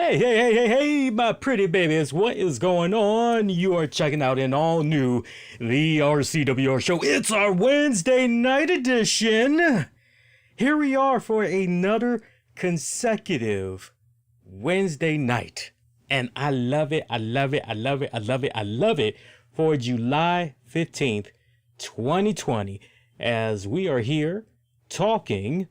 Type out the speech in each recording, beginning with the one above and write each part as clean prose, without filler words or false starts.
Hey, my pretty babies, what is going on? You are checking out an all new The RCWR show. It's our Wednesday night edition. Here we are for another consecutive Wednesday night. And I love it for July 15th, 2020, as we are here talking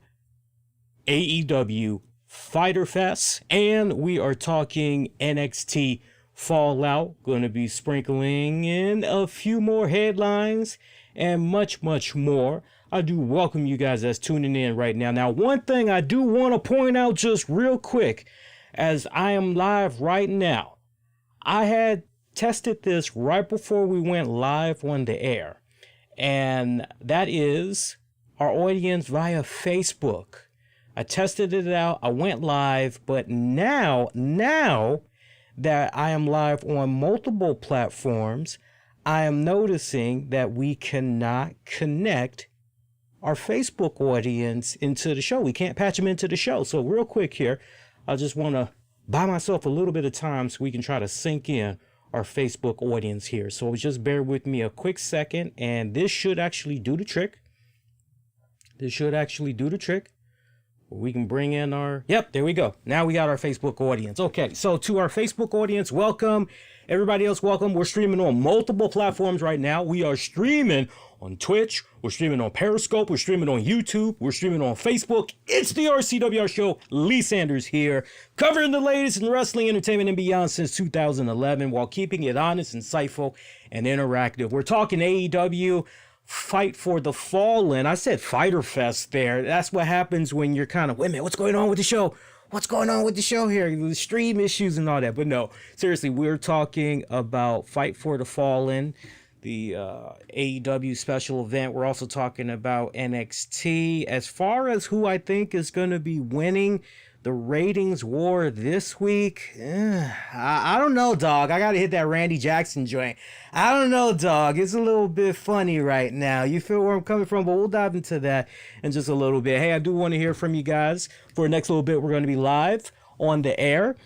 AEW Fighter Fest, and we are talking NXT Fallout. Going to be sprinkling in a few more headlines and much more. I do welcome you guys that's tuning in right now. Now, one thing I do want to point out just real quick, as I am live right now, I had tested this right before we went live on the air, and that is our audience via Facebook. I tested it out, I went live, but now that I am live on multiple platforms, I am noticing that we cannot connect our Facebook audience into the show. We can't patch them into the show. So real quick here, I just want to buy myself a little bit of time so we can try to sync in our Facebook audience here. So just bear with me a quick second, and this should actually do the trick. We can bring in our, yep, there we go. Now we got our Facebook audience. Okay, so to our Facebook audience, welcome. Everybody else, welcome. We're streaming on multiple platforms right now. We are streaming on Twitch. We're streaming on Periscope. We're streaming on YouTube. We're streaming on Facebook. It's the RCWR show. Lee Sanders here, covering the latest in wrestling, entertainment, and beyond since 2011, while keeping it honest, insightful, and interactive. We're talking AEW. Fight for the Fallen. I said Fighter Fest there. That's what happens when you're kind of, wait a minute, what's going on with the show? What's going on with the show here? The stream issues and all that. But no, seriously, we're talking about Fight for the Fallen, the AEW special event. We're also talking about NXT. As far as who I think is going to be winning the ratings war this week, I don't know, dog. I got to hit that Randy Jackson joint. I don't know, dog. It's a little bit funny right now. You feel where I'm coming from, but we'll dive into that in just a little bit. Hey, I do want to hear from you guys. For the next little bit, we're going to be live on the air.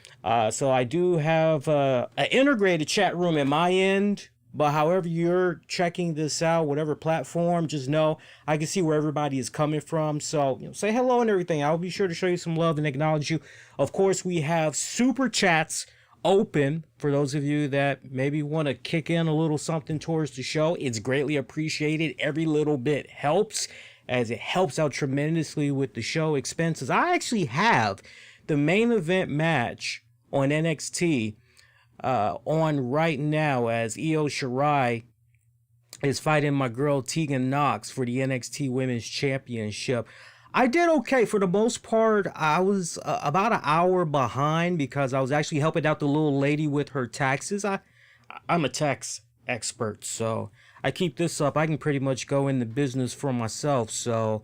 So I do have an integrated chat room at my end. But however you're checking this out, whatever platform, just know I can see where everybody is coming from. So, say hello and everything. I'll be sure to show you some love and acknowledge you. Of course, we have super chats open for those of you that maybe want to kick in a little something towards the show. It's greatly appreciated. Every little bit helps, as it helps out tremendously with the show expenses. I actually have the main event match on NXT on right now, as Io Shirai is fighting my girl Tegan Knox for the NXT Women's Championship. I did okay for the most part. I was about an hour behind because I was actually helping out the little lady with her taxes. I'm a tax expert, so I keep this up. I can pretty much go into business for myself. So,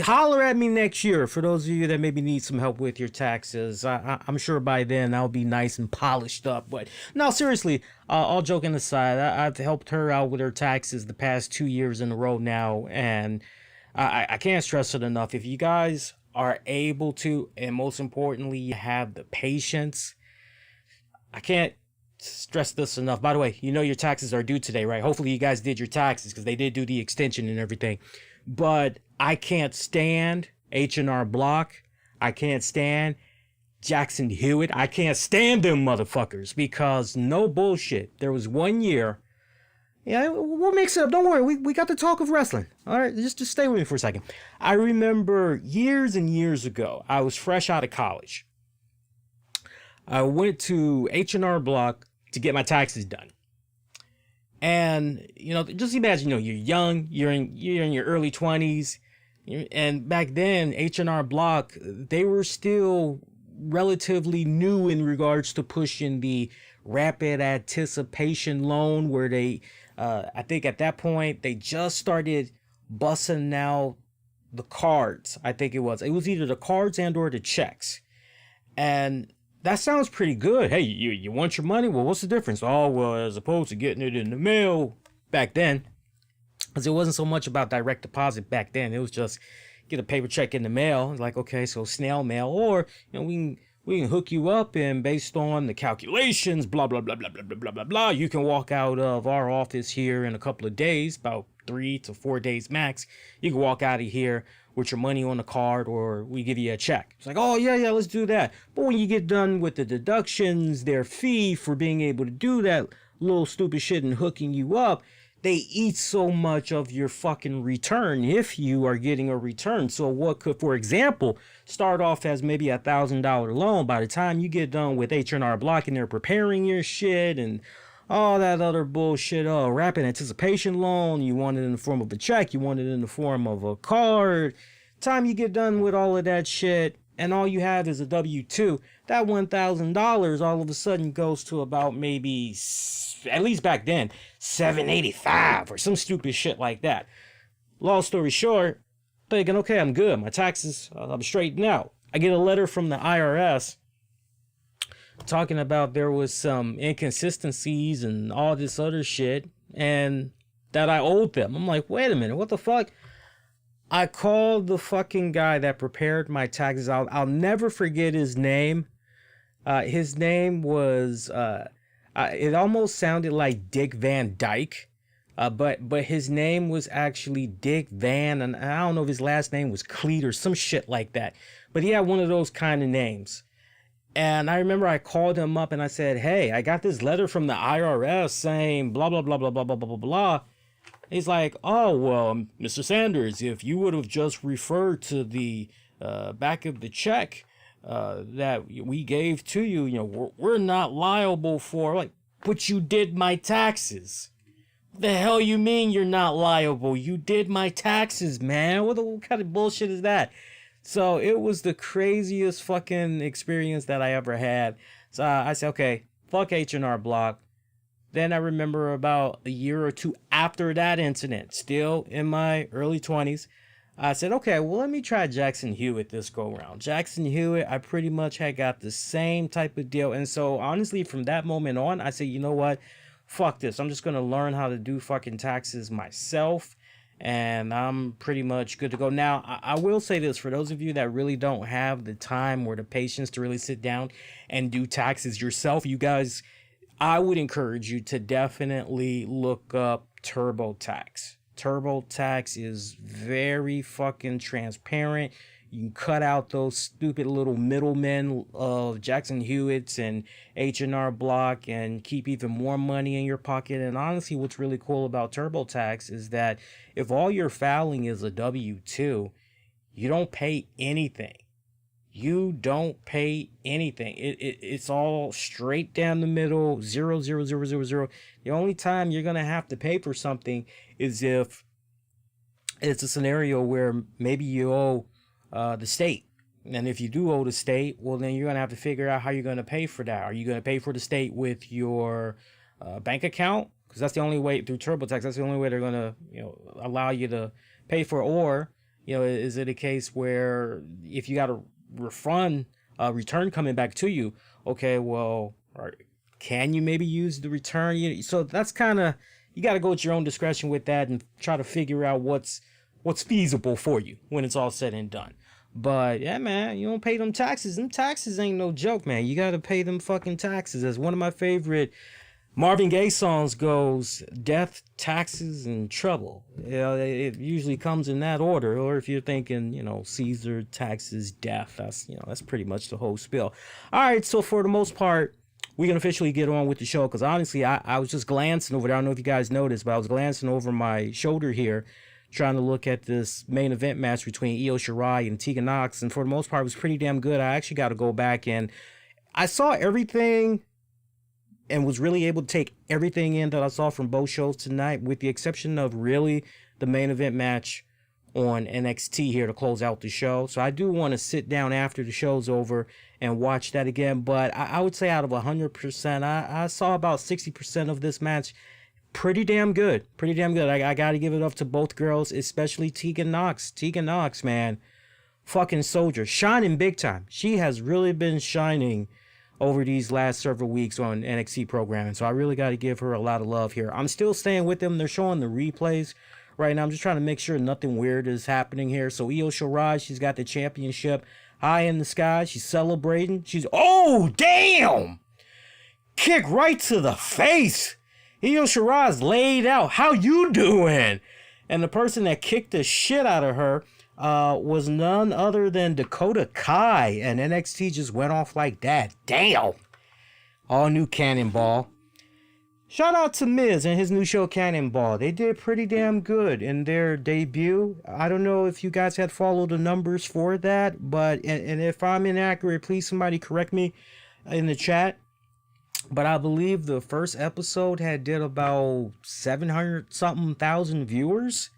holler at me next year for those of you that maybe need some help with your taxes. I'm sure by then I'll be nice and polished up. But no, seriously, all joking aside, I've helped her out with her taxes the past 2 years in a row now. And I can't stress it enough. If you guys are able to, and most importantly, you have the patience, I can't stress this enough. By the way, your taxes are due today, right? Hopefully you guys did your taxes because they did do the extension and everything. But I can't stand H&R Block. I can't stand Jackson Hewitt. I can't stand them motherfuckers because no bullshit. There was 1 year. Yeah, we'll mix it up. Don't worry. We got to talk of wrestling. All right, just stay with me for a second. I remember years and years ago, I was fresh out of college. I went to H&R Block to get my taxes done. And, just imagine, you're young, you're in your early 20s. And back then, H&R Block, they were still relatively new in regards to pushing the rapid anticipation loan, where they, I think at that point, they just started busting out the cards. I think it was either the cards and or the checks. And that sounds pretty good. Hey, you want your money? Well, what's the difference? Oh, well, as opposed to getting it in the mail back then, because it wasn't so much about direct deposit back then. It was just get a paper check in the mail. Like, okay, so snail mail, or we we can hook you up, and based on the calculations, blah, blah, blah, blah, blah, blah, blah, blah, blah, you can walk out of our office here in a couple of days, about 3 to 4 days max. You can walk out of here with your money on the card, or we give you a check. It's like, oh, yeah, let's do that. But when you get done with the deductions, their fee for being able to do that little stupid shit and hooking you up, they eat so much of your fucking return if you are getting a return. So what could, for example, start off as maybe $1,000 loan, by the time you get done with H&R Block and they're preparing your shit and all that other bullshit, rapid anticipation loan, you want it in the form of a check, you want it in the form of a card. Time you get done with all of that shit and all you have is a W-2, that $1,000 all of a sudden goes to about maybe, at least back then, $785 or some stupid shit like that. Long story short, thinking, okay, I'm good. My taxes, I'm straightened out. I get a letter from the IRS talking about there was some inconsistencies and all this other shit, and that I owed them. I'm like, wait a minute, what the fuck? I called the fucking guy that prepared my taxes. I'll never forget his name. His name was, it almost sounded like Dick Van Dyke, but his name was actually Dick Van, and I don't know if his last name was Cleet or some shit like that, but he had one of those kind of names. And I remember I called him up and I said, hey, I got this letter from the IRS saying blah, blah, blah, blah, blah, blah, blah, blah, blah. He's like, oh, well, Mr. Sanders, if you would have just referred to the back of the check that we gave to you, you know, we're not liable for, like, but you did my taxes. The hell you mean you're not liable? You did my taxes, man. What kind of bullshit is that? So it was the craziest fucking experience that I ever had. So I said, okay, fuck H&R Block. Then I remember about a year or two after that incident, still in my early 20s, I said, okay, well, let me try Jackson Hewitt this go round. Jackson Hewitt, I pretty much had got the same type of deal. And so honestly, from that moment on, I said, you know what? Fuck this. I'm just going to learn how to do fucking taxes myself. And I'm pretty much good to go. Now, I will say this, for those of you that really don't have the time or the patience to really sit down and do taxes yourself, you guys, I would encourage you to definitely look up TurboTax. TurboTax is very fucking transparent. You can cut out those stupid little middlemen of Jackson Hewitts and H&R Block and keep even more money in your pocket. And honestly, what's really cool about TurboTax is that if all you're filing is a W-2, you don't pay anything. You don't pay anything. It's all straight down the middle, 0, 0, 0, 0, 0. The only time you're going to have to pay for something is if it's a scenario where maybe you owe the state. And if you do owe the state, well, then you're going to have to figure out how you're going to pay for that. Are you going to pay for the state with your bank account? Because that's the only way, through TurboTax, that's the only way they're going to, allow you to pay for it. Or, is it a case where if you got a refund, return coming back to you, okay, well, can you maybe use the return? So that's kind of, you got to go at your own discretion with that and try to figure out what's feasible for you when it's all said and done. But yeah, man, you don't pay them taxes. Them taxes ain't no joke, man. You got to pay them fucking taxes. As one of my favorite Marvin Gaye songs goes, death, taxes, and trouble. It usually comes in that order. Or if you're thinking, Caesar, taxes, death, that's pretty much the whole spiel. All right, so for the most part, we can officially get on with the show, because honestly, I was just glancing over there. I don't know if you guys noticed, but I was glancing over my shoulder here, trying to look at this main event match between Io Shirai and Tegan Nox, and for the most part, it was pretty damn good. I actually got to go back, and I saw everything and was really able to take everything in that I saw from both shows tonight, with the exception of really the main event match on NXT here to close out the show. So I do want to sit down after the show's over and watch that again, but I would say out of 100%, I saw about 60% of this match. Pretty damn good. I got to give it up to both girls, especially Tegan Nox. Tegan Nox, man, fucking soldier, shining big time. She has really been shining over these last several weeks on NXT programming, so I really got to give her a lot of love here. I'm still staying with them. They're showing the replays right now. I'm just trying to make sure nothing weird is happening here. So Io Shirai, she's got the championship high in the sky. She's celebrating. Oh, damn! Kick right to the face. Io Shirai's laid out. How you doing? And the person that kicked the shit out of her was none other than Dakota Kai. And NXT just went off like that. Damn. All new Cannonball. Shout out to Miz and his new show Cannonball. They did pretty damn good in their debut. I don't know if you guys had followed the numbers for that, but and if I'm inaccurate, please somebody correct me in the chat. But I believe the first episode did about 700 something thousand viewers.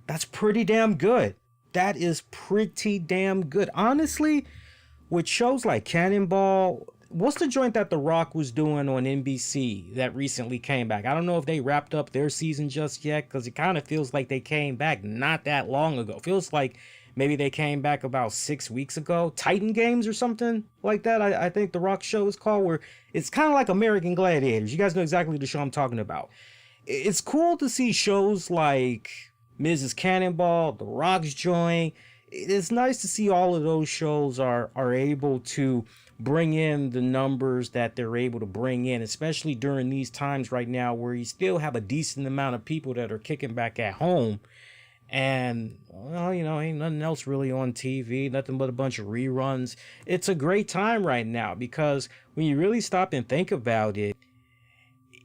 That's pretty damn good. That is pretty damn good. Honestly, with shows like Cannonball, what's the joint that The Rock was doing on NBC that recently came back? I don't know if they wrapped up their season just yet, because it kind of feels like they came back not that long ago. Feels like maybe they came back about 6 weeks ago. Titan Games or something like that, I think The Rock show is called, where it's kind of like American Gladiators. You guys know exactly the show I'm talking about. It's cool to see shows like Mrs. Cannonball, The Rock's joint. It's nice to see all of those shows are able to bring in the numbers that they're able to bring in, especially during these times right now where you still have a decent amount of people that are kicking back at home. And, well, you know, ain't nothing else really on TV, nothing but a bunch of reruns. It's a great time right now because when you really stop and think about it,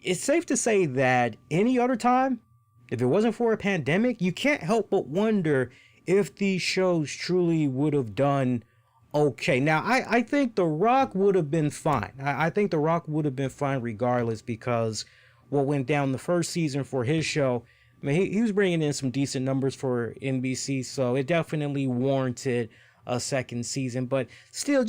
it's safe to say that any other time, if it wasn't for a pandemic, you can't help but wonder if these shows truly would have done okay. Now, I think The Rock would have been fine. I think The Rock would have been fine regardless, because what went down the first season for his show, I mean, he was bringing in some decent numbers for NBC, so it definitely warranted a second season. But still,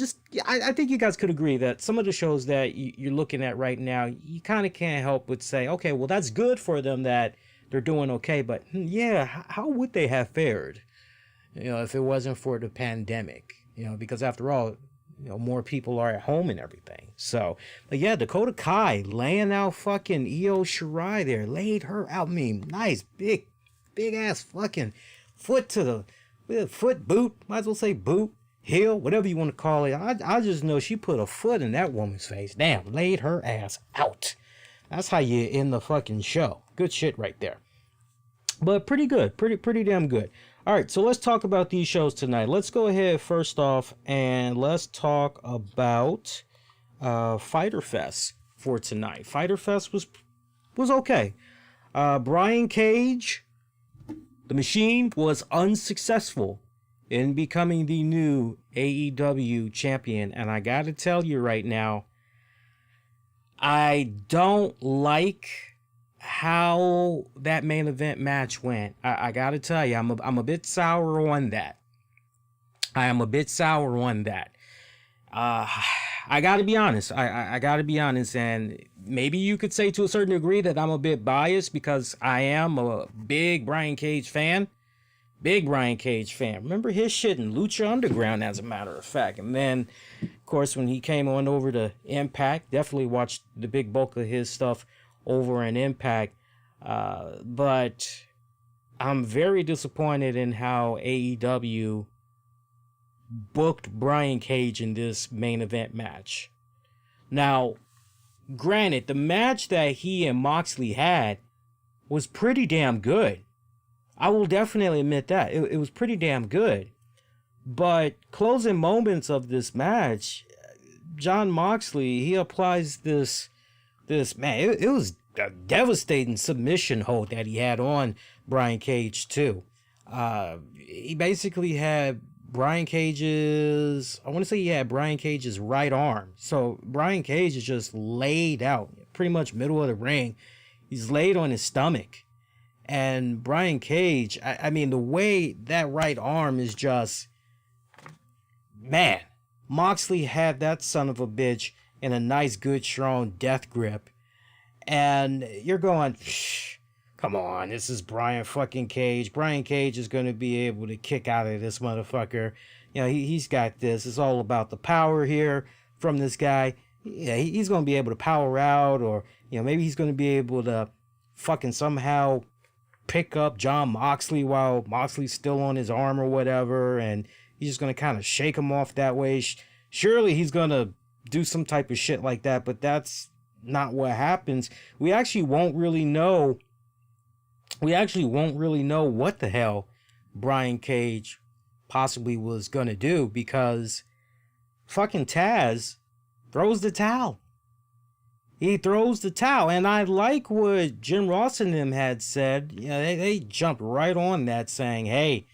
I think you guys could agree that some of the shows that you're looking at right now, you kind of can't help but say, okay, well, that's good for them that they're doing okay, but yeah, how would they have fared, you know, if it wasn't for the pandemic? You know, because after all, you know, more people are at home and everything. So, but yeah, Dakota Kai laying out fucking Io Shirai there, laid her out. I mean, nice big ass fucking foot to the foot boot. Might as well say boot, heel, whatever you want to call it. I just know she put a foot in that woman's face. Damn, laid her ass out. That's how you end the fucking show. Good shit right there. But pretty good, pretty damn good. All right, so let's talk about these shows tonight. Let's go ahead first off and let's talk about Fyter Fest for tonight. Fyter Fest was okay. Brian Cage, the Machine, was unsuccessful in becoming the new AEW champion. And I got to tell you right now, I don't like how that main event match went. I gotta tell you, I'm a bit sour on that. I am a bit sour on that. I gotta be honest. I gotta be honest, and maybe you could say to a certain degree that I'm a bit biased because I am a big Brian Cage fan. Big Brian Cage fan. Remember his shit in Lucha Underground, as a matter of fact. And then, of course, when he came on over to Impact, definitely watched the big bulk of his stuff over in Impact. But I'm very disappointed in how AEW booked Brian Cage in this main event match. Now, granted, the match that he and Moxley had was pretty damn good. I will definitely admit that. It was pretty damn good. But closing moments of this match, Jon Moxley, he applies this man, it was a devastating submission hold that he had on Brian Cage too. He basically had Brian Cage's right arm. So Brian Cage is just laid out, pretty much middle of the ring. He's laid on his stomach. And Brian Cage, I mean, the way that right arm is just, man, Moxley had that son of a bitch in a nice, good, strong death grip. And you're going, come on, this is Brian fucking Cage. Brian Cage is going to be able to kick out of this motherfucker. You know, he's got this. It's all about the power here from this guy. Yeah, he's going to be able to power out, or, you know, maybe he's going to be able to fucking somehow pick up John Moxley while Moxley's still on his arm or whatever, and he's just going to kind of shake him off that way. Surely he's going to do some type of shit like that, but that's not what happens. We actually won't really know what the hell Brian Cage possibly was going to do, because fucking Taz throws the towel. He throws the towel. And I like what Jim Ross and them had said. You know, they jumped right on that, saying, hey,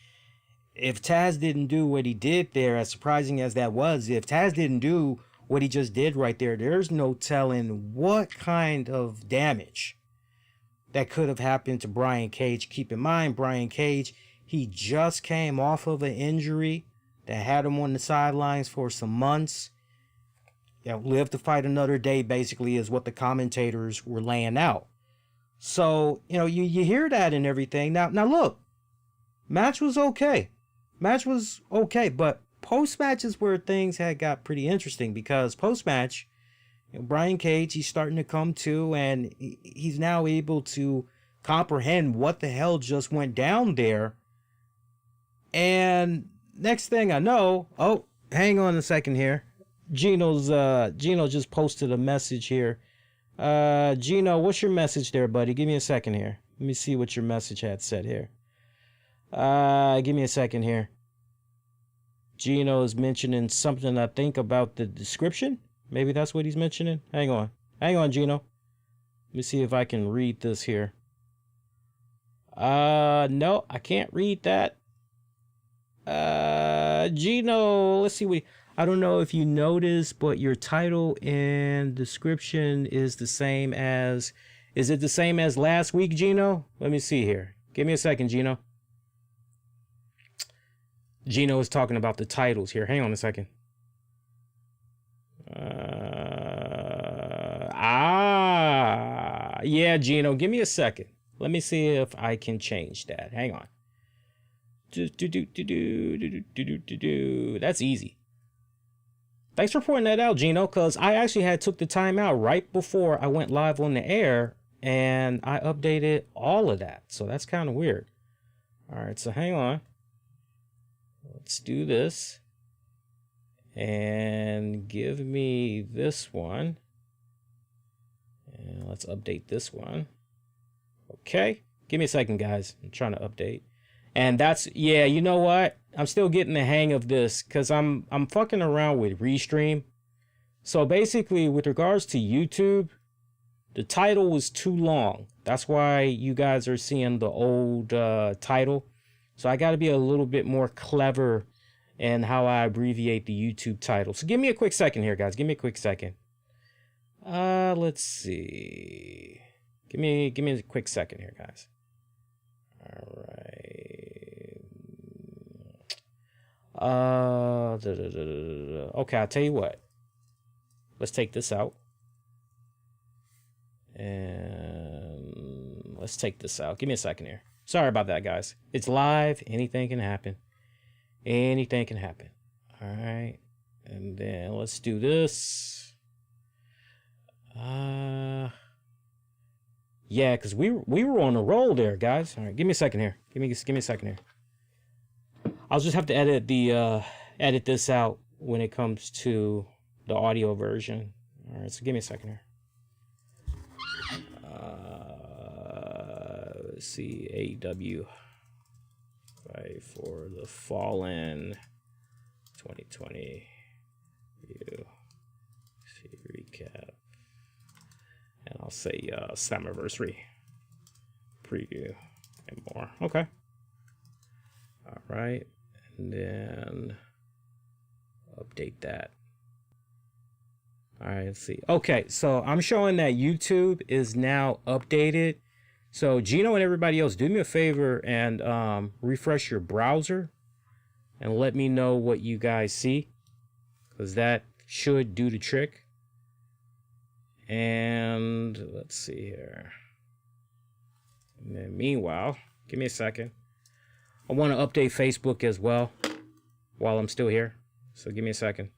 if Taz didn't do what he did there, as surprising as that was, if Taz didn't do what he just did right there, there's no telling what kind of damage that could have happened to Brian Cage. Keep in mind, Brian Cage, he just came off of an injury that had him on the sidelines for some months. You know, live to fight another day, basically, is what the commentators were laying out. So, you know, you hear that and everything. Now look, match was okay. But post-match is where things had got pretty interesting, because post-match, you know, Brian Cage, he's starting to come to, and he's now able to comprehend what the hell just went down there. And next thing I know, oh, hang on a second here. Gino just posted a message here. Gino, what's your message there, buddy? Give me a second here. Let me see what your message had said here. Give me a second here. Gino is mentioning something, I think, about the description. Maybe that's what he's mentioning. Hang on, Gino. Let me see if I can read this here. No, I can't read that. Gino, let's see what I don't know if you noticed, but your title and description is it the same as last week, Gino? Let me see here. Give me a second, Gino. Gino is talking about the titles here. Hang on a second. Yeah, Gino, give me a second. Let me see if I can change that. Hang on. That's easy. Thanks for pointing that out, Gino, because I actually took the time out right before I went live on the air, and I updated all of that. So that's kind of weird. All right, so hang on. Let's do this. And give me this one. And let's update this one. Okay. Give me a second, guys. I'm trying to update. And yeah, you know what? I'm still getting the hang of this, because I'm fucking around with Restream. So basically, with regards to YouTube, the title was too long. That's why you guys are seeing the old title. So I got to be a little bit more clever in how I abbreviate the YouTube title. So give me a quick second here, guys. Give me a quick second. Let's see. Give me a quick second here, guys. All right. Okay, I'll tell you what. Let's take this out. And let's take this out. Give me a second here. Sorry about that, guys. It's live. Anything can happen. Anything can happen. All right. And then let's do this. Yeah, because we were on a roll there, guys. All right, give me a second here. Give me a second here. I'll just have to edit this out when it comes to the audio version. All right, so give me a second here. Let's see, AEW Fight for the Fallen 2020 review. See, recap. And I'll say Slammiversary preview and more. Okay. All right. And then update that. All right, let's see. Okay, so I'm showing that YouTube is now updated. So Gino and everybody else, do me a favor and refresh your browser and let me know what you guys see, because that should do the trick. And let's see here. And then meanwhile, give me a second. I want to update Facebook as well while I'm still here. So give me a second.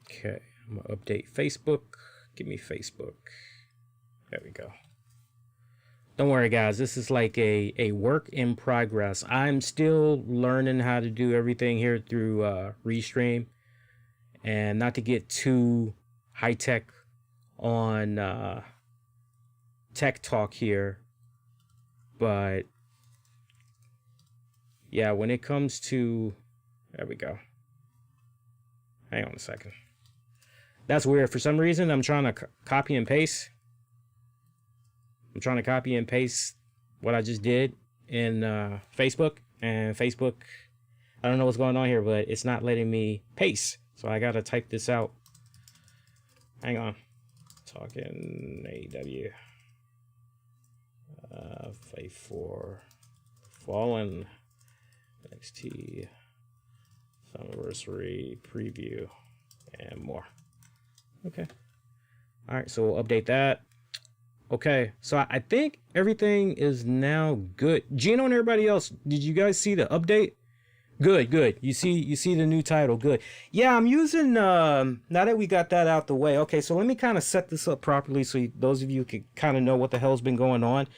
Okay, I'm going to update Facebook. Give me Facebook. There we go. Don't worry, guys. This is like a work in progress. I'm still learning how to do everything here through Restream. And not to get too high-tech on tech talk here. But, yeah, when it comes to... There we go. Hang on a second. That's weird. For some reason, I'm trying to copy and paste. I'm trying to copy and paste what I just did in Facebook. And Facebook, I don't know what's going on here, but it's not letting me paste. So I got to type this out. Hang on. Talking AEW. Fight for Fallen. NXT. Slammiversary preview. And more. Okay. Alright, so we'll update that. Okay, so I think everything is now good. Gino and everybody else, did you guys see the update? Good. You see the new title. Good. Yeah, I'm using now that we got that out the way. Okay, so let me kind of set this up properly so those of you can kind of know what the hell's been going on.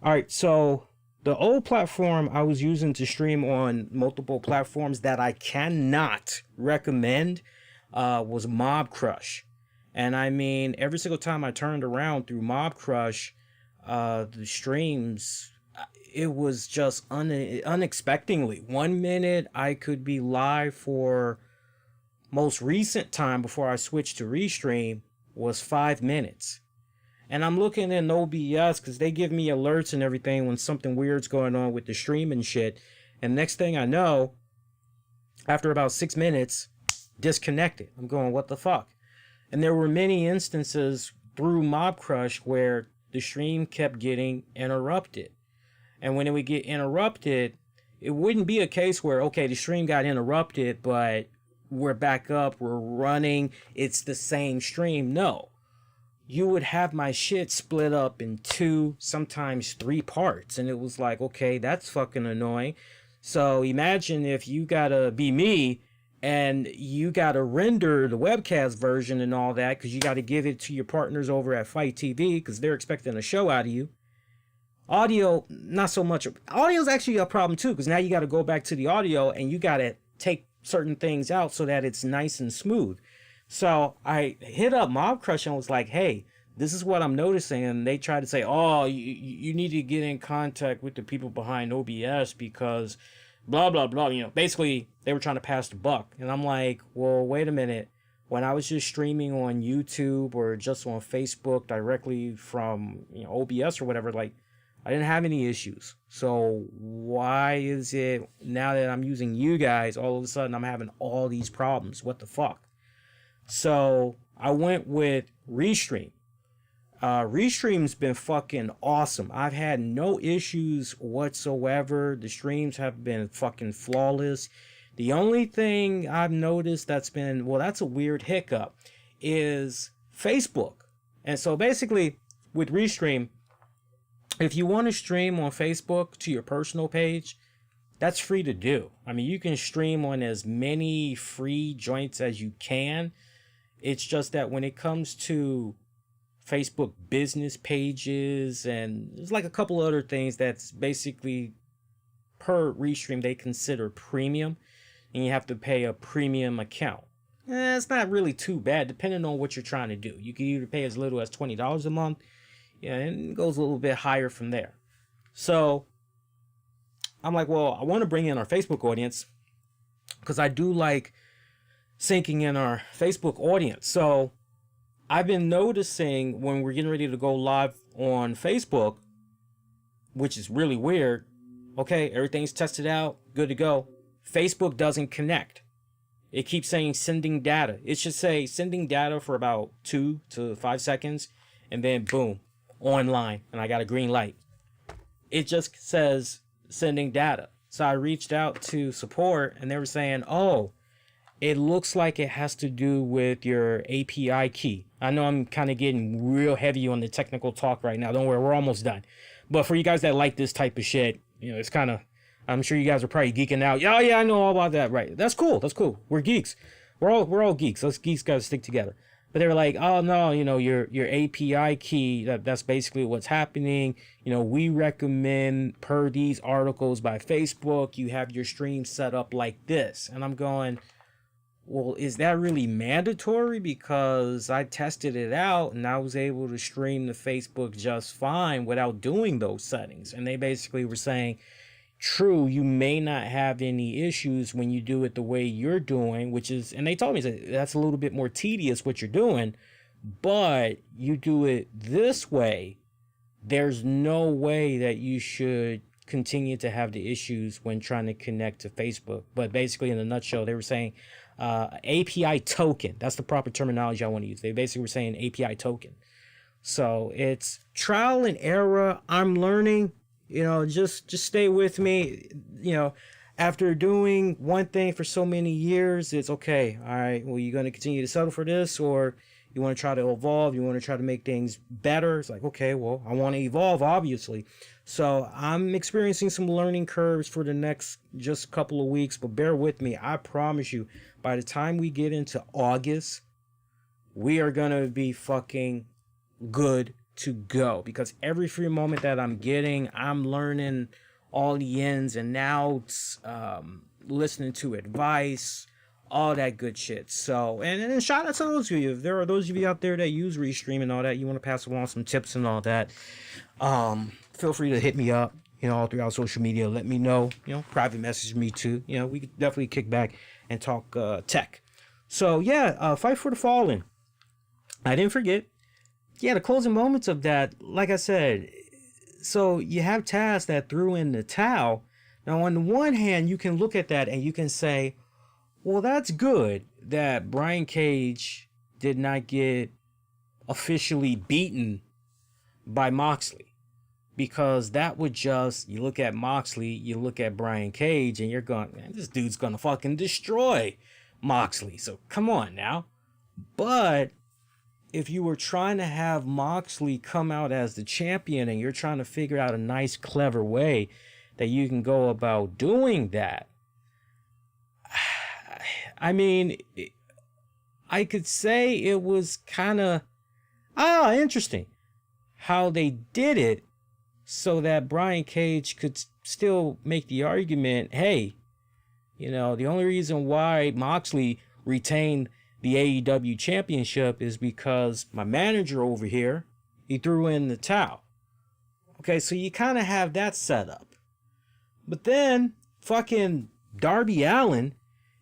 All right, so the old platform I was using to stream on multiple platforms that I cannot recommend was Mob Crush. And I mean, every single time I turned around through Mob Crush, the streams, it was just unexpectedly. 1 minute I could be live for most recent time before I switched to Restream was 5 minutes. And I'm looking in OBS because they give me alerts and everything when something weird's going on with the stream and shit. And next thing I know, after about 6 minutes, disconnected. I'm going, what the fuck? And there were many instances through Mob Crush where the stream kept getting interrupted. And when it would get interrupted, it wouldn't be a case where, okay, the stream got interrupted, but we're back up, we're running, it's the same stream. No. You would have my shit split up in 2, sometimes 3 parts. And it was like, okay, that's fucking annoying. So imagine if you gotta be me and you got to render the webcast version and all that because you got to give it to your partners over at Fight TV because they're expecting a show out of you. Audio, not so much. Audio is actually a problem too because now you got to go back to the audio and you got to take certain things out so that it's nice and smooth. So I hit up Mob Crush and was like, hey, this is what I'm noticing. And they tried to say, oh, you need to get in contact with the people behind OBS because... blah, blah, blah. You know, basically, they were trying to pass the buck. And I'm like, well, wait a minute. When I was just streaming on YouTube or just on Facebook directly from, OBS or whatever, like, I didn't have any issues. So why is it now that I'm using you guys, all of a sudden I'm having all these problems? What the fuck? So I went with Restream. Restream's been fucking awesome. I've had no issues whatsoever. The streams have been fucking flawless. The only thing I've noticed that's been, well, that's a weird hiccup, is Facebook. And so basically with Restream, if you want to stream on Facebook to your personal page, that's free to do. I mean, you can stream on as many free joints as you can. It's just that when it comes to Facebook business pages and there's like a couple other things that's basically per Restream they consider premium and you have to pay a premium account. It's not really too bad depending on what you're trying to do. You can either pay as little as $20 a month, and it goes a little bit higher from there. So I'm like, well, I want to bring in our Facebook audience because I do like syncing in our Facebook audience. So I've been noticing when we're getting ready to go live on Facebook, which is really weird. Okay, everything's tested out, good to go. Facebook doesn't connect. It keeps saying sending data. It should say sending data for about 2 to 5 seconds, and then boom, online, and I got a green light. It just says sending data. So I reached out to support, and they were saying, oh, it looks like it has to do with your API key. I know I'm kind of getting real heavy on the technical talk right now. Don't worry, we're almost done. But for you guys that like this type of shit, it's kind of, I'm sure you guys are probably geeking out. Oh yeah, I know all about that. Right. That's cool. We're geeks. We're all geeks. Us geeks got to stick together. But they were like, oh no, your API key, that's basically what's happening. We recommend per these articles by Facebook, you have your stream set up like this. And I'm going, well, is that really mandatory? Because I tested it out and I was able to stream to Facebook just fine without doing those settings. And they basically were saying, true, you may not have any issues when you do it the way you're doing, which is, and they told me that's a little bit more tedious what you're doing, but you do it this way, there's no way that you should continue to have the issues when trying to connect to Facebook. But basically, in a nutshell, they were saying API token. That's the proper terminology I want to use. They basically were saying API token. So it's trial and error. I'm learning. Just stay with me. After doing one thing for so many years, it's okay. All right, well, you're going to continue to settle for this, or you want to try to evolve, you want to try to make things better. It's like, okay, well, I want to evolve, obviously. So I'm experiencing some learning curves for the next just couple of weeks, but bear with me. I promise you, by the time we get into August, we are going to be fucking good to go, because every free moment that I'm getting, I'm learning all the ins and outs, listening to advice, all that good shit. So, and then shout out to those of you. If there are those of you out there that use Restream and all that, you want to pass along some tips and all that, feel free to hit me up, all throughout social media. Let me know, private message me too. We could definitely kick back and talk tech. So yeah, Fight for the Fallen. I didn't forget. Yeah, the closing moments of that, like I said, so you have Taz that threw in the towel. Now, on the one hand, you can look at that and you can say, well, that's good that Brian Cage did not get officially beaten by Moxley. Because that would just, you look at Moxley, you look at Brian Cage, and you're going, man, this dude's going to fucking destroy Moxley. So come on now. But if you were trying to have Moxley come out as the champion and you're trying to figure out a nice, clever way that you can go about doing that, I mean, I could say it was kind of, interesting how they did it so that Brian Cage could still make the argument, hey, the only reason why Moxley retained the AEW championship is because my manager over here, he threw in the towel. Okay, so you kind of have that set up. But then, fucking Darby Allin,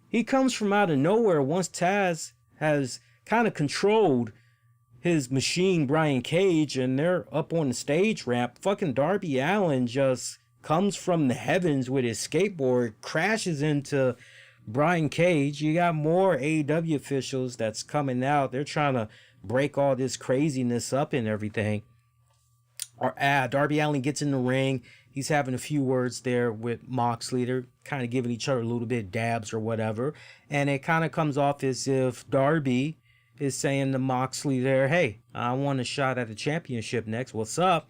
he comes from out of nowhere once Taz has kind of controlled his machine, Brian Cage, and they're up on the stage ramp. Fucking Darby Allin just comes from the heavens with his skateboard, crashes into Brian Cage. You got more AEW officials that's coming out. They're trying to break all this craziness up and everything. Darby Allin gets in the ring. He's having a few words there with Moxley. They're kind of giving each other a little bit of dabs or whatever. And it kind of comes off as if Darby is saying to Moxley there, hey, I want a shot at the championship next. What's up?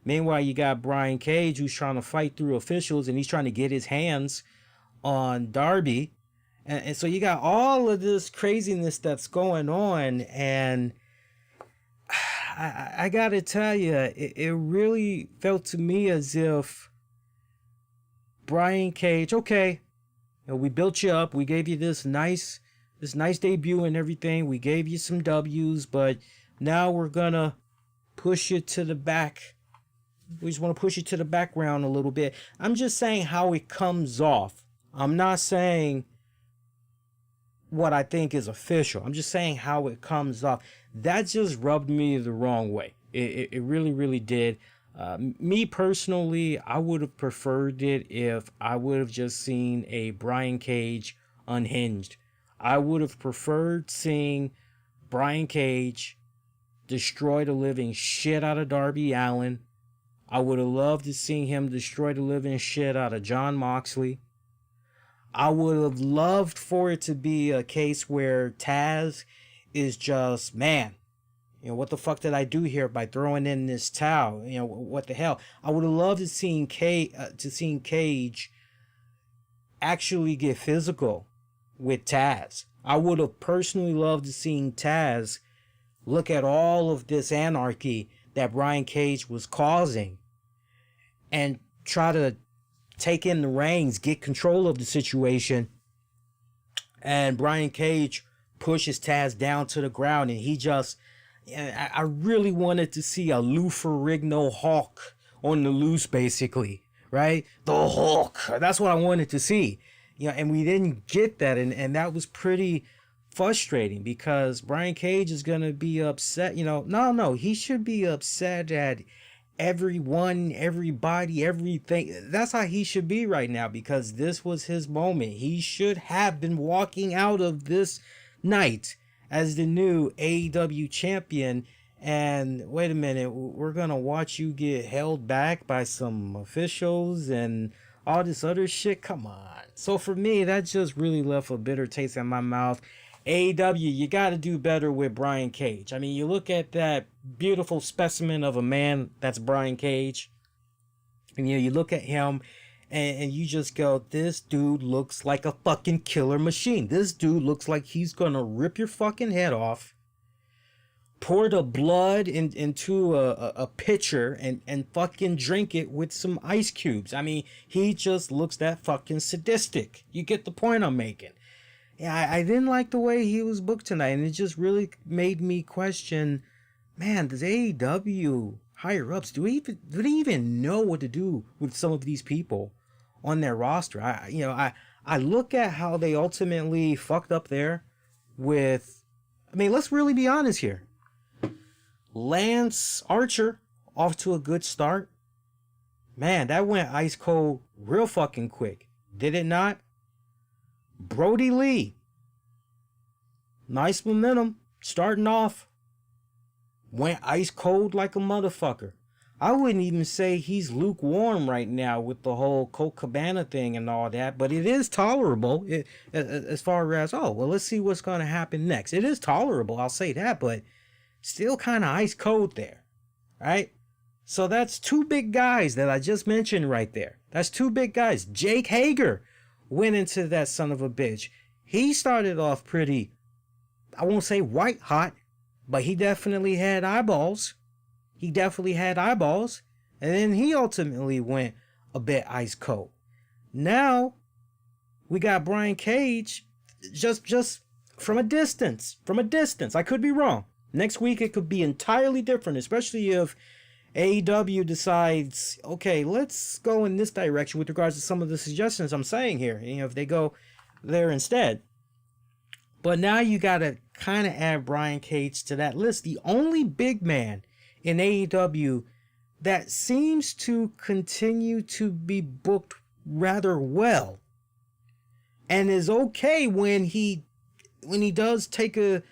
Meanwhile, you got Brian Cage who's trying to fight through officials and he's trying to get his hands on Darby. And so you got all of this craziness that's going on. And I gotta tell you, it really felt to me as if Brian Cage, okay, we built you up, we gave you this nice debut and everything, we gave you some W's, but now we're gonna push you to the back. We just want to push you to the background a little bit. I'm just saying how it comes off. I'm not saying what I think is official. I'm just saying how it comes off. That just rubbed me the wrong way. It really, really did. Me personally, I would have preferred it if I would have just seen a Brian Cage unhinged. I would have preferred seeing Brian Cage destroy the living shit out of Darby Allin. I would have loved to see him destroy the living shit out of Jon Moxley. I would have loved for it to be a case where Taz is just, man, what the fuck did I do here by throwing in this towel? What the hell? I would have loved to see Cage actually get physical with Taz. I would have personally loved to see Taz look at all of this anarchy that Brian Cage was causing and try to take in the reins, get control of the situation. And Brian Cage pushes Taz down to the ground, and he just, I really wanted to see a Lou Ferrigno Hulk on the loose, basically, right? The Hulk. That's what I wanted to see. And we didn't get that, and that was pretty frustrating because Brian Cage is going to be upset. No, he should be upset at everyone, everybody, everything. That's how he should be right now, because this was his moment. He should have been walking out of this night as the new AEW champion. And wait a minute, we're going to watch you get held back by some officials and all this other shit. Come on. So for me, that just really left a bitter taste in my mouth. AEW, you got to do better with Brian Cage. I mean, you look at that beautiful specimen of a man that's Brian Cage, and you look at him and you just go, this dude looks like a fucking killer machine. This dude looks like he's gonna rip your fucking head off, pour the blood into a pitcher and fucking drink it with some ice cubes. I mean, he just looks that fucking sadistic. You get the point I'm making. Yeah, I didn't like the way he was booked tonight, and it just really made me question, man, does AEW higher ups, do they even know what to do with some of these people on their roster? I look at how they ultimately fucked up there with, I mean, let's really be honest here. Lance Archer off to a good start. Man, that went ice cold real fucking quick. Did it not? Brody Lee, nice momentum, starting off, went ice cold like a motherfucker. I wouldn't even say he's lukewarm right now with the whole Colt Cabana thing and all that, but it is tolerable as far as, let's see what's going to happen next. It is tolerable, I'll say that, but still kind of ice cold there, right? So that's two big guys that I just mentioned right there. That's two big guys. Jake Hager went into that son of a bitch. He started off pretty, I won't say white hot, but he definitely had eyeballs. And then he ultimately went a bit ice cold. Now we got Brian Cage just from a distance. I could be wrong. Next week it could be entirely different, especially if AEW decides, okay, let's go in this direction with regards to some of the suggestions I'm saying here. If they go there instead. But now you got to kind of add Brian Cage to that list. The only big man in AEW that seems to continue to be booked rather well and is okay when he does take a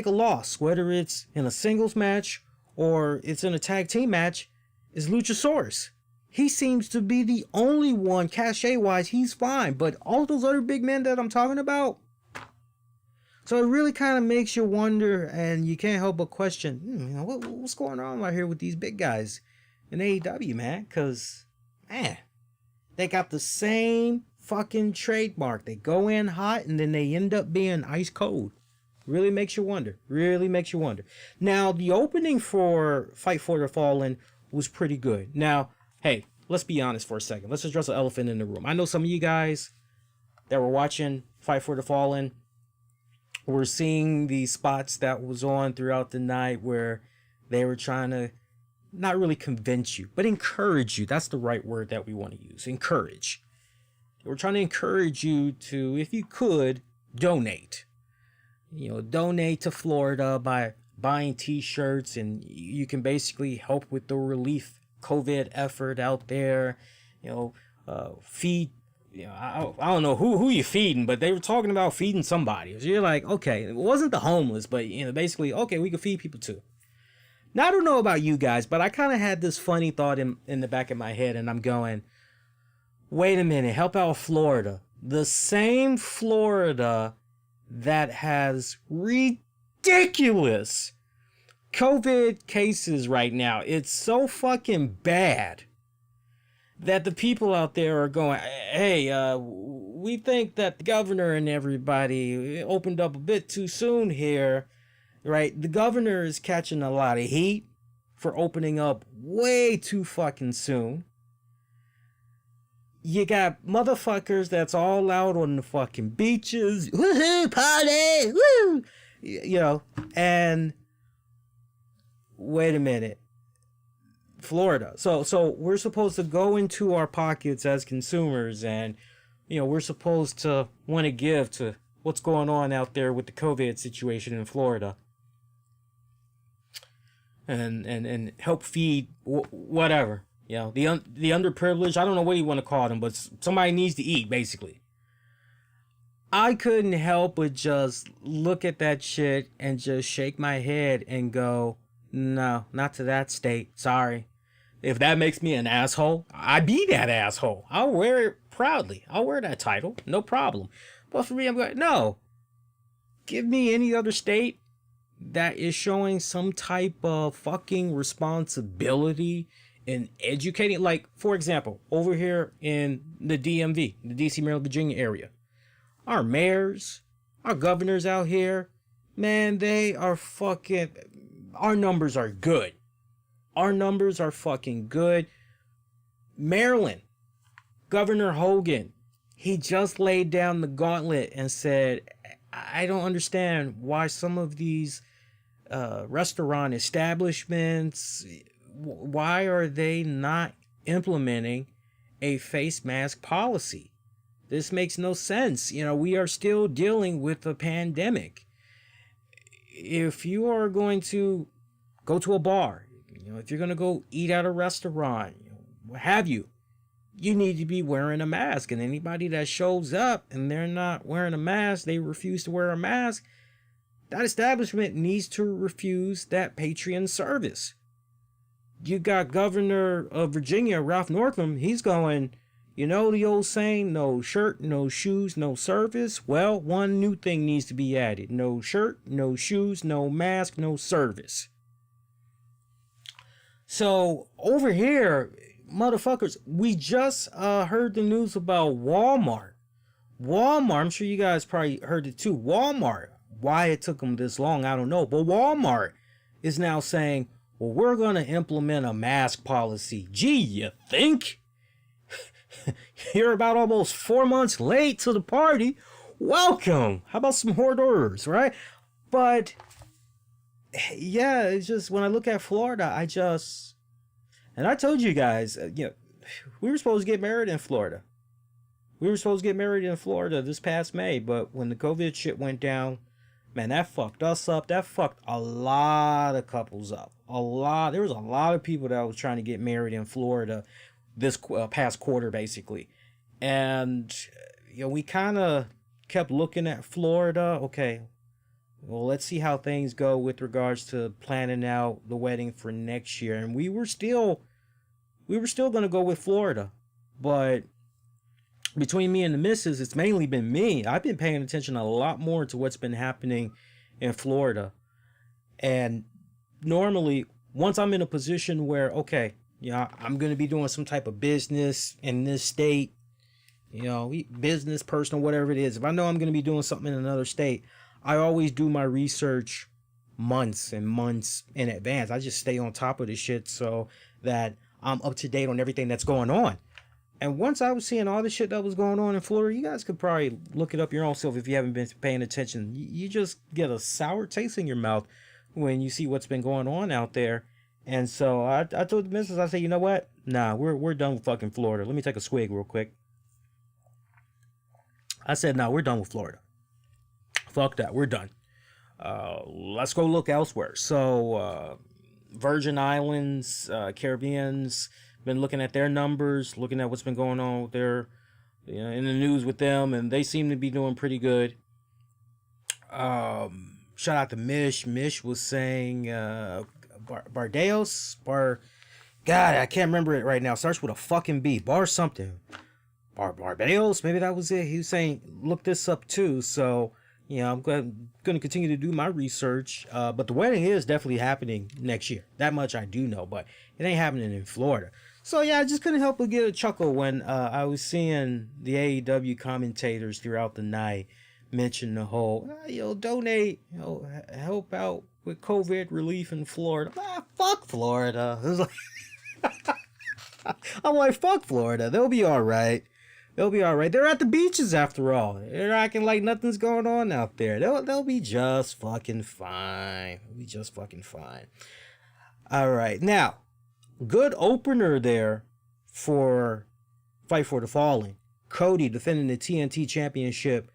loss, whether it's in a singles match or it's in a tag team match, is Luchasaurus. He seems to be the only one, cachet-wise, he's fine. But all those other big men that I'm talking about, so it really kind of makes you wonder, and you can't help but question, what's going on right here with these big guys in AEW, man? Because, man, they got the same fucking trademark. They go in hot, and then they end up being ice cold. Really makes you wonder. Now, the opening for Fight for the Fallen was pretty good. Now, hey, let's be honest for a second. Let's address the elephant in the room. I know some of you guys that were watching Fight for the Fallen were seeing the spots that was on throughout the night where they were trying to not really convince you, but encourage you. That's the right word that we want to use. Encourage. They were trying to encourage you to, if you could, donate. Donate to Florida by buying t-shirts, and you can basically help with the relief COVID effort out there. Feed, I don't know who you're feeding, but they were talking about feeding somebody. So you're like, okay, it wasn't the homeless, but basically, okay, we could feed people too. Now, I don't know about you guys, but I kind of had this funny thought in the back of my head, and I'm going, wait a minute, help out Florida. The same Florida that has ridiculous COVID cases right now. It's so fucking bad that the people out there are going, hey, we think that the governor and everybody opened up a bit too soon here. right? The governor is catching a lot of heat for opening up way too fucking soon. You got motherfuckers that's all out on the fucking beaches. Woohoo, party! Woo! You know, and wait a minute. Florida. So we're supposed to go into our pockets as consumers, and we're supposed to want to give to what's going on out there with the COVID situation in Florida, and help feed whatever, the underprivileged. I don't know what you want to call them, but somebody needs to eat, basically. I couldn't help but just look at that shit and just shake my head and go, no, not to that state. Sorry. If that makes me an asshole, I be that asshole. I'll wear it proudly. I'll wear that title. No problem. But for me, I'm going, no. Give me any other state that is showing some type of fucking responsibility in educating. Like, for example, over here in the DMV, the DC, Maryland, Virginia area, our mayors, our governors out here, man, they are fucking... Our numbers are good. Our numbers are fucking good. Maryland, Governor Hogan, he just laid down the gauntlet and said, I don't understand why some of these restaurant establishments, why are they not implementing a face mask policy? This makes no sense. We are still dealing with a pandemic. If you are going to go to a bar, if you're going to go eat at a restaurant, what have you, you need to be wearing a mask. And anybody that shows up and they're not wearing a mask, they refuse to wear a mask, that establishment needs to refuse that Patreon service. You got Governor of Virginia, Ralph Northam, he's going, the old saying, no shirt, no shoes, no service. Well, one new thing needs to be added. No shirt, no shoes, no mask, no service. So over here, motherfuckers, we just heard the news about Walmart. I'm sure you guys probably heard it too. Walmart, why it took them this long, I don't know. But Walmart is now saying, well, we're going to implement a mask policy. Gee, you think? You're about almost 4 months late to the party. Welcome. How about some hors d'oeuvres, right? But yeah, it's just when I look at Florida, and I told you guys, we were supposed to get married in Florida. This past May, but when the COVID shit went down, man, that fucked us up. That fucked a lot of couples up. There was a lot of people that was trying to get married in Florida this past quarter, basically. And, we kind of kept looking at Florida. Okay, well, let's see how things go with regards to planning out the wedding for next year. And we were still going to go with Florida. But between me and the missus, it's mainly been me. I've been paying attention a lot more to what's been happening in Florida. And normally, once I'm in a position where, okay, I'm going to be doing some type of business in this state, business, personal, whatever it is. If I know I'm going to be doing something in another state, I always do my research months and months in advance. I just stay on top of this shit so that I'm up to date on everything that's going on. And once I was seeing all the shit that was going on in Florida, you guys could probably look it up your own self if you haven't been paying attention. You just get a sour taste in your mouth when you see what's been going on out there. And so I told the missus, I said, you know what? Nah, we're done with fucking Florida. Let me take a swig real quick. I said, nah, we're done with Florida. Fuck that, we're done. Let's go look elsewhere. So Virgin Islands, Caribbean's been looking at their numbers, looking at what's been going on with their, in the news with them, and they seem to be doing pretty good. Shout out to Mish. Mish was saying Barbados, God, I can't remember it right now. Starts with a fucking B. Bar something. Barbados, maybe that was it. He was saying, look this up too. So, I'm going to continue to do my research. But the wedding is definitely happening next year. That much I do know, but it ain't happening in Florida. So, yeah, I just couldn't help but get a chuckle when I was seeing the AEW commentators throughout the night mention the whole, donate, help out with COVID relief in Florida. Fuck Florida. It was like, I'm like, fuck Florida. They'll be all right. They'll be all right. They're at the beaches after all. They're acting like nothing's going on out there. They'll be just fucking fine. They'll be just fucking fine. All right. Now, good opener there for Fight for the Fallen. Cody defending the TNT Championship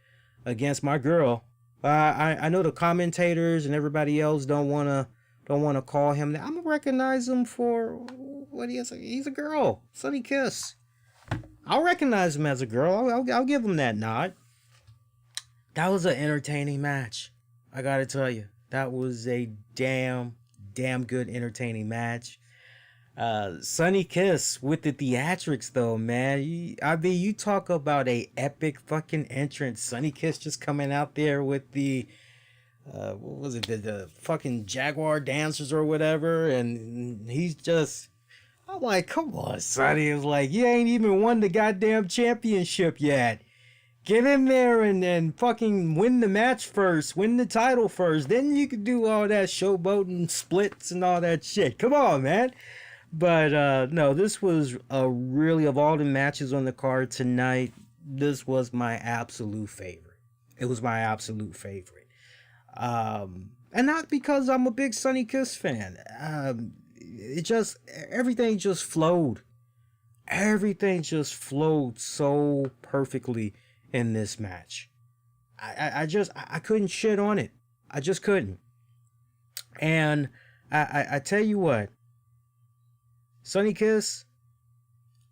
against my girl. I know the commentators and everybody else don't wanna call him that. I'm gonna recognize him for what he is. He's a girl. Sunny Kiss. I'll recognize him as a girl. I'll give him that nod. That was an entertaining match. I gotta tell you, that was a damn good entertaining match. Sunny Kiss with the theatrics though, man. You talk about a epic fucking entrance. Sunny Kiss just coming out there with the what was it, the fucking Jaguar dancers or whatever, and he's just, I'm like, come on, Sonny. It was like, you ain't even won the goddamn championship yet. Get in there and fucking win the match first, win the title first, then you can do all that showboating splits and all that shit. Come on, man. But no, this was a really, of all the matches on the card tonight, this was my absolute favorite. It was my absolute favorite. And not because I'm a big Sunny Kiss fan. Everything just flowed. Everything just flowed so perfectly in this match. I couldn't shit on it. I just couldn't. And I tell you what, Sunny Kiss,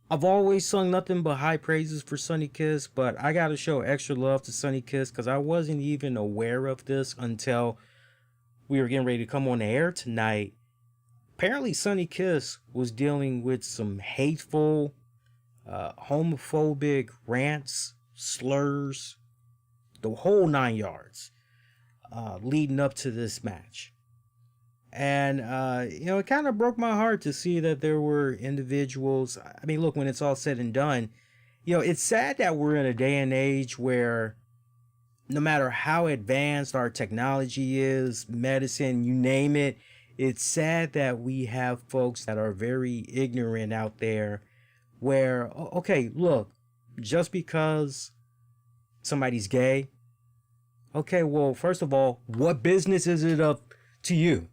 I've always sung nothing but high praises for Sunny Kiss, but I gotta show extra love to Sunny Kiss because I wasn't even aware of this until we were getting ready to come on the air tonight. Apparently Sunny Kiss was dealing with some hateful, homophobic rants, slurs, the whole 9 yards, leading up to this match. And, it kind of broke my heart to see that there were individuals. I mean, look, when it's all said and done, it's sad that we're in a day and age where no matter how advanced our technology is, medicine, you name it, it's sad that we have folks that are very ignorant out there where, okay, look, just because somebody's gay, okay, well, first of all, what business is it up to you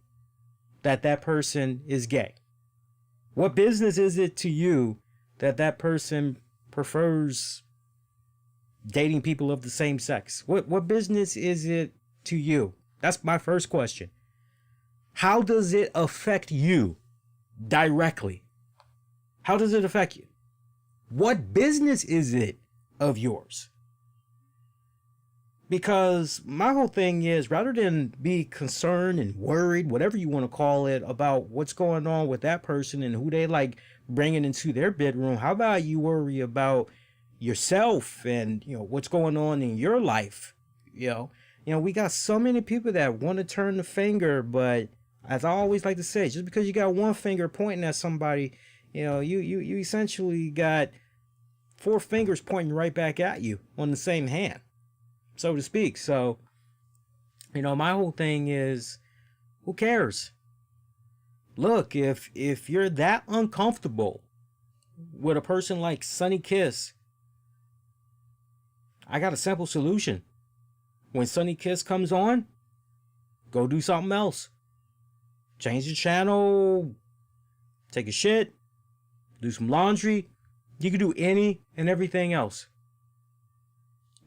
that person is gay? What business is it to you that person prefers dating people of the same sex? What business is it to you? That's my first question. How does it affect you directly? How does it affect you? What business is it of yours? Because my whole thing is, rather than be concerned and worried, whatever you want to call it, about what's going on with that person and who they like bringing into their bedroom, how about you worry about yourself and, what's going on in your life? We got so many people that want to turn the finger, but as I always like to say, just because you got one finger pointing at somebody, you essentially got 4 fingers pointing right back at you on the same hand, so to speak. So, my whole thing is, who cares? Look, if you're that uncomfortable with a person like Sunny Kiss, I got a simple solution. When Sunny Kiss comes on, go do something else. Change the channel, take a shit, do some laundry. You can do any and everything else.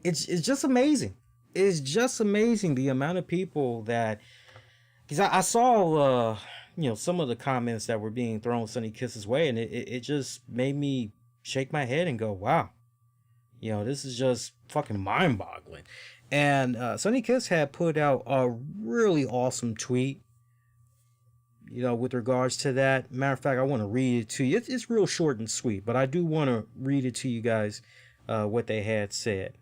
It's just amazing. It's just amazing the amount of people that, because I saw some of the comments that were being thrown Sunny Kiss's way, and it just made me shake my head and go, wow, this is just fucking mind-boggling. And Sunny Kiss had put out a really awesome tweet, with regards to that. Matter of fact, I want to read it to you. It's real short and sweet, but I do want to read it to you guys, what they had said.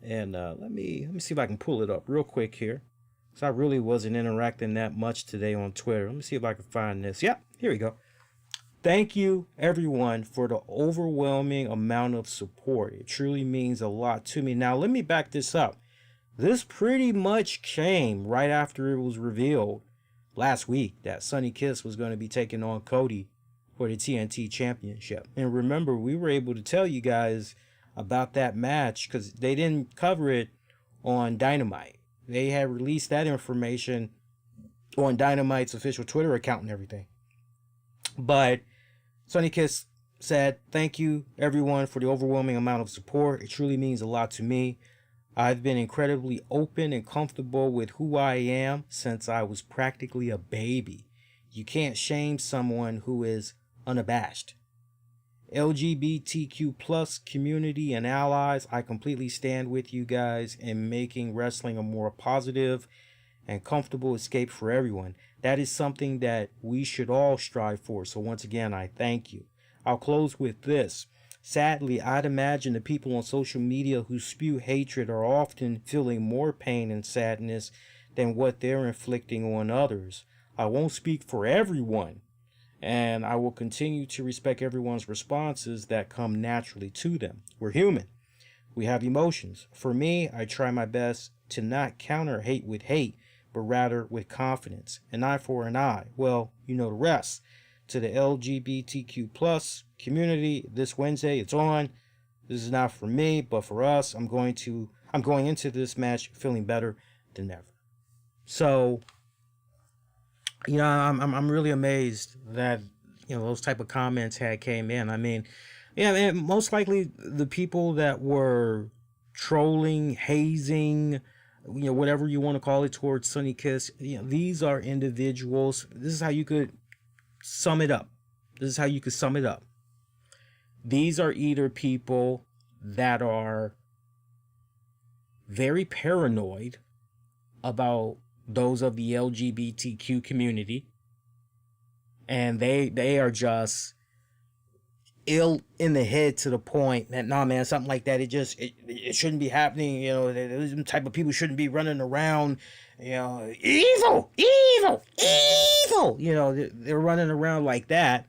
And let me see if I can pull it up real quick here. So I really wasn't interacting that much today on Twitter. Let me see if I can find this. Yep, here we go. Thank you, everyone, for the overwhelming amount of support. It truly means a lot to me. Now, let me back this up. This pretty much came right after it was revealed last week that Sonny Kiss was going to be taking on Cody for the TNT Championship. And remember, we were able to tell you guys about that match because they didn't cover it on Dynamite. They had released that information on Dynamite's official Twitter account and everything. But Sonny Kiss said, "Thank you, everyone, for the overwhelming amount of support. It truly means a lot to me. I've been incredibly open and comfortable with who I am since I was practically a baby. You can't shame someone who is unabashed. LGBTQ plus community and allies, I completely stand with you guys in making wrestling a more positive and comfortable escape for everyone. That is something that we should all strive for. So once again, I thank you." I'll close with this. Sadly, I'd imagine the people on social media who spew hatred are often feeling more pain and sadness than what they're inflicting on others. I won't speak for everyone, and I will continue to respect everyone's responses that come naturally to them. We're human. We have emotions. For me, I try my best to not counter hate with hate, but rather with confidence. An eye for an eye. Well, you know the rest. To the LGBTQ plus community, this Wednesday, it's on. This is not for me, but for us. I'm going into this match feeling better than ever. So, you know, I'm really amazed that, you know, those type of comments had came in. I mean, yeah, man, most likely the people that were trolling, hazing, you know, whatever you want to call it, towards Sonny Kiss, you know, these are individuals. This is how you could sum it up. These are either people that are very paranoid about those of the LGBTQ community, and they are just ill in the head to the point that, nah, man, something like that, it shouldn't be happening. You know, those type of people shouldn't be running around, you know, evil. You know, they're running around like that.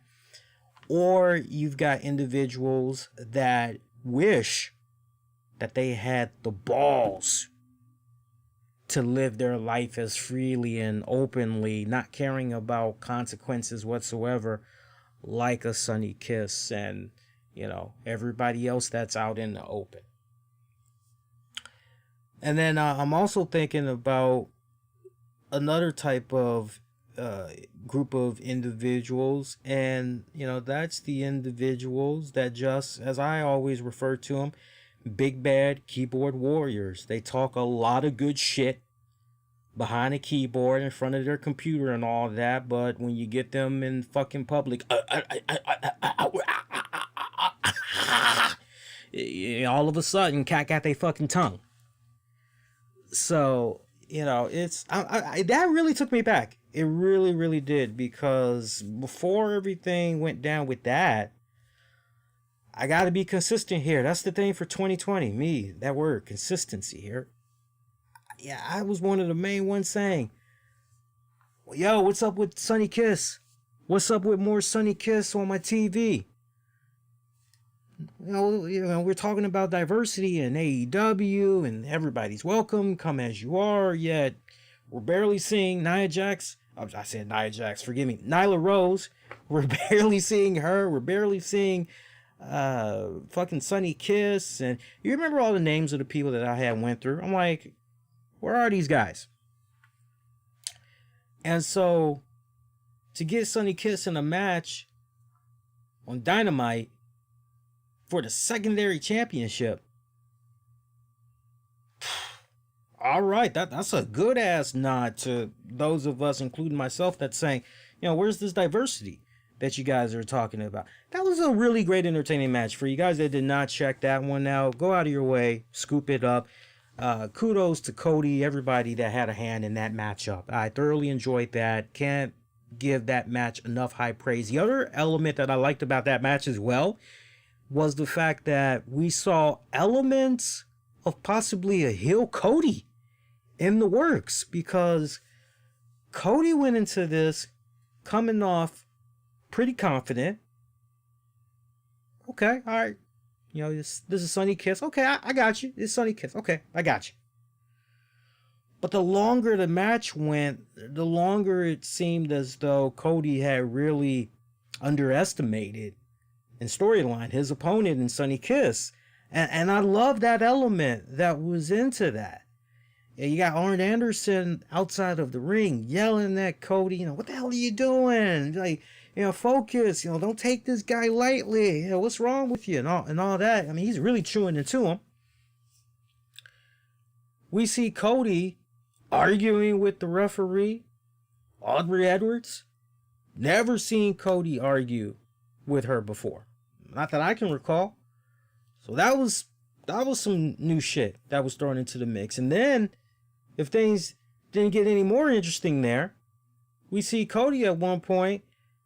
Or you've got individuals that wish that they had the balls to live their life as freely and openly, not caring about consequences whatsoever, like a Sonny Kiss and, you know, everybody else that's out in the open. And then I'm also thinking about another type of group of individuals, and, you know, that's the individuals that just, as I always refer to them, big bad keyboard warriors. They talk a lot of good shit behind a keyboard in front of their computer and all that, but when you get them in fucking public, all of a sudden, cat got their fucking tongue. So, you know, it's that really took me back. It really, really did, because before everything went down with that, I got to be consistent here. That's the thing for 2020. Me, that word, consistency here. Yeah, I was one of the main ones saying, well, yo, what's up with Sonny Kiss? What's up with more Sonny Kiss on my TV? You know, we're talking about diversity and AEW and everybody's welcome, come as you are, yet we're barely seeing Nia Jax. I said Nia Jax, forgive me. Nyla Rose. We're barely seeing her. We're barely seeing fucking Sonny Kiss. And you remember all the names of the people that I had went through? I'm like, where are these guys? And so to get Sonny Kiss in a match on Dynamite for the secondary championship, all right, that's a good ass nod to those of us, including myself, that's saying, you know, where's this diversity that you guys are talking about? That was a really great entertaining match. For you guys that did not check that one out, go out of your way, scoop it up. Kudos to Cody, everybody that had a hand in that matchup. I thoroughly enjoyed that. Can't give that match enough high praise. The other element that I liked about that match as well was the fact that we saw elements of possibly a heel Cody in the works, because Cody went into this coming off pretty confident. Okay, all right. This is Sonny Kiss. Okay, I got you. It's Sonny Kiss. Okay, I got you. But the longer the match went, the longer it seemed as though Cody had really underestimated in storyline his opponent in Sonny Kiss. And I love that element that was into that. And you got Arn Anderson outside of the ring yelling at Cody, what the hell are you doing? Like, focus, don't take this guy lightly. What's wrong with you? And all that. I mean, he's really chewing into him. We see Cody arguing with the referee, Aubrey Edwards. Never seen Cody argue with her before. Not that I can recall. So that was some new shit that was thrown into the mix. And then, if things didn't get any more interesting there, we see Cody at one point,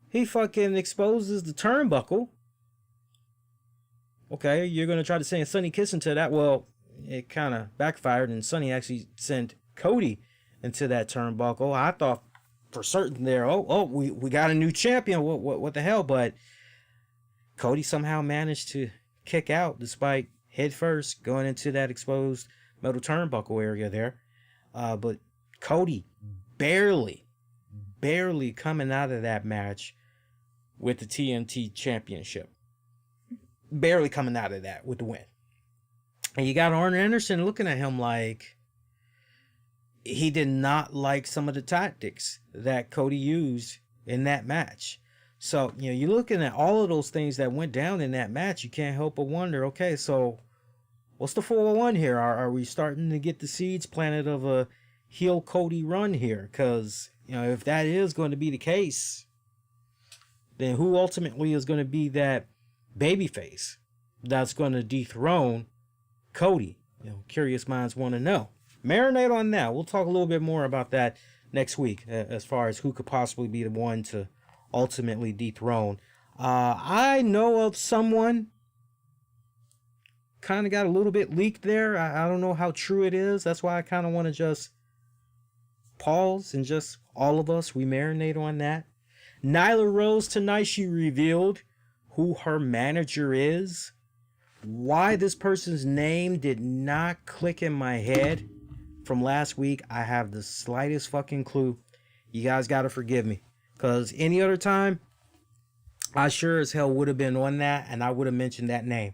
he fucking exposes the turnbuckle. Okay, you're going to try to say Sonny Kiss into that. Well, it kind of backfired, and Sonny actually sent Cody into that turnbuckle. I thought for certain there, we got a new champion. What the hell? But Cody somehow managed to kick out despite head first going into that exposed metal turnbuckle area there. But Cody barely coming out of that match with the TNT Championship. Barely coming out of that with the win. And you got Arn Anderson looking at him like he did not like some of the tactics that Cody used in that match. So, you're looking at all of those things that went down in that match. You can't help but wonder, okay, so what's the 401 here? Are we starting to get the seeds planted of a heel Cody run here? Because, if that is going to be the case, then who ultimately is going to be that babyface that's going to dethrone Cody? Curious minds want to know. Marinate on that. We'll talk a little bit more about that next week as far as who could possibly be the one to ultimately dethrone. I know of someone kind of got a little bit leaked there. I don't know how true it is. That's why I kind of want to just pause and just all of us, we marinate on that. Nyla Rose tonight, she revealed who her manager is. Why this person's name did not click in my head from last week, I have the slightest fucking clue. You guys got to forgive me. Because any other time, I sure as hell would have been on that and I would have mentioned that name.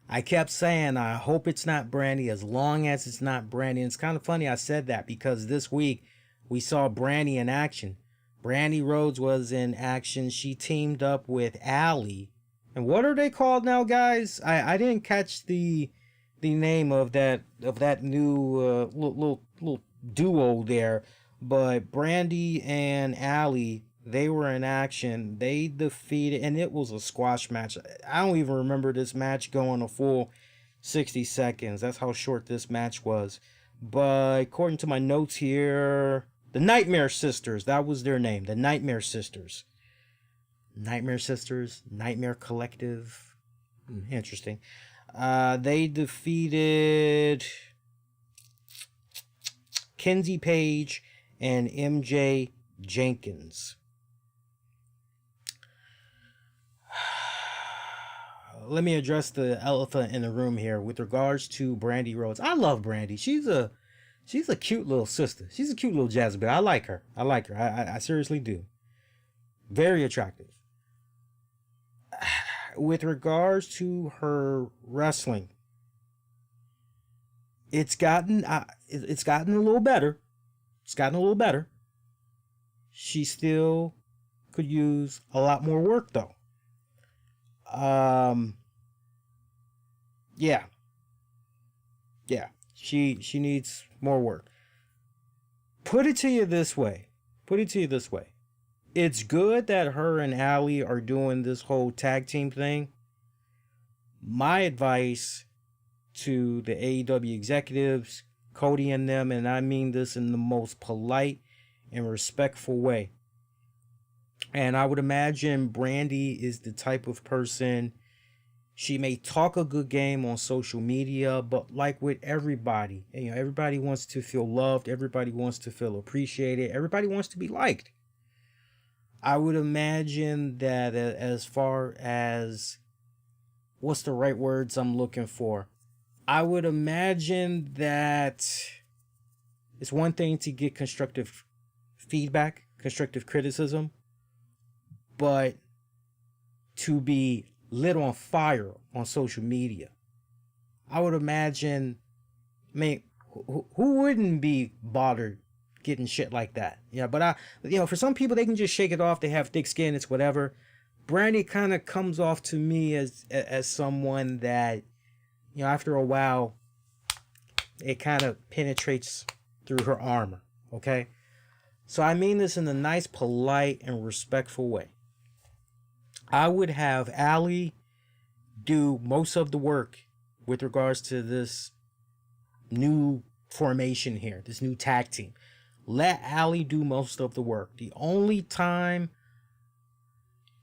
I kept saying, I hope it's not Brandy, as long as it's not Brandy. And it's kind of funny I said that because this week we saw Brandy in action. Brandy Rhodes was in action. She teamed up with Allie. And what are they called now, guys? I didn't catch the name of that new little duo there. But Brandy and Allie, they were in action. They defeated, and it was a squash match. I don't even remember this match going a full 60 seconds. That's how short this match was. But according to my notes here, the Nightmare Sisters, that was their name. The Nightmare Sisters. Nightmare Sisters, Nightmare Collective. Interesting. They defeated Kenzie Page and MJ Jenkins. Let me address the elephant in the room here with regards to Brandy Rhodes. I love Brandy. She's a cute little sister. She's a cute little Jezebel. I like her. I seriously do. Very attractive. With regards to her wrestling, it's gotten a little better. It's gotten a little better. She still could use a lot more work, though. Yeah. She needs more work. Put it to you this way. It's good that her and Allie are doing this whole tag team thing. My advice to the AEW executives, Cody and them, and I mean this in the most polite and respectful way. And I would imagine Brandy is the type of person, she may talk a good game on social media, but like with everybody, everybody wants to feel loved, everybody wants to feel appreciated, everybody wants to be liked. I would imagine that as far as, what's the right words I'm looking for? I would imagine that It's one thing to get constructive feedback, constructive criticism, but to be lit on fire on social media, I would imagine, I mean, who wouldn't be bothered getting shit like that? Yeah, but for some people, they can just shake it off. They have thick skin. It's whatever. Brandy kind of comes off to me as someone that, after a while, it kind of penetrates through her armor. Okay, so I mean this in a nice, polite, and respectful way. I would have Allie do most of the work with regards to this new formation here, this new tag team. Let Allie do most of the work. The only time,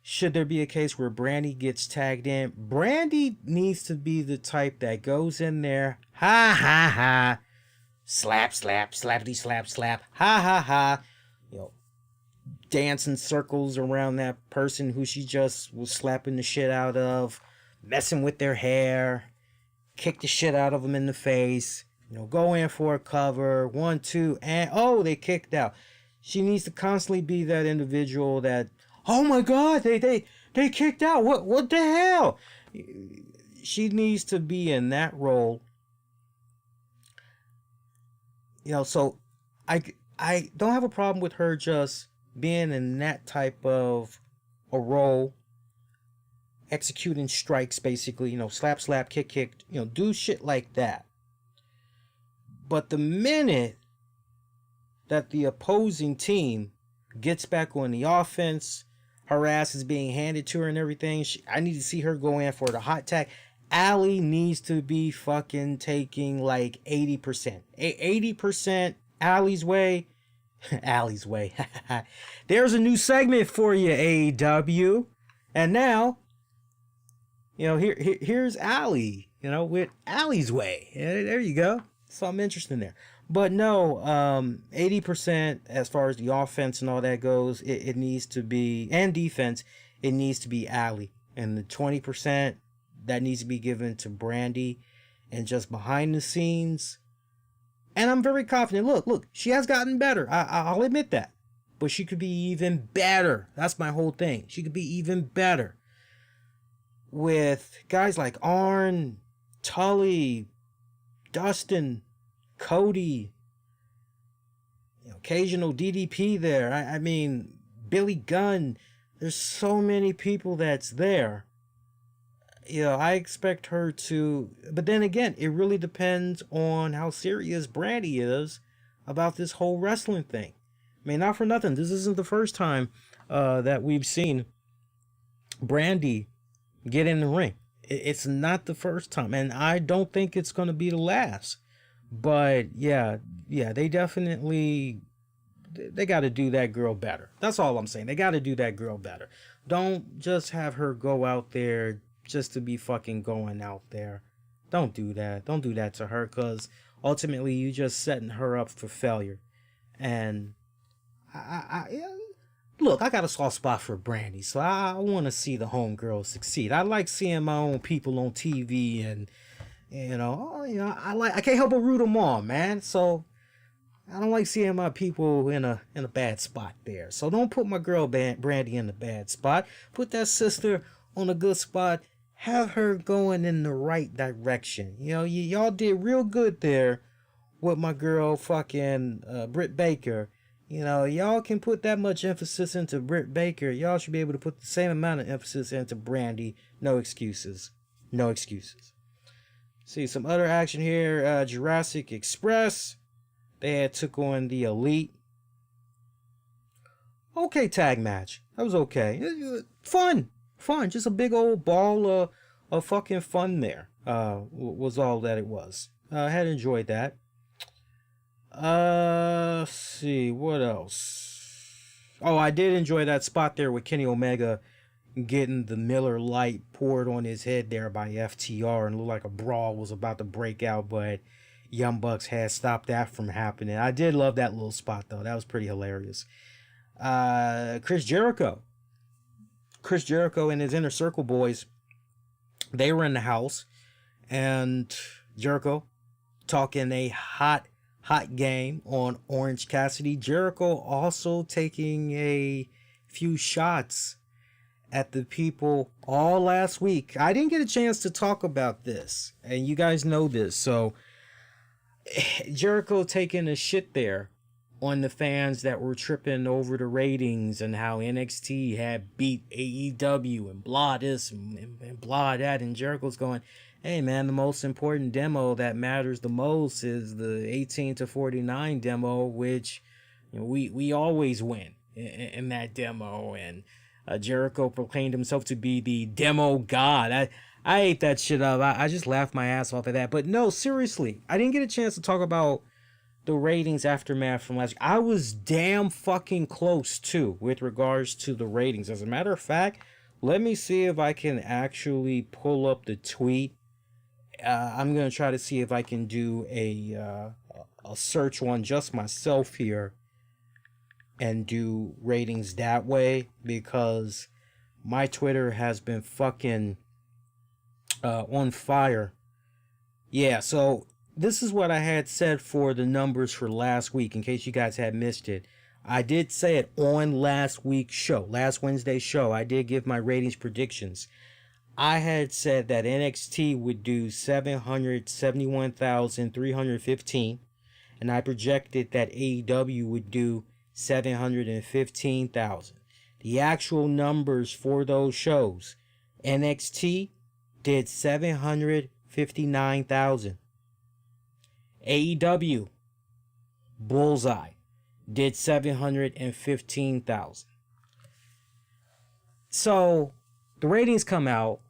should there be a case where Brandy gets tagged in, Brandy needs to be the type that goes in there, ha ha ha, slap, slap, slappity, slap, slap, ha ha ha, dance in circles around that person who she just was slapping the shit out of, messing with their hair, kick the shit out of them in the face, go in for a cover, 1, 2, and they kicked out. She needs to constantly be that individual that, oh my God, they kicked out. What the hell? She needs to be in that role. So I don't have a problem with her just being in that type of a role, executing strikes, basically, slap, slap, kick, kick, do shit like that. But the minute that the opposing team gets back on the offense, her ass is being handed to her and everything, I need to see her go in for the hot tag. Allie needs to be fucking taking like 80%. 80% Allie's way. Allie's way. There's a new segment for you, AEW. And now, here's Allie, with Allie's way. There you go. Something interesting there. But no, 80% as far as the offense and all that goes, it needs to be, and defense, it needs to be Allie. And the 20%, that needs to be given to Brandy. And just behind the scenes, and I'm very confident. Look, she has gotten better. I'll admit that. But she could be even better. That's my whole thing. She could be even better. With guys like Arn, Tully, Dustin, Cody, occasional DDP there. I mean, Billy Gunn. There's so many people that's there. I expect her to, but then again, it really depends on how serious Brandy is about this whole wrestling thing. I mean, not for nothing, this isn't the first time that we've seen Brandy get in the ring. It's not the first time, and I don't think it's going to be the last. But yeah, they definitely, they got to do that girl better. That's all I'm saying. They got to do that girl better. Don't just have her go out there just to be fucking going out there. Don't do that. Don't do that to her, because ultimately you just setting her up for failure. And look, I got a soft spot for Brandy, so I want to see the homegirl succeed. I like seeing my own people on TV, and I can't help but root them on, man. So I don't like seeing my people in a bad spot there. So don't put my girl Brandy in a bad spot. Put that sister on a good spot. Have her going in the right direction. Y'all did real good there with my girl fucking Britt Baker. Y'all can put that much emphasis into Britt Baker. Y'all should be able to put the same amount of emphasis into Brandy. No excuses. No excuses. See some other action here. Jurassic Express. They had took on the Elite. Okay tag match. That was okay. Fun. Just a big old ball of fucking fun there. Was all that it was. I had enjoyed that. Let's see, what else? Oh, I did enjoy that spot there with Kenny Omega getting the Miller Lite poured on his head there by FTR, and looked like a brawl was about to break out, but Young Bucks had stopped that from happening. I did love that little spot though. That was pretty hilarious. Chris Jericho and his Inner Circle boys, they were in the house, and Jericho talking a hot hot game on Orange Cassidy. Jericho also taking a few shots at the people all last week. I didn't get a chance to talk about this, and you guys know this. So Jericho taking a shit there on the fans that were tripping over the ratings and how NXT had beat AEW and blah this and blah that. And Jericho's going, hey man, the most important demo that matters the most is the 18 to 49 demo, which we always win in that demo. And Jericho proclaimed himself to be the demo god. I ate that shit up. I just laughed my ass off at that. But no, seriously, I didn't get a chance to talk about the ratings aftermath from last week. I was damn fucking close too with regards to the ratings. As a matter of fact, let me see if I can actually pull up the tweet. I'm going to try to see if I can do a search on just myself here and do ratings that way, because my Twitter has been fucking on fire. Yeah, so this is what I had said for the numbers for last week, in case you guys had missed it. I did say it on last week's show, last Wednesday's show. I did give my ratings predictions. I had said that NXT would do 771,315, and I projected that AEW would do 715,000. The actual numbers for those shows: NXT did 759,000. AEW, bullseye, did 715,000. So the ratings come out.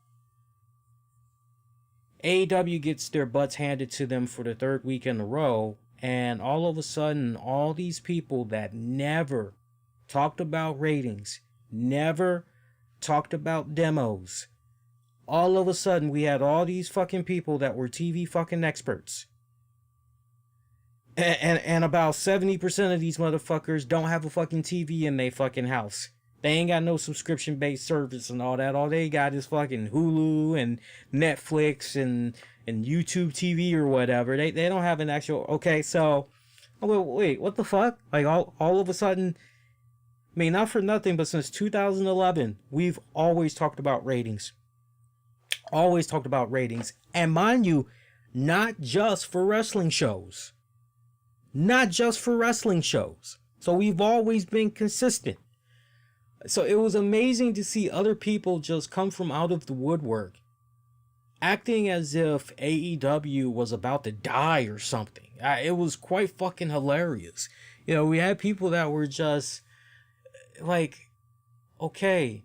AEW gets their butts handed to them for the third week in a row, and all of a sudden, all these people that never talked about ratings, never talked about demos, all of a sudden we had all these fucking people that were TV fucking experts. And about 70% of these motherfuckers don't have a fucking TV in their fucking house. They ain't got no subscription-based service and all that. All they got is fucking Hulu and Netflix and YouTube TV or whatever. They don't have an actual... Okay, so... Wait, what the fuck? Like, all of a sudden... I mean, not for nothing, but since 2011, we've always talked about ratings. Always talked about ratings. And mind you, not just for wrestling shows. Not just for wrestling shows. So we've always been consistent. So it was amazing to see other people just come from out of the woodwork, acting as if AEW was about to die or something. It was quite fucking hilarious. We had people that were just like, okay,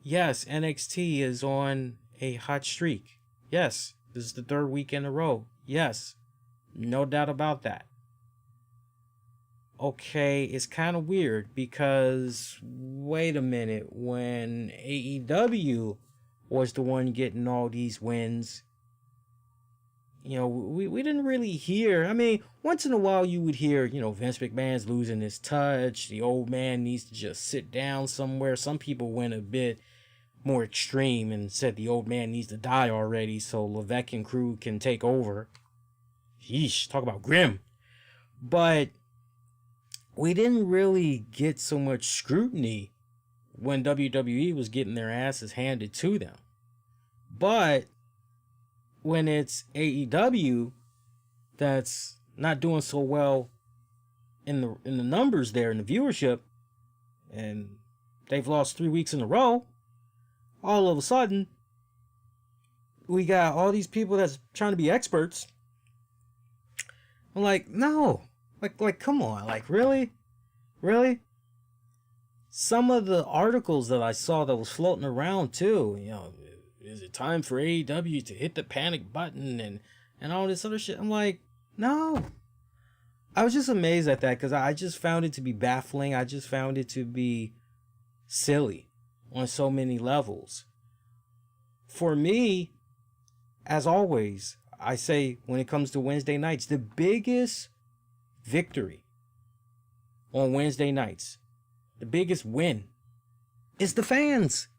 yes, NXT is on a hot streak. Yes, this is the third week in a row. Yes, no doubt about that. Okay, it's kind of weird because, wait a minute, when AEW was the one getting all these wins, we didn't really hear. I mean, once in a while you would hear, Vince McMahon's losing his touch, the old man needs to just sit down somewhere. Some people went a bit more extreme and said the old man needs to die already so Levesque and crew can take over. Yeesh, talk about grim. But we didn't really get so much scrutiny when WWE was getting their asses handed to them. But when it's AEW that's not doing so well in the numbers there, in the viewership, and they've lost 3 weeks in a row, all of a sudden we got all these people that's trying to be experts. I'm like, no. Like, come on, like, really? Some of the articles that I saw that was floating around too, is it time for AEW to hit the panic button and all this other shit? I'm like, no. I was just amazed at that because I just found it to be baffling. I just found it to be silly on so many levels. For me, as always, I say when it comes to Wednesday nights, the biggest victory on Wednesday nights, the biggest win, is the fans.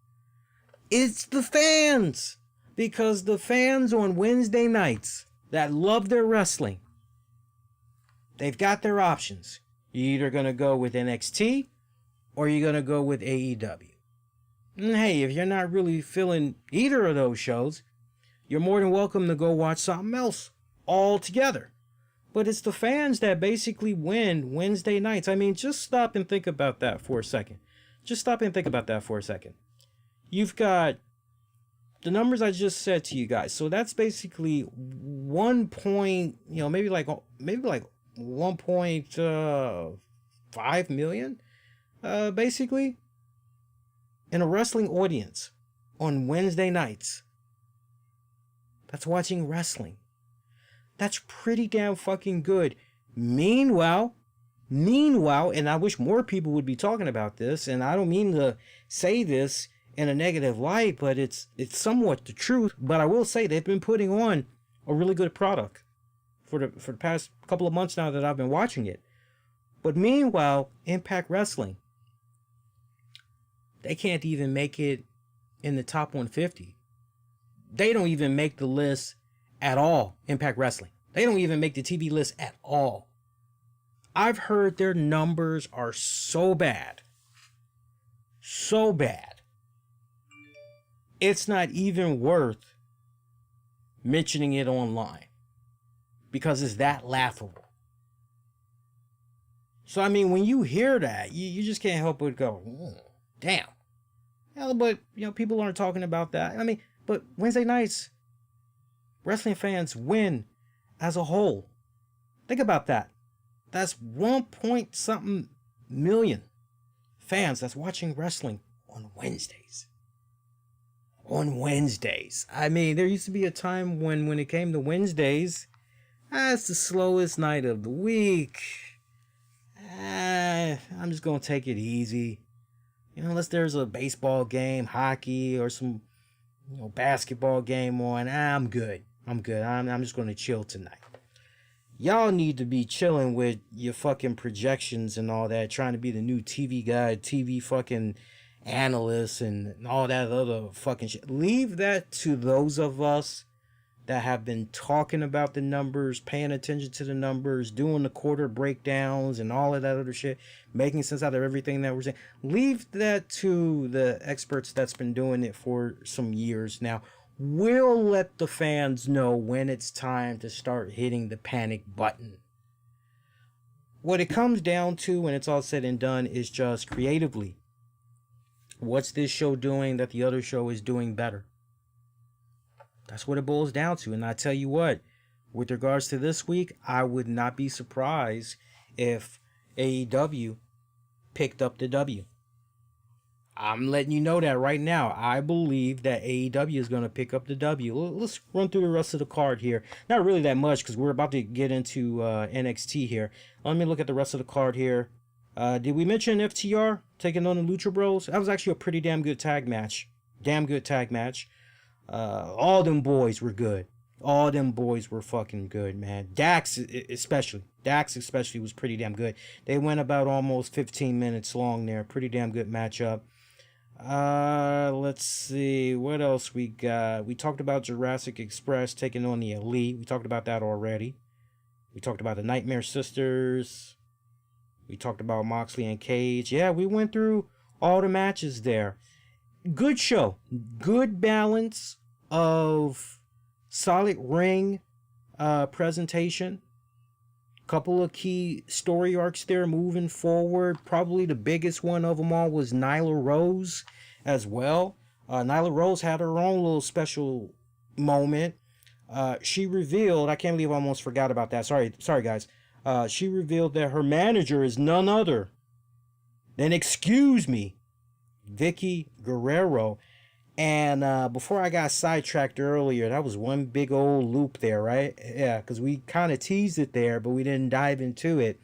It's the fans. Because the fans on Wednesday nights that love their wrestling, they've got their options. You're either going to go with NXT or you're going to go with AEW. And hey, if you're not really feeling either of those shows, you're more than welcome to go watch something else altogether. But it's the fans that basically win Wednesday nights. I mean, just stop and think about that for a second. You've got the numbers I just said to you guys. So that's basically 1.5 million, basically, in a wrestling audience on Wednesday nights. That's watching wrestling. That's pretty damn fucking good. Meanwhile, and I wish more people would be talking about this, and I don't mean to say this in a negative light, but it's somewhat the truth. But I will say they've been putting on a really good product for the past couple of months now that I've been watching it. But meanwhile, Impact Wrestling, they can't even make it in the top 150. They don't even make the list at all. Impact Wrestling, they don't even make the TV list at all. I've heard their numbers are so bad, it's not even worth mentioning it online because it's that laughable. So I mean, when you hear that, you just can't help but go, damn. Yeah, but people aren't talking about that. I mean, but Wednesday nights, wrestling fans win as a whole. Think about that. That's 1 point something million fans that's watching wrestling on Wednesdays. I mean, there used to be a time when it came to Wednesdays, it's the slowest night of the week. I'm just going to take it easy. Unless there's a baseball game, hockey, or some basketball game on, I'm good. I'm just going to chill tonight. Y'all need to be chilling with your fucking projections and all that, trying to be the new TV guy, TV fucking analyst, and all that other fucking shit. Leave that to those of us that have been talking about the numbers, paying attention to the numbers, doing the quarter breakdowns and all of that other shit, making sense out of everything that we're saying. Leave that to the experts that's been doing it for some years now. We'll let the fans know when it's time to start hitting the panic button. What it comes down to when it's all said and done is just creatively, what's this show doing that the other show is doing better? That's what it boils down to. And I tell you what, with regards to this week, I would not be surprised if AEW picked up the W. I'm letting you know that right now. I believe that AEW is going to pick up the W. Let's run through the rest of the card here. Not really that much because we're about to get into NXT here. Let me look at the rest of the card here. Did we mention FTR taking on the Lucha Bros? That was actually a pretty damn good tag match. All them boys were good. All them boys were fucking good, man. Dax especially was pretty damn good. They went about almost 15 minutes long there. Pretty damn good matchup. Let's see what else we got. We talked about Jurassic Express taking on the Elite. We talked about that already. We talked about the Nightmare Sisters. We talked about Moxley and Cage. Yeah, we went through all the matches there. Good show. Good balance of solid ring presentation. Couple of key story arcs there moving forward. Probably the biggest one of them all was Nyla Rose as well. Nyla Rose had her own little special moment. She revealed, I can't believe I almost forgot about that. Sorry guys. She revealed that her manager is none other than, Vicky Guerrero. And before I got sidetracked earlier, that was one big old loop there, right? Yeah, because we kind of teased it there, but we didn't dive into it.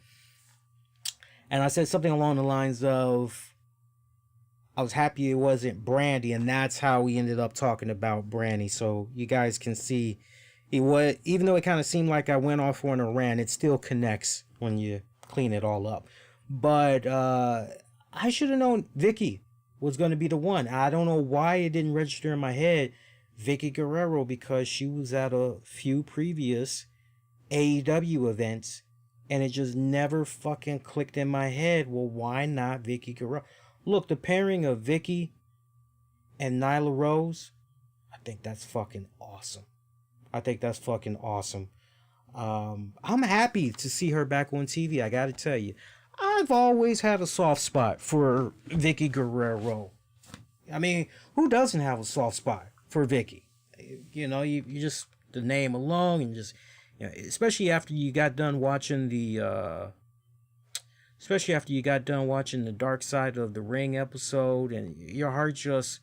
And I said something along the lines of, I was happy it wasn't Brandy, and that's how we ended up talking about Brandy. So you guys can see, even though it kind of seemed like I went off on a rant, it still connects when you clean it all up. But I should have known Vicky was going to be the one. I don't know why it didn't register in my head, Vicky Guerrero, because she was at a few previous AEW events And it just never fucking clicked in my head. Well, why not Vicky Guerrero? Look, the pairing of Vicky and Nyla Rose, I think that's fucking awesome. I think that's fucking awesome. I'm happy to see her back on TV. I gotta tell you, I've always had a soft spot for Vicky Guerrero. I mean, who doesn't have a soft spot for Vicky? You know, you just, the name alone, and just, you know, especially after you got done watching the Dark Side of the Ring episode, and your heart just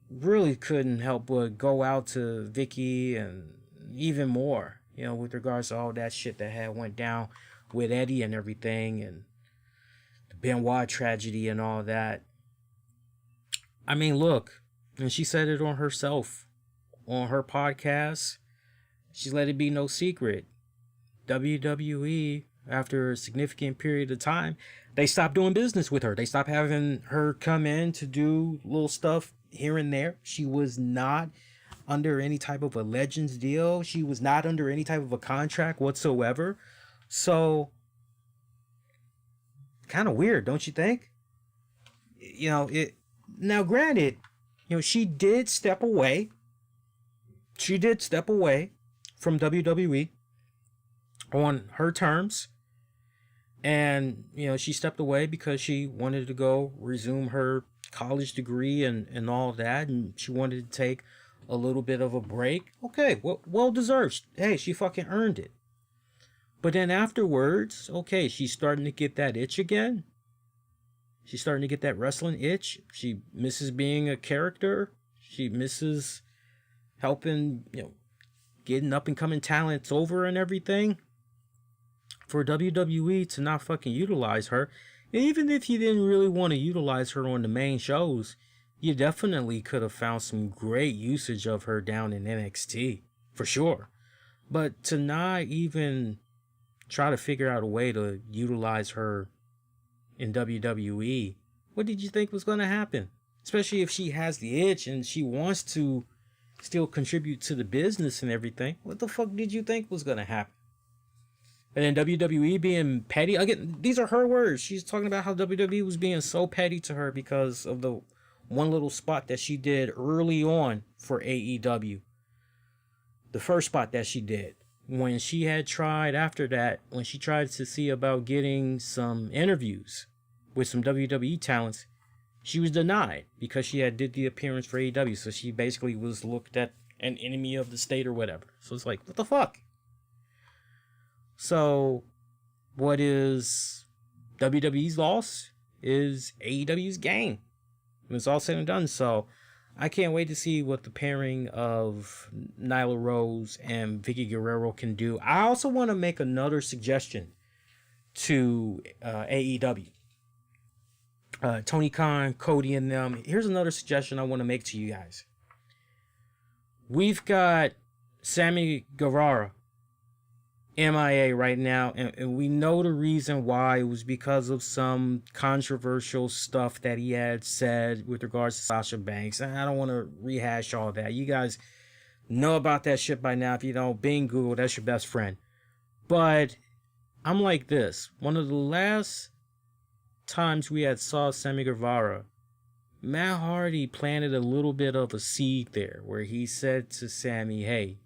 really couldn't help but go out to Vicky, and even more, you know, with regards to all that shit that had went down with Eddie and everything, and the Benoit tragedy and all that. I mean, look, and she said it on herself, on her podcast. She's let it be no secret. WWE, after a significant period of time, they stopped doing business with her. They stopped having her come in to do little stuff here and there. She was not under any type of a Legends deal. She was not under any type of a contract whatsoever. So, kind of weird, don't you think? You know, now granted, you know, she did step away. She did step away from WWE on her terms. And, you know, she stepped away because she wanted to go resume her college degree and all that. And she wanted to take a little bit of a break. Okay, well deserved. Hey, she fucking earned it. But then afterwards, okay, she's starting to get that itch again. She's starting to get that wrestling itch. She misses being a character. She misses helping, you know, getting up and coming talents over and everything. For WWE to not fucking utilize her, and even if you didn't really want to utilize her on the main shows, you definitely could have found some great usage of her down in NXT, for sure. But to not even try to figure out a way to utilize her in WWE, what did you think was going to happen? Especially if she has the itch and she wants to still contribute to the business and everything. What the fuck did you think was going to happen? And then WWE being petty. Again, these are her words. She's talking about how WWE was being so petty to her because of the one little spot that she did early on for AEW. The first spot that she did. When she had tried after that, when she tried to see about getting some interviews with some WWE talents, she was denied because she had did the appearance for AEW. So she basically was looked at an enemy of the state or whatever. So it's like, what the fuck? So, what is WWE's loss is AEW's gain. When it's all said and done. So, I can't wait to see what the pairing of Nyla Rose and Vicky Guerrero can do. I also want to make another suggestion to AEW. Tony Khan, Cody, and them. Here's another suggestion I want to make to you guys. We've got Sammy Guevara MIA right now, and we know the reason why. It was because of some controversial stuff that he had said with regards to Sasha Banks. And I don't want to rehash all that. You guys know about that shit by now. If you don't, Bing, Google, that's your best friend. But I'm like this. One of the last times we had saw Sammy Guevara, Matt Hardy planted a little bit of a seed there where he said to Sammy, hey,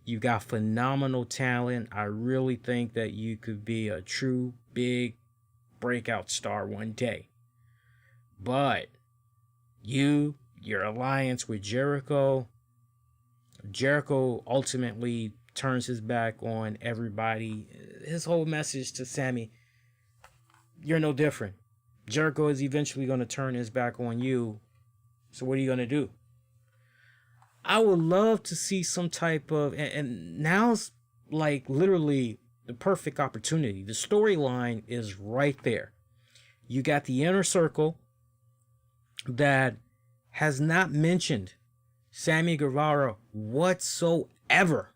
you got phenomenal talent. I really think that you could be a true big breakout star one day. But your alliance with Jericho ultimately turns his back on everybody. His whole message to Sammy, you're no different. Jericho is eventually going to turn his back on you. So what are you going to do? I would love to see some type of, and now's like literally the perfect opportunity. The storyline is right there. You got the inner circle that has not mentioned Sammy Guevara whatsoever.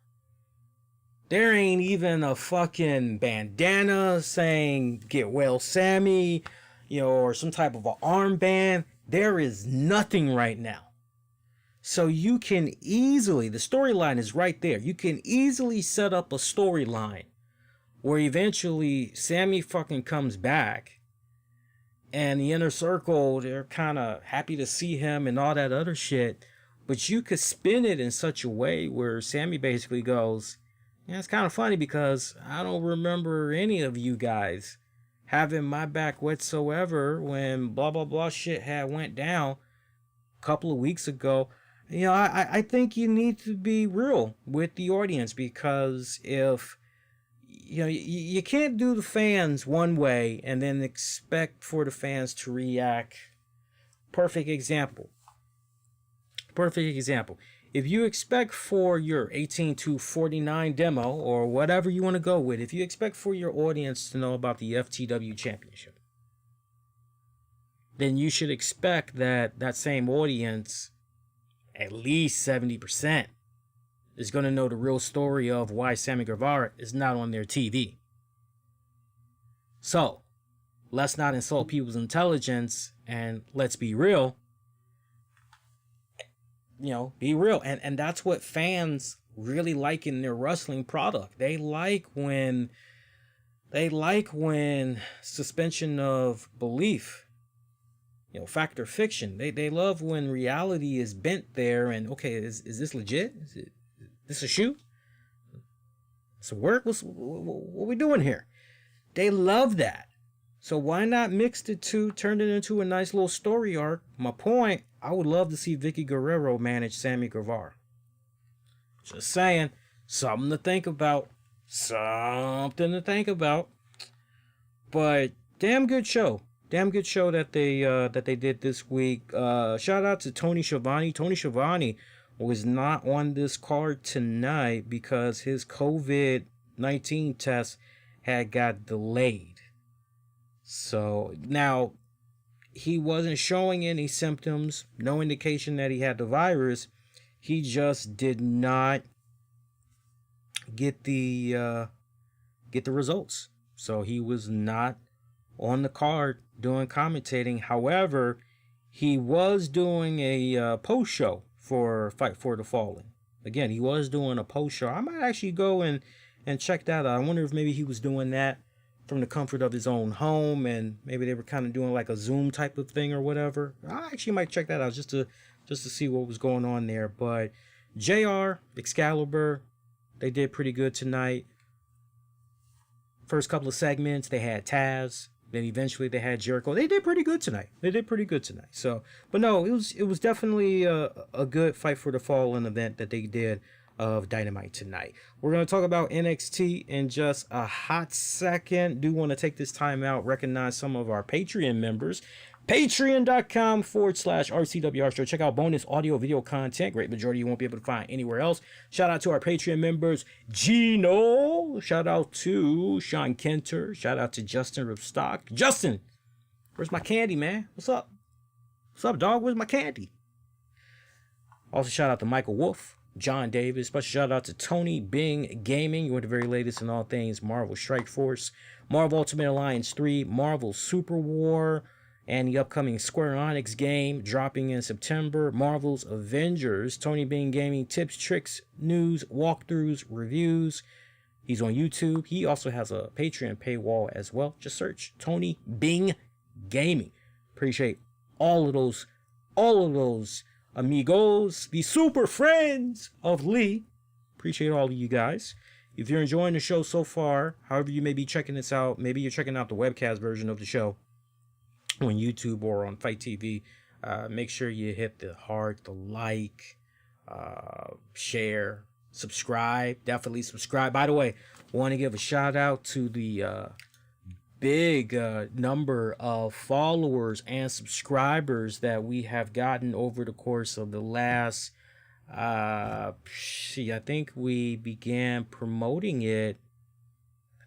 There ain't even a fucking bandana saying get well Sammy, or some type of an armband. There is nothing right now. So you can easily, the storyline is right there. You can easily set up a storyline where eventually Sammy fucking comes back, and the inner circle, they're kind of happy to see him and all that other shit. But you could spin it in such a way where Sammy basically goes, yeah, it's kind of funny because I don't remember any of you guys having my back whatsoever when blah, blah, blah shit had went down a couple of weeks ago. I think you need to be real with the audience, because if, you can't do the fans one way and then expect for the fans to react. Perfect example. If you expect for your 18 to 49 demo or whatever you want to go with, if you expect for your audience to know about the FTW Championship, then you should expect that same audience, at least 70%, is going to know the real story of why Sammy Guevara is not on their TV. So, let's not insult people's intelligence, and let's be real. Be real. And that's what fans really like in their wrestling product. They like when suspension of belief, fact or fiction. They love when reality is bent there and, okay, is this legit? Is this a shoot? It's a work? What we doing here? They love that. So why not mix the two, turn it into a nice little story arc? My point, I would love to see Vicky Guerrero manage Sammy Guevara. Just saying, something to think about. But damn good show that they did this week. Shout out to Tony Schiavone. Tony Schiavone was not on this card tonight because his COVID-19 test had got delayed. So now he wasn't showing any symptoms, no indication that he had the virus. He just did not get the results. So he was not on the card doing commentating. However, he was doing a post show for Fight for the Fallen. Again, he was doing a post show. I might actually go and check that out. I wonder if maybe he was doing that from the comfort of his own home, and maybe they were kind of doing like a Zoom type of thing or whatever. I actually might check that out just to see what was going on there. But JR, Excalibur, they did pretty good tonight. First couple of segments, they had Taz. Then eventually they had Jericho. They did pretty good tonight. So, but no, it was definitely a good Fight for the Fallen event that they did of Dynamite tonight. We're going to talk about NXT in just a hot second. Do want to take this time out, recognize some of our Patreon members. Patreon.com/RCWR show. Check out bonus audio video content. Great majority you won't be able to find anywhere else. Shout out to our Patreon members. Gino. Shout out to Sean Kenter. Shout out to Justin Ripstock. Justin, where's my candy, man? What's up? What's up, dog? Where's my candy? Also, shout out to Michael Wolf. John Davis. Special shout out to Tony Bing Gaming. You are the very latest in all things Marvel Strike Force, Marvel Ultimate Alliance 3, Marvel Super War, and the upcoming Square Enix game dropping in September, Marvel's Avengers. Tony Bing Gaming tips, tricks, news, walkthroughs, reviews. He's on YouTube. He also has a Patreon paywall as well. Just search Tony Bing Gaming. Appreciate all of those amigos, the super friends of Lee. Appreciate all of you guys. If you're enjoying the show so far, however you may be checking this out, maybe you're checking out the webcast version of the show on YouTube or on Fight TV, make sure you hit the heart, the like, share, subscribe. Definitely subscribe. By the way, want to give a shout out to the big number of followers and subscribers that we have gotten over the course of the last I think we began promoting it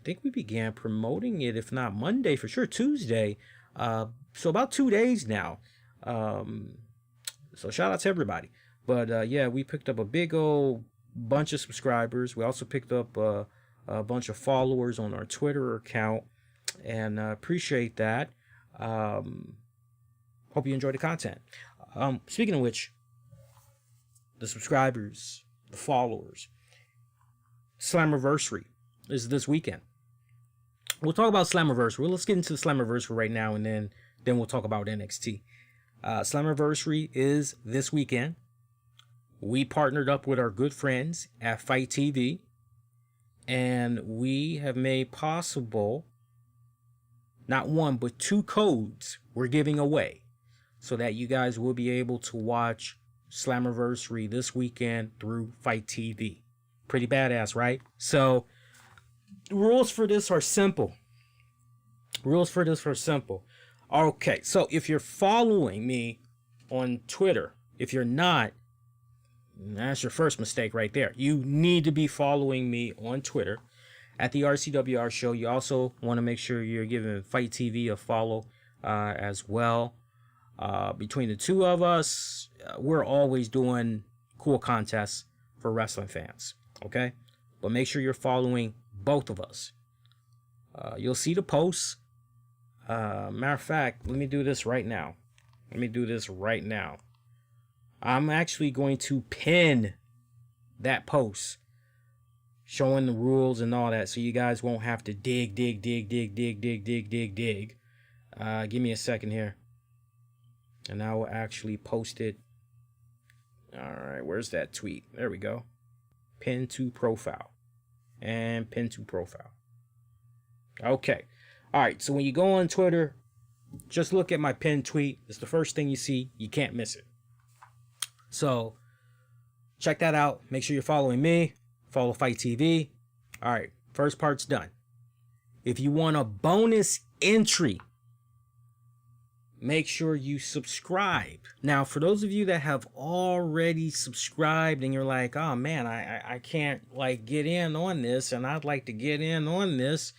if not Monday, for sure Tuesday, so about 2 days now. So shout out to everybody. But yeah, we picked up a big old bunch of subscribers. We also picked up a bunch of followers on our Twitter account, and appreciate that. Hope you enjoy the content. Speaking of which, the subscribers, the followers, Slammiversary is this weekend. we'll talk about Slammiversary. Well, let's get into the Slammiversary right now, and then we'll talk about NXT. Slammiversary is this weekend. We partnered up with our good friends at Fight TV, and we have made possible not one but 2 codes we're giving away so that you guys will be able to watch Slammiversary this weekend through Fight TV. Pretty badass, right? So the rules for this are simple. Okay, so if you're following me on Twitter, if you're not, that's your first mistake right there. You need to be following me on Twitter at the RCWR show. You also want to make sure you're giving Fight TV a follow as well. Between the two of us, we're always doing cool contests for wrestling fans. Okay? But make sure you're following both of us. You'll see the posts. Matter of fact, let me do this right now. I'm actually going to pin that post showing the rules and all that so you guys won't have to dig. Give me a second here. And I will actually post it. Alright, where's that tweet? There we go. Pin to profile. And pin to profile. Okay. Alright, so when you go on Twitter, just look at my pinned tweet. It's the first thing you see. You can't miss it. So, check that out. Make sure you're following me. Follow Fight TV. All right, first part's done. If you want a bonus entry, make sure you subscribe. Now, for those of you that have already subscribed and you're like, oh man, I can't like get in on this, and I'd like to get in on this.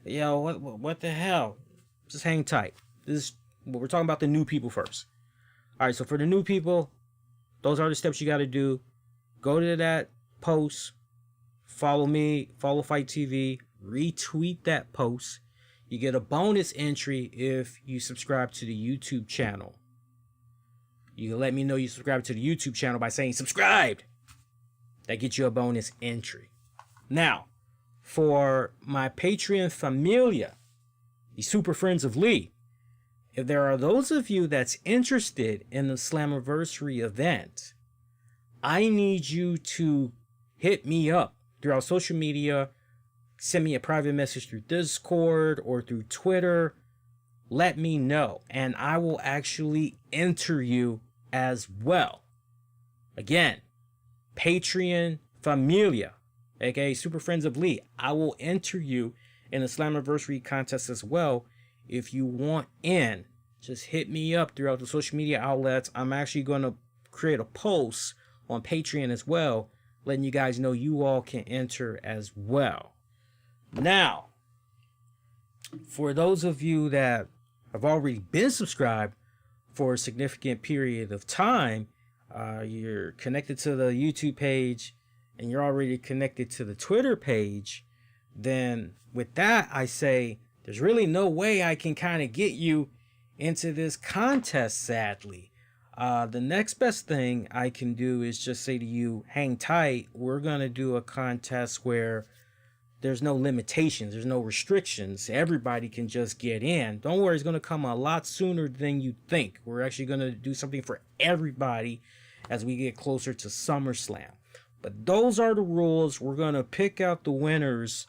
Yo, what the hell? Just hang tight. We're talking about the new people first. All right, so for the new people, those are the steps you got to do. Go to that post, follow me, follow Fight TV, retweet that post. You get a bonus entry if you subscribe to the YouTube channel. You can let me know you subscribe to the YouTube channel by saying subscribed. That gets you a bonus entry. Now, for my Patreon familia, the Super Friends of Lee, if there are those of you that's interested in the Slammiversary event, I need you to hit me up throughout social media, send me a private message through Discord or through Twitter. Let me know, and I will actually enter you as well. Again, Patreon familia, aka Super Friends of Lee, I will enter you in the Slammiversary contest as well. If you want in, just hit me up throughout the social media outlets. I'm actually going to create a post on Patreon as well, letting you guys know you all can enter as well. Now, for those of you that have already been subscribed for a significant period of time, you're connected to the YouTube page and you're already connected to the Twitter page, then with that, I say there's really no way I can kind of get you into this contest, sadly. The next best thing I can do is just say to you, hang tight. We're going to do a contest where there's no limitations. There's no restrictions. Everybody can just get in. Don't worry, it's going to come a lot sooner than you think. We're actually going to do something for everybody as we get closer to SummerSlam. But those are the rules. We're going to pick out the winners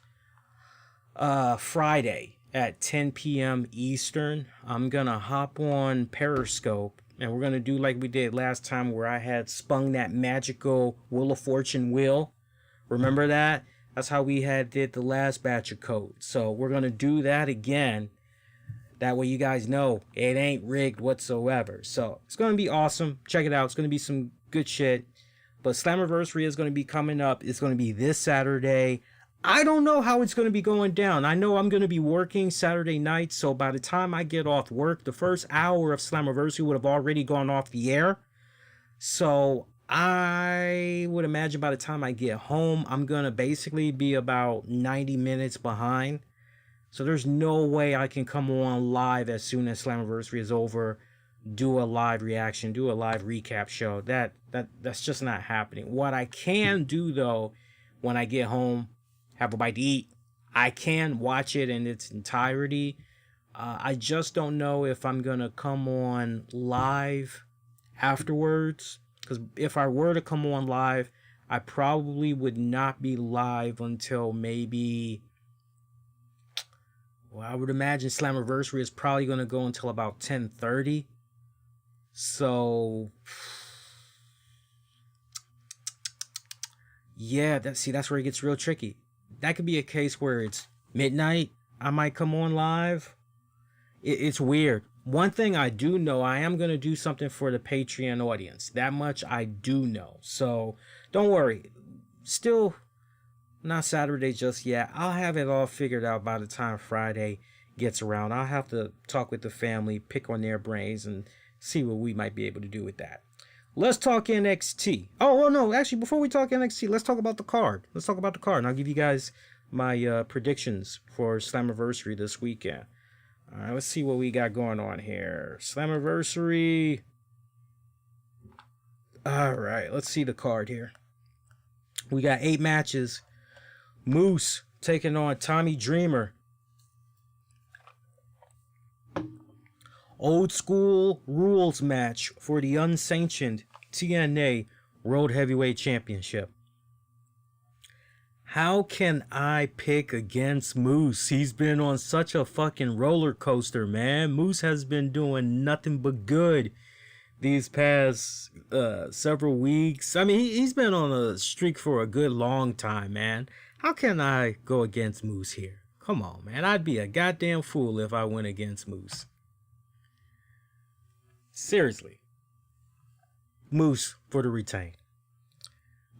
Friday at 10 p.m. Eastern. I'm going to hop on Periscope, and we're going to do like we did last time where I had spun that magical Wheel of Fortune wheel. Remember that? That's how we did the last batch of codes. So we're going to do that again. That way you guys know it ain't rigged whatsoever. So it's going to be awesome. Check it out. It's going to be some good shit. But Slammiversary is going to be coming up. It's going to be this Saturday. I don't know how it's going to be going down. I know I'm going to be working Saturday night, so by the time I get off work, the first hour of Slammiversary would have already gone off the air. So I would imagine by the time I get home, I'm going to basically be about 90 minutes behind. So there's no way I can come on live as soon as Slammiversary is over, do a live reaction, do a live recap show. That's just not happening. What I can do, though, when I get home, have a bite to eat, I can watch it in its entirety. I just don't know if I'm going to come on live afterwards. Because if I were to come on live, I probably would not be live until maybe... Well, I would imagine Slammiversary is probably going to go until about 10:30. So... Yeah, that's where it gets real tricky. That could be a case where it's midnight. I might come on live. It's weird. One thing I do know, I am going to do something for the Patreon audience. That much I do know. So don't worry. Still not Saturday just yet. I'll have it all figured out by the time Friday gets around. I'll have to talk with the family, pick on their brains, and see what we might be able to do with that. Let's talk NXT. Oh, no. Actually, before we talk NXT, let's talk about the card. And I'll give you guys my predictions for Slammiversary this weekend. All right, let's see what we got going on here. Slammiversary. All right, let's see the card here. We got 8 matches. Moose taking on Tommy Dreamer. Old school rules match for the unsanctioned TNA World Heavyweight Championship. How can I pick against Moose? He's been on such a fucking roller coaster, man. Moose has been doing nothing but good these past several weeks. I mean, he's been on a streak for a good long time, man. How can I go against Moose here? Come on, man. I'd be a goddamn fool if I went against Moose. Seriously. Moose for the retain.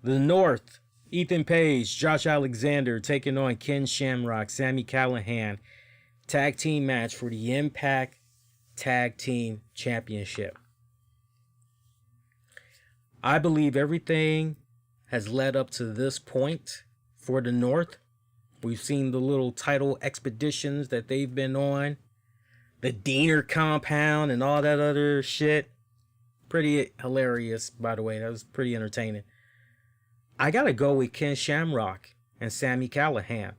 The North, Ethan Page, Josh Alexander taking on Ken Shamrock, Sami Callihan. Tag team match for the Impact Tag Team Championship. I believe everything has led up to this point for the North. We've seen the little title expeditions that they've been on. The Diener compound and all that other shit. Pretty hilarious, by the way. That was pretty entertaining. I gotta go with Ken Shamrock and Sami Callihan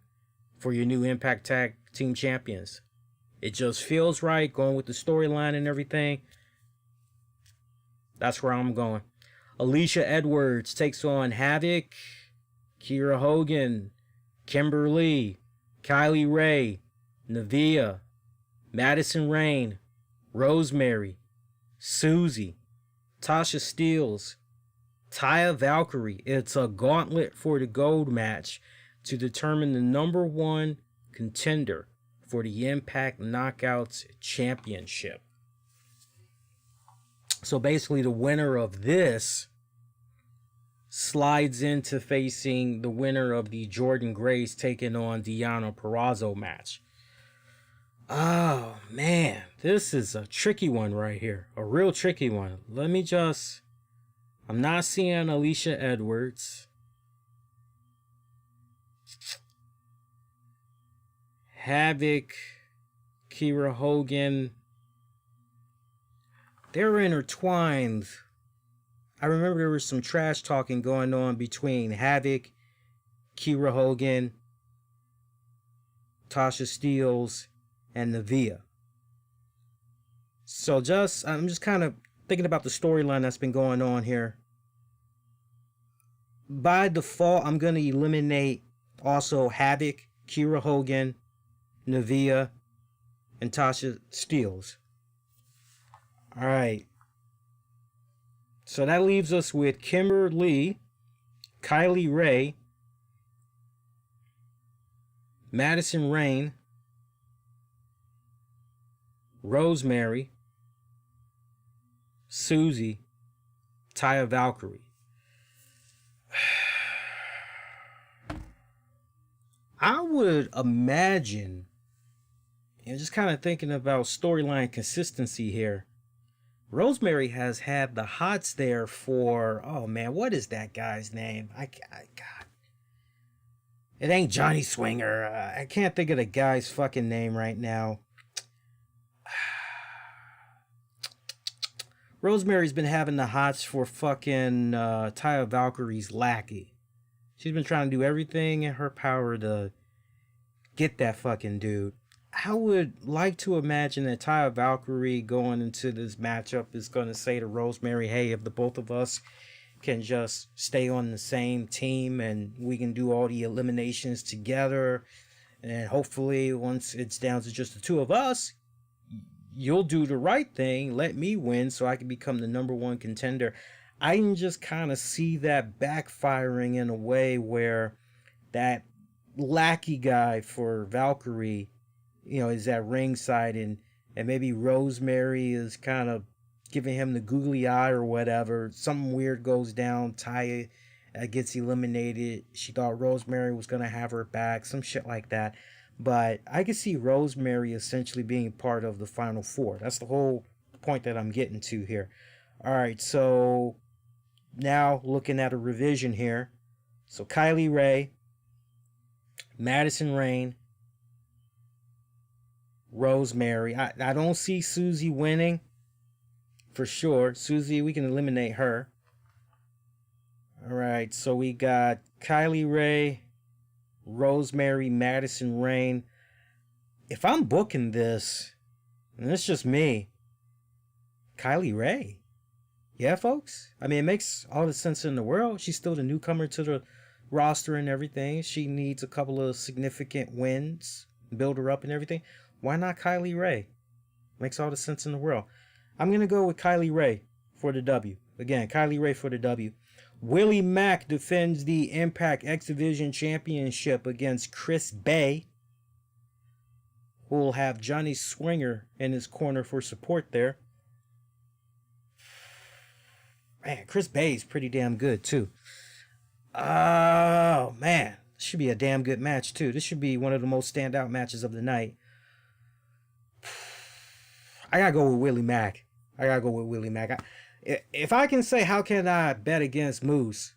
for your new Impact Tag Team Champions. It just feels right, going with the storyline and everything. That's where I'm going. Alicia Edwards takes on Havoc, Kiera Hogan, Kimberly, Kylie Ray, Nevaeh, Madison Rayne, Rosemary, Susie, Tasha Steelz, Taya Valkyrie. It's a gauntlet for the gold match to determine the #1 contender for the Impact Knockouts Championship. So basically the winner of this slides into facing the winner of the Jordan Grace taking on Deonna Purrazzo match. Oh, man. This is a tricky one right here. A real tricky one. I'm not seeing Alicia Edwards. Havoc, Kiera Hogan. They're intertwined. I remember there was some trash talking going on between Havoc, Kiera Hogan, Tasha Steelz, and Nevaeh. So I'm just kind of thinking about the storyline that's been going on here. By default, I'm going to eliminate also Havoc, Kiera Hogan, Nevaeh, and Tasha Steelz. All right. So that leaves us with Kimberly, Kylie Ray, Madison Rayne, Rosemary, Susie, Taya Valkyrie. I would imagine, just kind of thinking about storyline consistency here, Rosemary has had the hots there for, oh man, what is that guy's name? God. It ain't Johnny Swinger. I can't think of the guy's fucking name right now. Rosemary's been having the hots for fucking Taya Valkyrie's lackey. She's been trying to do everything in her power to Get that fucking dude. I would like to imagine that Taya Valkyrie going into this matchup is going to say to Rosemary, hey, if the both of us can just stay on the same team and we can do all the eliminations together, and hopefully once it's down to just the two of us, you'll do the right thing, let me win so I can become the number one contender. I can just kind of see that backfiring in a way where that lackey guy for Valkyrie, is at ringside, and maybe Rosemary is kind of giving him the googly eye or whatever. Something weird goes down. Taya gets eliminated. She thought Rosemary was going to have her back. Some shit like that. But I could see Rosemary essentially being part of the Final Four. That's the whole point that I'm getting to here. All right, so now looking at a revision here. So Kylie Rae, Madison Rayne, Rosemary. I don't see Susie winning for sure. Susie, we can eliminate her. All right, so we got Kylie Rae, Rosemary, Madison Rayne. If I'm booking this, and it's just me, Kylie Rae. Yeah, folks. I mean, it makes all the sense in the world. She's still the newcomer to the roster and everything. She needs a couple of significant wins, build her up and everything. Why not Kylie Rae? Makes all the sense in the world. I'm going to go with Kylie Rae for the W. Again, Kylie Rae for the W. Willie Mack defends the Impact X Division Championship against Chris Bay, who will have Johnny Swinger in his corner for support there. Man, Chris Bay's pretty damn good, too. Oh, man. This should be a damn good match, too. This should be one of the most standout matches of the night. I gotta go with Willie Mack. If I can say, how can I bet against Moose?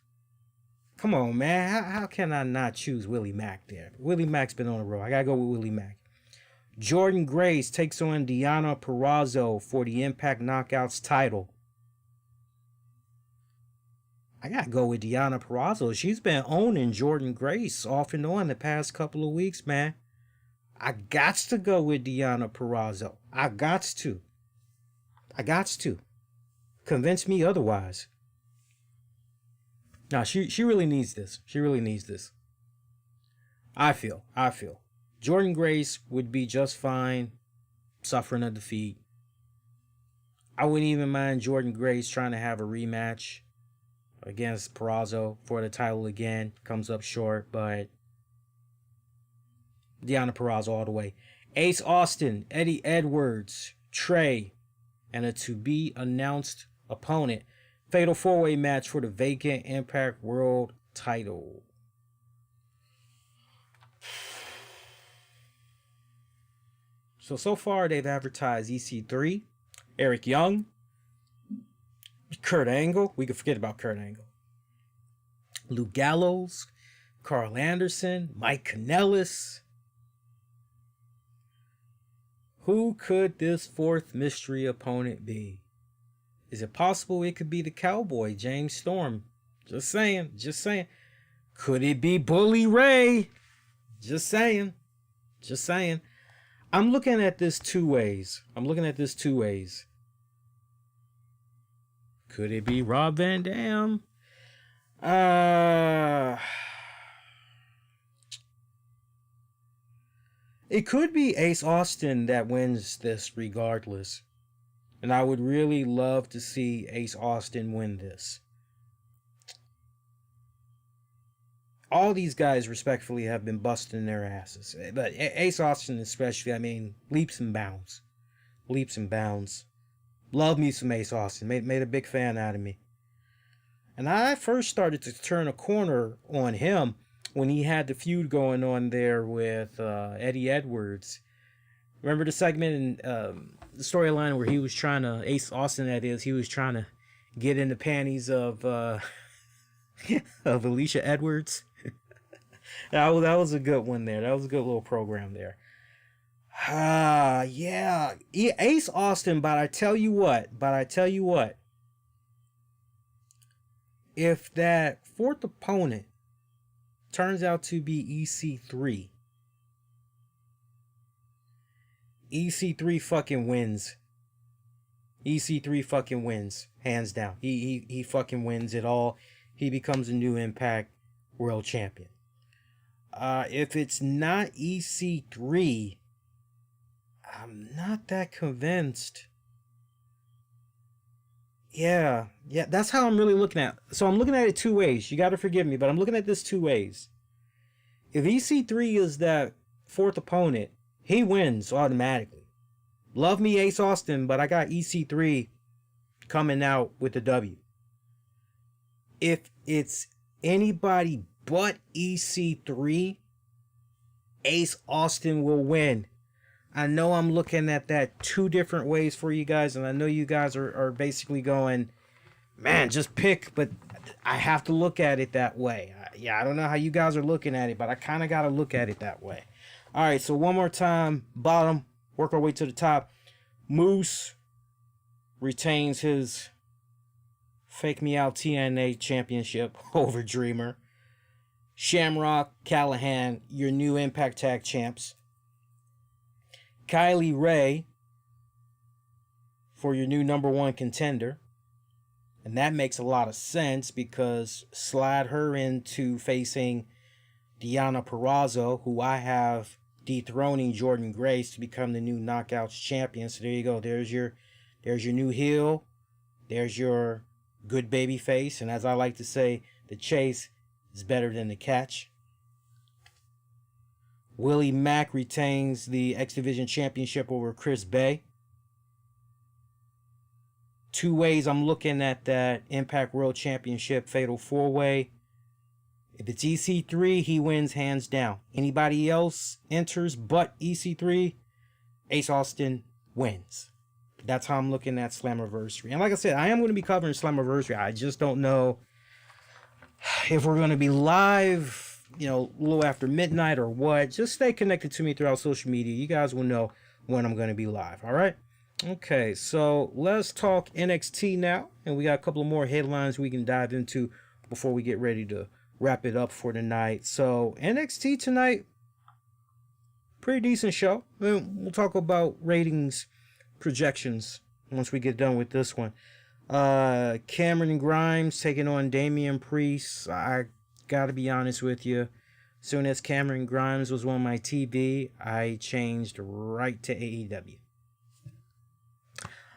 Come on, man. How can I not choose Willie Mack there? Willie Mack's been on the road. I gotta go with Willie Mack. Jordan Grace takes on Deonna Purrazzo for the Impact Knockouts title. I gotta go with Deonna Purrazzo. She's been owning Jordan Grace off and on the past couple of weeks, man. I gots to go with Deonna Purrazzo. I gots to. Convince me otherwise. Nah, she really needs this. I feel. Jordan Grace would be just fine suffering a defeat. I wouldn't even mind Jordan Grace trying to have a rematch against Purrazzo for the title again. Comes up short, but Deonna Purrazzo all the way. Ace Austin, Eddie Edwards, Trey, and a to-be-announced opponent. Fatal 4-way match for the vacant Impact World title. So far they've advertised EC3, Eric Young, Kurt Angle. We could forget about Kurt Angle. Luke Gallows, Carl Anderson, Mike Kanellis. Who could this fourth mystery opponent be? Is it possible it could be the Cowboy, James Storm? Just saying. Could it be Bully Ray? Just saying. I'm looking at this two ways. Could it be Rob Van Dam? It could be Ace Austin that wins this regardless. And I would really love to see Ace Austin win this. All these guys respectfully have been busting their asses. But Ace Austin especially, I mean, leaps and bounds. Love me some Ace Austin. Made a big fan out of me. And I first started to turn a corner on him when he had the feud going on there with Eddie Edwards. Remember the segment in the storyline where he was trying to, Ace Austin that is, he was trying to get in the panties of Alicia Edwards? that was a good one there. That was a good little program there. Yeah. Ace Austin, but I tell you what. If that fourth opponent turns out to be EC3, EC3 fucking wins. EC3 fucking wins, hands down. He fucking wins it all. He becomes a new Impact World Champion. If it's not EC3, I'm not that convinced. Yeah, that's how I'm really looking at it. So I'm looking at it two ways. You got to forgive me, but I'm looking at this two ways. If EC3 is that fourth opponent, he wins automatically. Love me, Ace Austin, but I got EC3 coming out with the W. If it's anybody but EC3, Ace Austin will win. I know I'm looking at that two different ways for you guys, and I know you guys are basically going, man, just pick, but I have to look at it that way. I don't know how you guys are looking at it, but I kind of got to look at it that way. All right, so one more time, bottom, work our way to the top. Moose retains his Fake Me Out TNA Championship over Dreamer. Shamrock, Callahan, your new Impact Tag Champs. Kylie Ray for your new number one contender. And that makes a lot of sense because slide her into facing Deonna Purrazzo, who I have dethroning Jordan Grace to become the new Knockouts champion. So there you go. There's your new heel. There's your good baby face. And as I like to say, the chase is better than the catch. Willie Mack retains the X Division Championship over Chris Bay. Two ways I'm looking at that Impact World Championship Fatal 4-Way. If it's EC3, he wins hands down. Anybody else enters but EC3, Ace Austin wins. That's how I'm looking at Slammiversary. And like I said, I am going to be covering Slammiversary. I just don't know if we're going to be live, a little after midnight or what. Just stay connected to me throughout social media. You guys will know when I'm going to be live. All right. Okay. So let's talk NXT now. And we got a couple of more headlines we can dive into before we get ready to wrap it up for tonight. So NXT tonight, pretty decent show. We'll talk about ratings projections once we get done with this one. Cameron Grimes taking on Damian Priest. I gotta be honest with you. As soon as Cameron Grimes was on my TV, I changed right to AEW.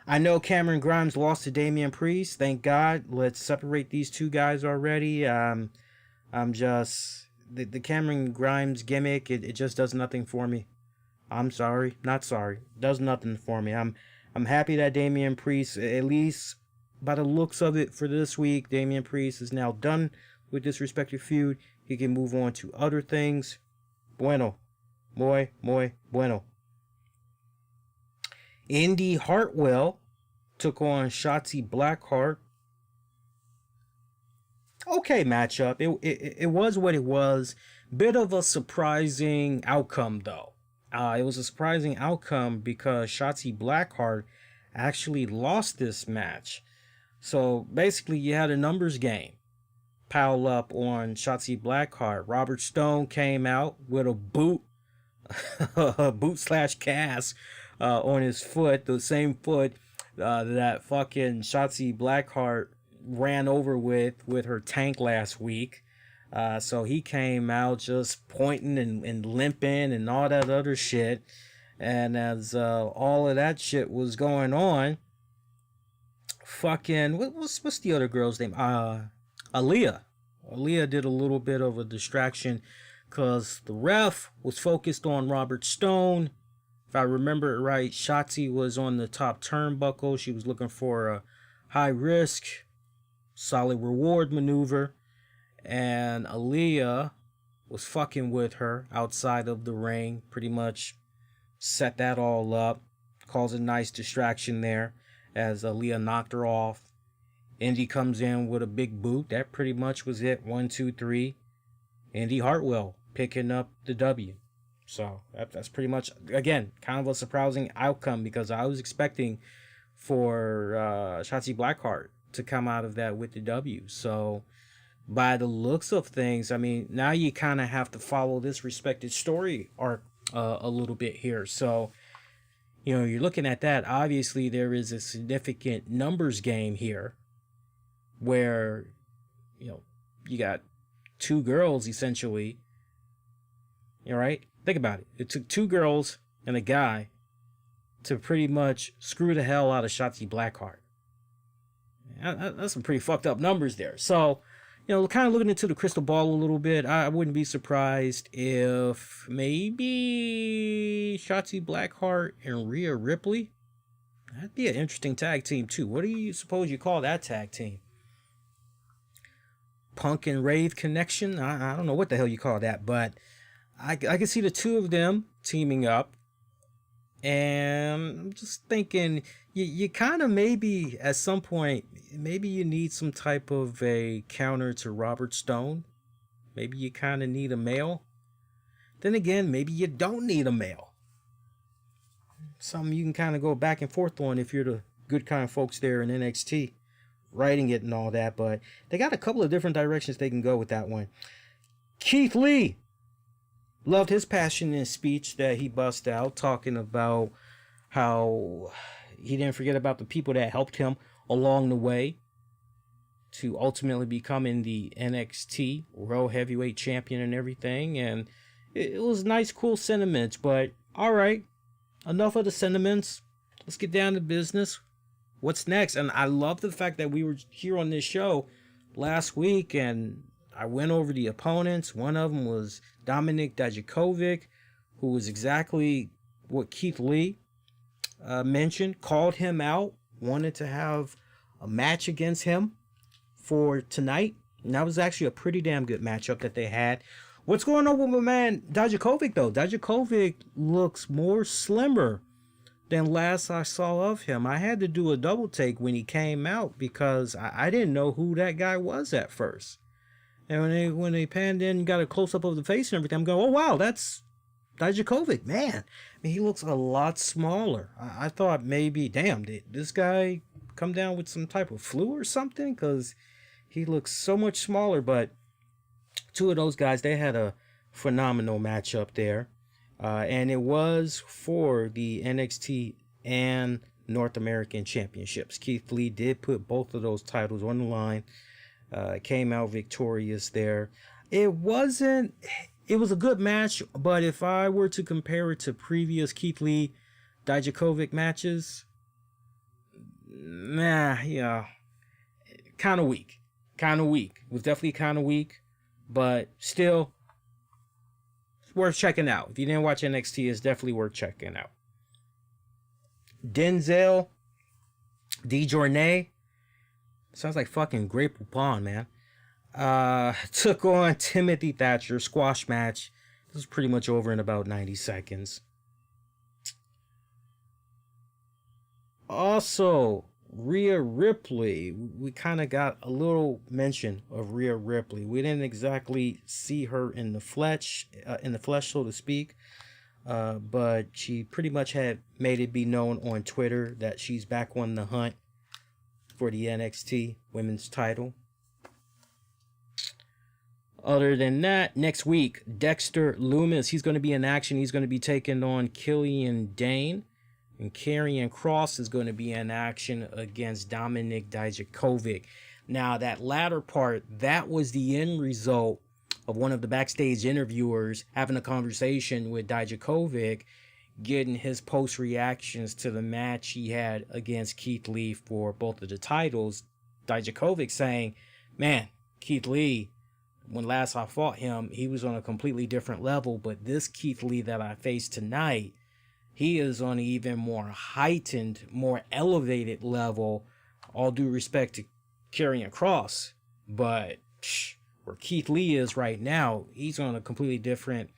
I know Cameron Grimes lost to Damian Priest. Thank God. Let's separate these two guys already. I'm just the Cameron Grimes gimmick. It just does nothing for me. I'm sorry, not sorry. Does nothing for me. I'm happy that Damian Priest, at least by the looks of it for this week, Damian Priest is now done with this respective feud. He can move on to other things. Bueno. Muy bueno. Indy Hartwell took on Shotzi Blackheart. Okay matchup. It was what it was. Bit of a surprising outcome, though. It was a surprising outcome because Shotzi Blackheart actually lost this match. So basically, you had a numbers game pile up on Shotzi Blackheart. Robert Stone came out with a boot / cast on his foot, the same foot that fucking Shotzi Blackheart ran over with her tank last week. So he came out just pointing and limping and all that other shit. And as all of that shit was going on, fucking what's the other girl's name? Aaliyah. Aaliyah did a little bit of a distraction because the ref was focused on Robert Stone. If I remember it right, Shotzi was on the top turnbuckle. She was looking for a high risk, solid reward maneuver. And Aaliyah was fucking with her outside of the ring. Pretty much set that all up. Caused a nice distraction there as Aaliyah knocked her off. Indy comes in with a big boot. That pretty much was it. 1, 2, 3. Indy Hartwell picking up the W. So that's pretty much, again, kind of a surprising outcome because I was expecting for Shotzi Blackheart to come out of that with the W. So by the looks of things, I mean, now you kind of have to follow this respected story arc a little bit here. So You're looking at that. Obviously, there is a significant numbers game here where, you got two girls essentially. Right? Think about it. It took two girls and a guy to pretty much screw the hell out of Shotzi Blackheart. That's some pretty fucked up numbers there. So, kind of looking into the crystal ball a little bit, I wouldn't be surprised if maybe Shotzi Blackheart and Rhea Ripley. That'd be an interesting tag team too. What do you suppose you call that tag team? Punk and Rave Connection? I don't know what the hell you call that, but I can see the two of them teaming up. And I'm just thinking, you kind of maybe at some point, maybe you need some type of a counter to Robert Stone. Maybe you kind of need a male. Then again, maybe you don't need a male. Something you can kind of go back and forth on if you're the good kind of folks there in NXT, writing it and all that. But they got a couple of different directions they can go with that one. Keith Lee. Loved his passionate speech that he bust out, talking about how he didn't forget about the people that helped him along the way to ultimately becoming the NXT World Heavyweight Champion and everything. And it was nice, cool sentiments. But all right, enough of the sentiments. Let's get down to business. What's next? And I love the fact that we were here on this show last week and I went over the opponents. One of them was Dominik Dijakovic, who was exactly what Keith Lee mentioned, called him out, wanted to have a match against him for tonight. And that was actually a pretty damn good matchup that they had. What's going on with my man Dijakovic, though? Dijakovic looks more slimmer than last I saw of him. I had to do a double take when he came out because I didn't know who that guy was at first. And when they panned in and got a close-up of the face and everything, I'm going, oh, wow, that's Dijakovic. Man, I mean, he looks a lot smaller. I thought maybe, damn, did this guy come down with some type of flu or something? Because he looks so much smaller. But two of those guys, they had a phenomenal matchup there. And it was for the NXT and North American Championships. Keith Lee did put both of those titles on the line. Came out victorious there. It was a good match, but if I were to compare it to previous Keith Lee Dijakovic matches, kind of weak. It was definitely kind of weak, but still it's worth checking out. If you didn't watch NXT, it's definitely worth checking out. Denzel DeJournay. Sounds like fucking Grey Poupon, man. Took on Timothy Thatcher. Squash match. This was pretty much over in about 90 seconds. Also, Rhea Ripley. We kind of got a little mention of Rhea Ripley. We didn't exactly see her in the flesh, so to speak. But she pretty much had made it be known on Twitter that she's back on the hunt for the NXT women's title. Other than that, next week, Dexter Lumis, he's going to be in action. He's going to be taking on Killian Dane. And Karrion Kross is going to be in action against Dominik Dijakovic. Now, that latter part, that was the end result of one of the backstage interviewers having a conversation with Dijakovic, getting his post reactions to the match he had against Keith Lee for both of the titles. Dijakovic saying, man, Keith Lee, when last I fought him, he was on a completely different level, but this Keith Lee that I faced tonight, he is on an even more heightened, more elevated level. All due respect to Karrion Kross, but where Keith Lee is right now, he's on a completely different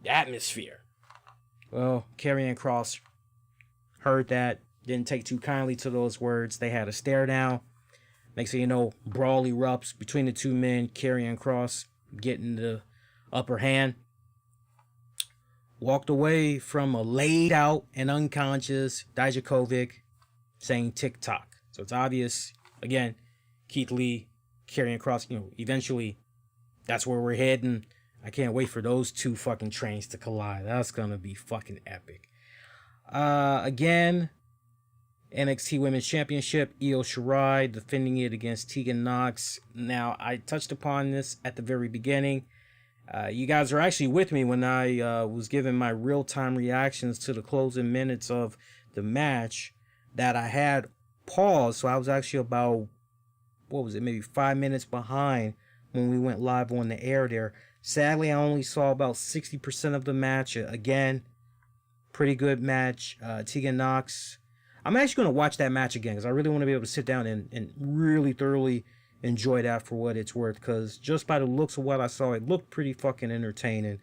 atmosphere. Well, Karrion Kross heard that, didn't take too kindly to those words. They had a stare down. Next thing you know, brawl erupts between the two men. Karrion Kross getting the upper hand. Walked away from a laid out and unconscious Dijakovic saying tick-tock. So it's obvious, again, Keith Lee, Karrion Kross, eventually that's where we're heading. I can't wait for those two fucking trains to collide. That's gonna be fucking epic. Again, NXT Women's Championship, Io Shirai defending it against Tegan Nox. Now, I touched upon this at the very beginning. You guys are actually with me when I was giving my real-time reactions to the closing minutes of the match that I had paused. So I was actually about, maybe 5 minutes behind when we went live on the air there. Sadly, I only saw about 60% of the match. Again, pretty good match. Tegan Nox. I'm actually going to watch that match again because I really want to be able to sit down and really thoroughly enjoy that for what it's worth, because just by the looks of what I saw, it looked pretty fucking entertaining.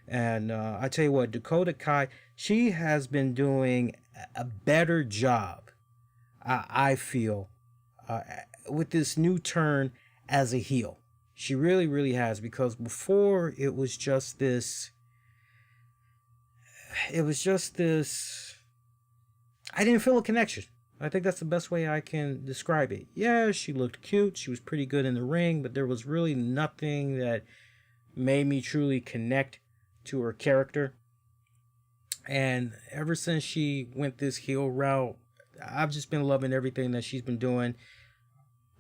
And I tell you what, Dakota Kai, she has been doing a better job, I feel, with this new turn as a heel. She really, really has, because before it was just this, I didn't feel a connection. I think that's the best way I can describe it. Yeah, she looked cute. She was pretty good in the ring, but there was really nothing that made me truly connect to her character. And ever since she went this heel route, I've just been loving everything that she's been doing.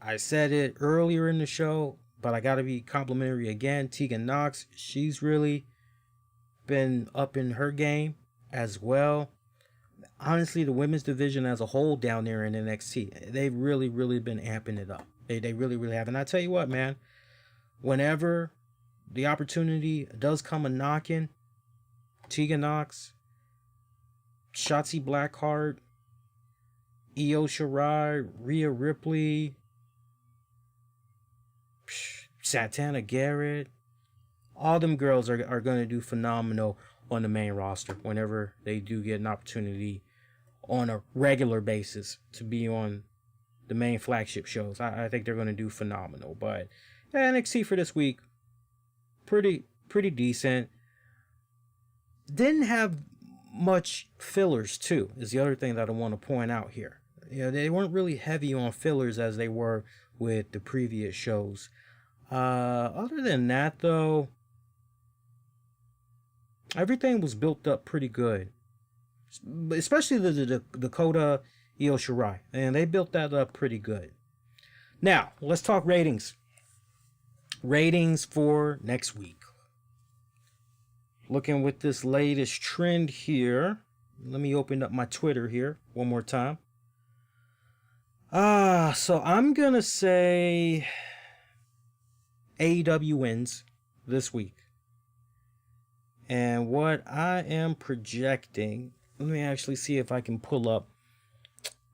I said it earlier in the show, but I gotta be complimentary again. Tegan Nox, she's really been up in her game as well. Honestly, the women's division as a whole down there in NXT, they've really, really been amping it up. They really, really have. And I tell you what, man, whenever the opportunity does come a knocking, Tegan Nox, Shotzi Blackheart, Io Shirai, Rhea Ripley, Santana Garrett, all them girls are going to do phenomenal on the main roster whenever they do get an opportunity on a regular basis to be on the main flagship shows. I think they're going to do phenomenal. But yeah, NXT for this week, pretty decent. Didn't have much fillers too, is the other thing that I want to point out here. You know, they weren't really heavy on fillers as they were with the previous shows. Other than that, though, everything was built up pretty good, especially the Dakota Io Shirai, and they built that up pretty good. Now, let's talk ratings. Ratings for next week. Looking with this latest trend here. Let me open up my Twitter here one more time. So I'm going to say AEW wins this week. And what I am projecting, let me actually see if I can pull up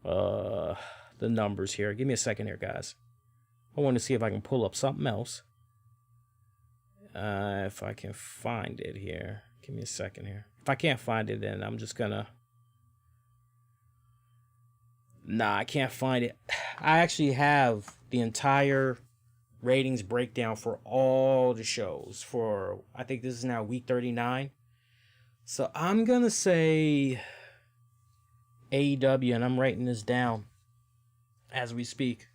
the numbers here. Give me a second here, guys. I want to see if I can pull up something else. If I can find it here. Give me a second here. If I can't find it, then I'm just gonna... Nah, I can't find it. I actually have the entire ratings breakdown for all the shows for, I think this is now week 39. So I'm gonna say AEW, and I'm writing this down as we speak.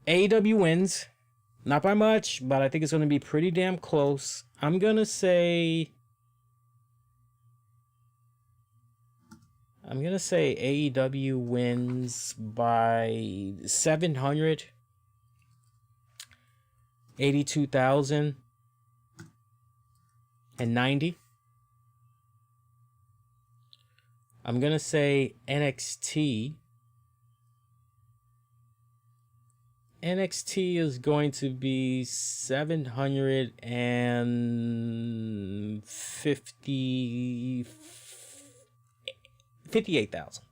AEW wins, not by much, but I think it's gonna be pretty damn close. I'm gonna say AEW wins by 782,090. I'm gonna say NXT is going to be 58,000.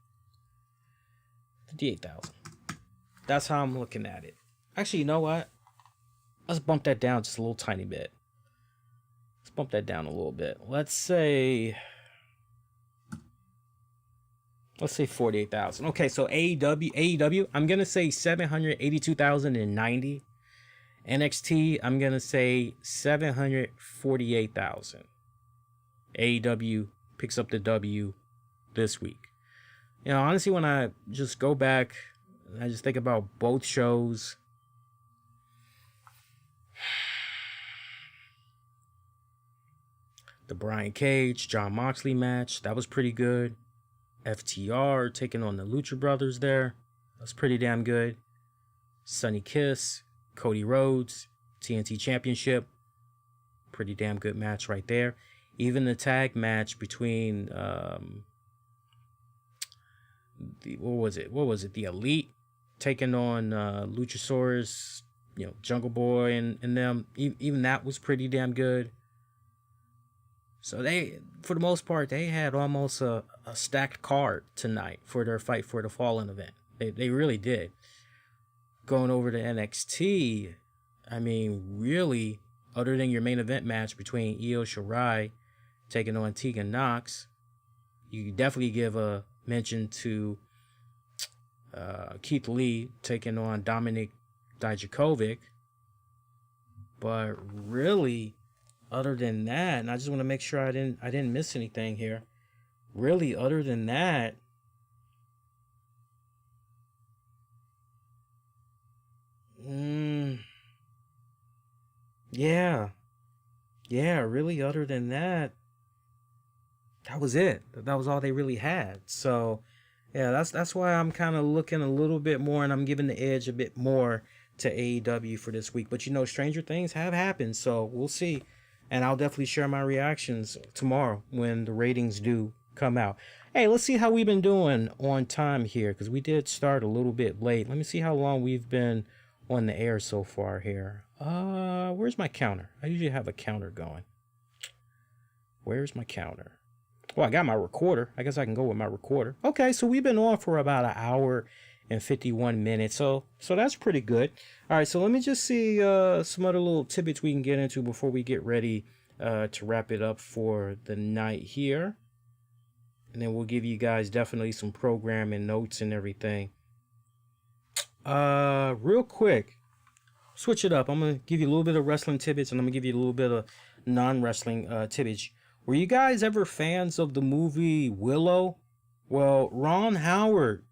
That's how I'm looking at it. Actually, you know what? Let's bump that down just a little tiny bit. Let's bump that down a little bit. Let's say 48,000. Okay, so AEW, I'm going to say 782,090. NXT, I'm going to say 748,000. AEW picks up the W this week. You know, honestly, when I just go back and I just think about both shows, The Brian Cage, John Moxley match, that was pretty good. FTR taking on the Lucha Brothers there. That's pretty damn good. Sonny Kiss, Cody Rhodes, TNT Championship. Pretty damn good match right there. Even the tag match between what was it? The Elite taking on Luchasaurus, Jungle Boy and them. Even that was pretty damn good. So they, for the most part, they had almost a stacked card tonight for their Fight for the Fallen event. They really did. Going over to NXT, I mean, really, other than your main event match between Io Shirai taking on Tegan Nox, you definitely give a mention to Keith Lee taking on Dominik Dijakovic. But really, other than that, and I just want to make sure I didn't miss anything here. Really, other than that, yeah, really, other than that, that was it. That was all they really had. So, yeah, that's why I'm kind of looking a little bit more, and I'm giving the edge a bit more to AEW for this week. But stranger things have happened, so we'll see. And I'll definitely share my reactions tomorrow when the ratings do come out. Hey, let's see how we've been doing on time here, because we did start a little bit late. Let me see how long we've been on the air so far here. Where's my counter? I usually have a counter going. Where's my counter? Well, I got my recorder. I guess I can go with my recorder. Okay, so we've been on for about an hour and 51 minutes. So that's pretty good. All right, so let me just see some other little tidbits we can get into before we get ready to wrap it up for the night here. And then we'll give you guys definitely some programming notes and everything. Real quick, switch it up. I'm going to give you a little bit of wrestling tidbits, and I'm going to give you a little bit of non-wrestling tidbits. Were you guys ever fans of the movie Willow? Well, Ron Howard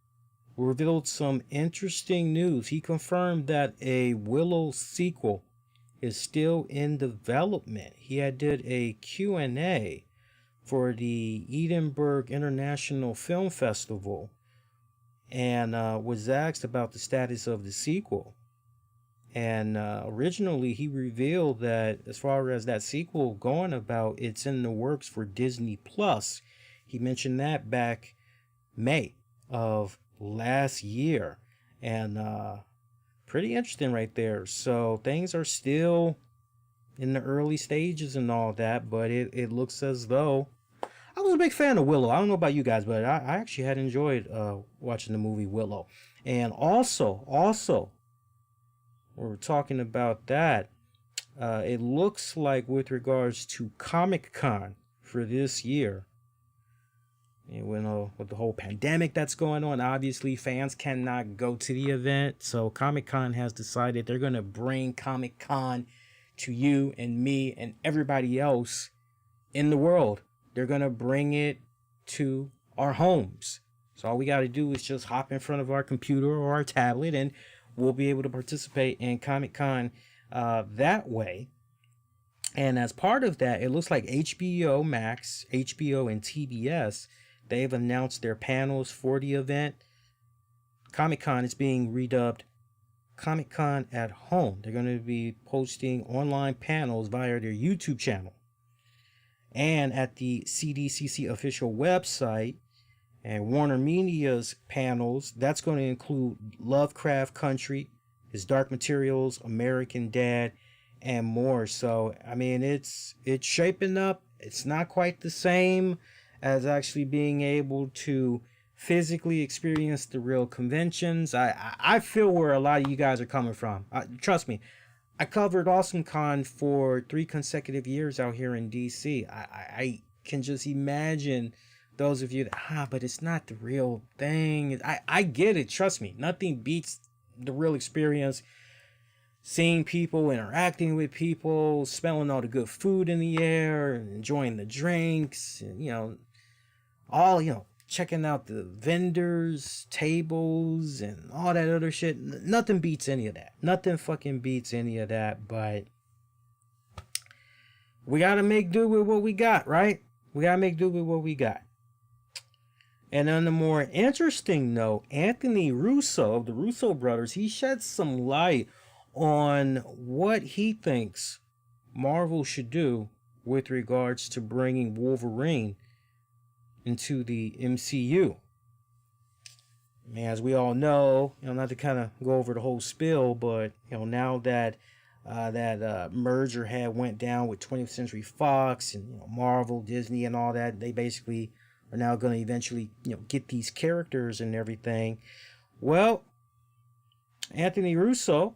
revealed some interesting news. He confirmed that a Willow sequel is still in development. He had did a Q&A for the Edinburgh International Film Festival and was asked about the status of the sequel. And originally he revealed that as far as that sequel going about, it's in the works for Disney Plus. He mentioned that back May of last year, and pretty interesting right there. So things are still in the early stages and all that, but it looks as though I was a big fan of Willow. I don't know about you guys, but I actually had enjoyed watching the movie Willow. And also we're talking about that. It looks like with regards to Comic-Con for this year, with the whole pandemic that's going on, obviously fans cannot go to the event. So Comic-Con has decided they're going to bring Comic-Con to you and me and everybody else in the world. They're going to bring it to our homes. So all we got to do is just hop in front of our computer or our tablet, and we'll be able to participate in Comic-Con that way. And as part of that, it looks like HBO Max, HBO, and TBS, they've announced their panels for the event. Comic-Con is being redubbed Comic-Con at Home. They're going to be posting online panels via their YouTube channel. And at the CDCC official website and Warner Media's panels, that's going to include Lovecraft Country, His Dark Materials, American Dad, and more. So, I mean, it's shaping up. It's not quite the same as actually being able to physically experience the real conventions. I feel where a lot of you guys are coming from. Trust me, I covered AwesomeCon for 3 consecutive years out here in DC. I can just imagine those of you that, but it's not the real thing. I get it. Trust me, nothing beats the real experience. Seeing people, interacting with people, smelling all the good food in the air, enjoying the drinks, and, checking out the vendors, tables, and all that other shit. Nothing beats any of that. Nothing fucking beats any of that. But we got to make do with what we got, right? We got to make do with what we got. And on the more interesting note, Anthony Russo of the Russo brothers, he sheds some light on what he thinks Marvel should do with regards to bringing Wolverine into the MCU. I mean, as we all know, not to kind of go over the whole spiel, but now that that merger had went down with 20th Century Fox and Marvel, Disney, and all that, they basically are now going to eventually get these characters and everything. Well, Anthony Russo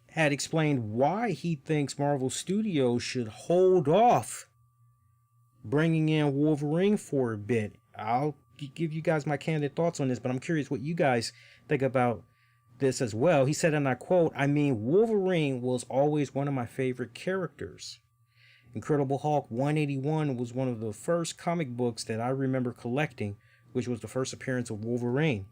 had explained why he thinks Marvel Studios should hold off bringing in Wolverine for a bit. I'll give you guys my candid thoughts on this, but I'm curious what you guys think about this as well. He said, and I quote, "I mean, Wolverine was always one of my favorite characters. Incredible Hulk 181 was one of the first comic books that I remember collecting, which was the first appearance of Wolverine.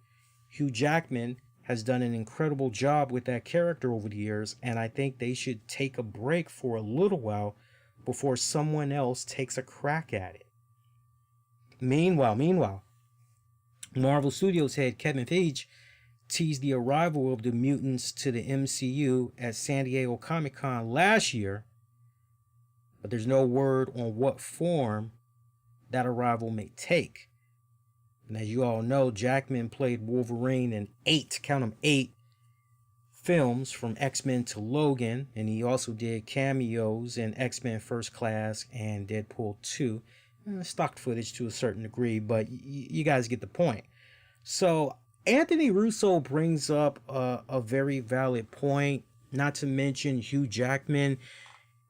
Hugh Jackman has done an incredible job with that character over the years, and I think they should take a break for a little while before someone else takes a crack at it." Meanwhile, Marvel Studios head Kevin Feige teased the arrival of the mutants to the MCU at San Diego Comic-Con last year, but there's no word on what form that arrival may take. And as you all know, Jackman played Wolverine in 8 films from X-Men to Logan, and he also did cameos in X-Men First Class and Deadpool 2. Stock footage to a certain degree, but you guys get the point. So Anthony Russo brings up a very valid point, not to mention Hugh Jackman.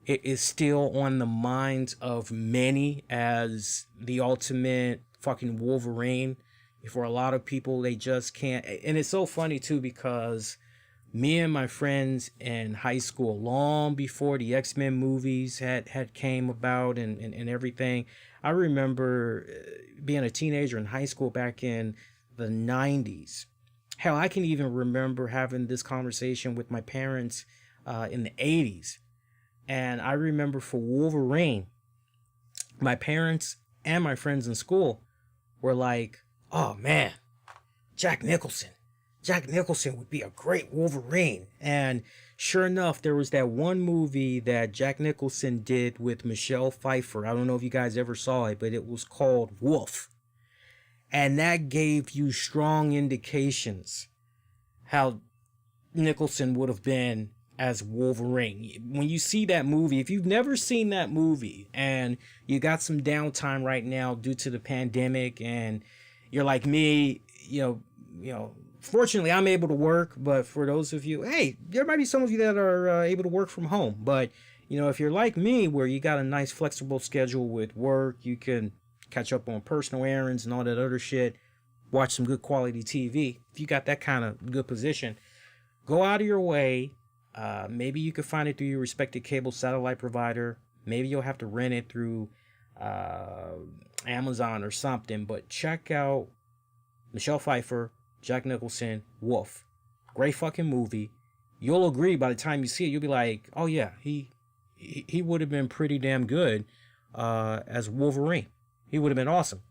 It is still on the minds of many as the ultimate fucking Wolverine. For a lot of people, they just can't. And it's so funny too, because me and my friends in high school, long before the X-Men movies had came about and everything, I remember being a teenager in high school back in the 90s. Hell, I can even remember having this conversation with my parents in the 80s. And I remember for Wolverine, my parents and my friends in school were like, "Oh man, Jack Nicholson would be a great Wolverine." And sure enough, there was that one movie that Jack Nicholson did with Michelle Pfeiffer. I don't know if you guys ever saw it, but it was called Wolf. And that gave you strong indications how Nicholson would have been as Wolverine. When you see that movie, if you've never seen that movie and you got some downtime right now due to the pandemic and you're like me, fortunately I'm able to work, but for those of you, hey, there might be some of you that are able to work from home, but if you're like me where you got a nice flexible schedule with work, you can catch up on personal errands and all that other shit, watch some good quality TV. If you got that kind of good position, go out of your way. Maybe you could find it through your respected cable satellite provider. Maybe you'll have to rent it through Amazon or something, but check out Michelle Pfeiffer, Jack Nicholson, Wolf. Great fucking movie. You'll agree by the time you see it, you'll be like, oh yeah, he would have been pretty damn good as Wolverine. He would have been awesome.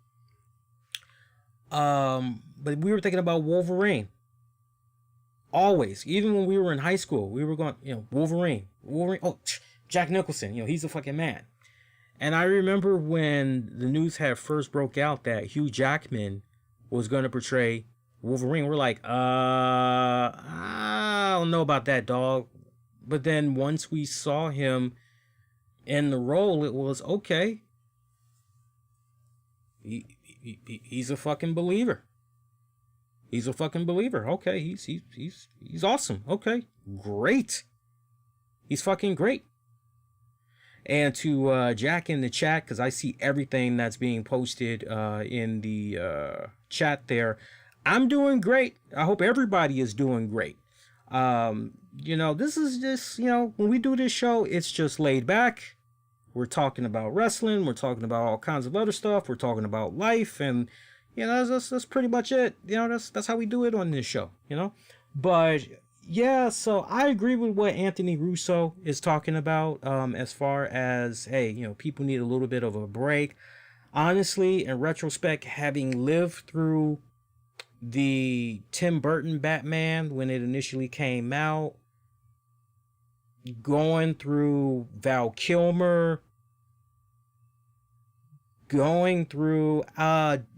But we were thinking about Wolverine. Always. Even when we were in high school, we were going, Wolverine. Oh, Jack Nicholson, he's a fucking man. And I remember when the news had first broke out that Hugh Jackman was going to portray Wolverine, we're like, I don't know about that, dog. But then once we saw him in the role, it was okay. He's a fucking believer. He's a fucking believer. Okay, he's awesome. Okay, great. He's fucking great. And to Jack in the chat, because I see everything that's being posted in the chat there. I'm doing great. I hope everybody is doing great. This is just, when we do this show, it's just laid back. We're talking about wrestling. We're talking about all kinds of other stuff. We're talking about life, and that's pretty much it. That's how we do it on this show. But Yeah, so I agree with what Anthony Russo is talking about, as far as, hey, people need a little bit of a break. Honestly, in retrospect, having lived through the Tim Burton Batman when it initially came out, going through Val Kilmer, going through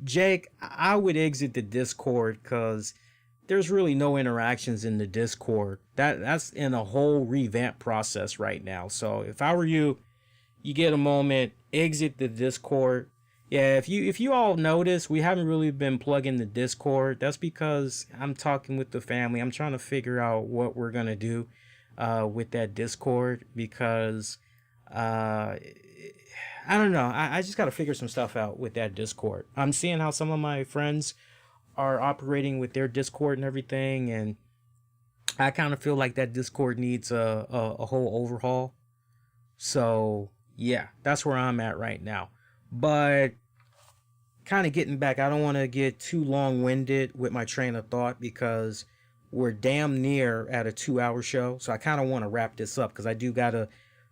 Jake, I would exit the Discord because there's really no interactions in the Discord. That's in a whole revamp process right now. So if I were you, you get a moment, exit the Discord. Yeah, if you all notice, we haven't really been plugging the Discord. That's because I'm talking with the family. I'm trying to figure out what we're gonna do with that Discord because I don't know. I just got to figure some stuff out with that Discord. I'm seeing how some of my friends are operating with their Discord and everything, and I kind of feel like that Discord needs a whole overhaul. So yeah, that's where I'm at right now. But kind of getting back, I don't want to get too long-winded with my train of thought because we're damn near at a 2-hour show. So I kind of want to wrap this up because I do got to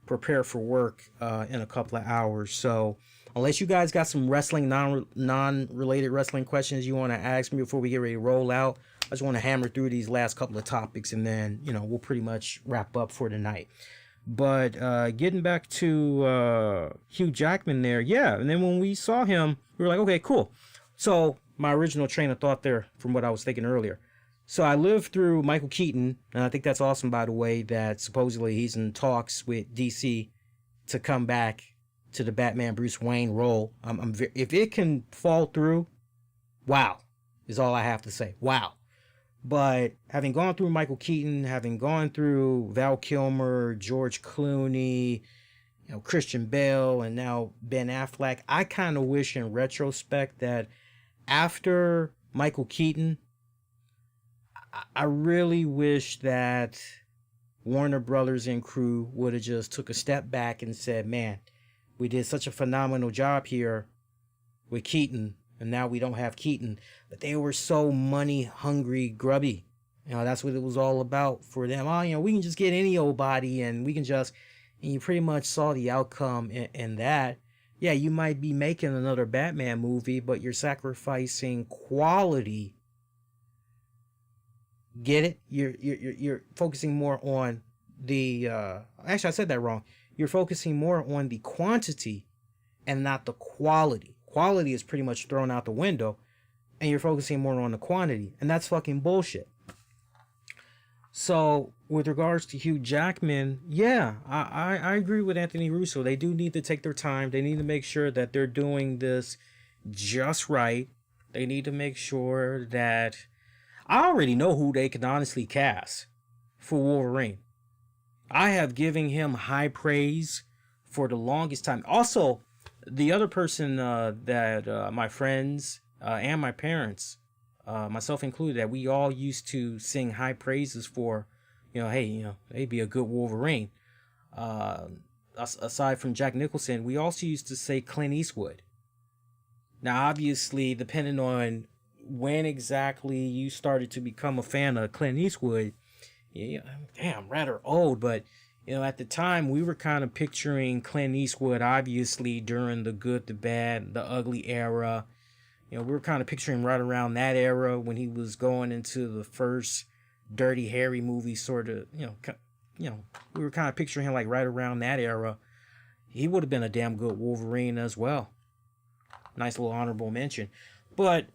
prepare for work in a couple of hours. So unless you guys got some wrestling, non-related wrestling questions you want to ask me before we get ready to roll out, I just want to hammer through these last couple of topics and then, we'll pretty much wrap up for tonight. But getting back to Hugh Jackman there, yeah. And then when we saw him, we were like, okay, cool. So my original train of thought there from what I was thinking earlier. So I lived through Michael Keaton, and I think that's awesome, by the way, that supposedly he's in talks with DC to come back to the Batman Bruce Wayne role. If it can fall through, wow, is all I have to say. Wow. But having gone through Michael Keaton, having gone through Val Kilmer, George Clooney, Christian Bale, and now Ben Affleck, I kind of wish in retrospect that after Michael Keaton, I really wish that Warner Brothers and crew would have just took a step back and said, man, we did such a phenomenal job here with Keaton, and now we don't have Keaton. But they were so money hungry, grubby. That's what it was all about for them. Oh, we can just get any old body and we can just, and you pretty much saw the outcome in that. Yeah, you might be making another Batman movie, but you're sacrificing quality. Get it? You're focusing more on the actually I said that wrong. You're focusing more on the quantity and not the quality. Quality is pretty much thrown out the window, and you're focusing more on the quantity, and that's fucking bullshit. So with regards to Hugh Jackman, yeah, I agree with Anthony Russo. They do need to take their time. They need to make sure that they're doing this just right. They need to make sure that I already know who they can honestly cast for Wolverine. I have given him high praise for the longest time. Also, the other person that my friends and my parents, myself included, that we all used to sing high praises for, hey, they'd be a good Wolverine. Aside from Jack Nicholson, we also used to say Clint Eastwood. Now, obviously, depending on when exactly you started to become a fan of Clint Eastwood, damn, rather old, but at the time we were kind of picturing Clint Eastwood obviously during the good, the bad, the ugly era. We were kind of picturing right around that era when he was going into the first Dirty Harry movie, sort of, we were kind of picturing him like right around that era. He would have been a damn good Wolverine as well. Nice little honorable mention. But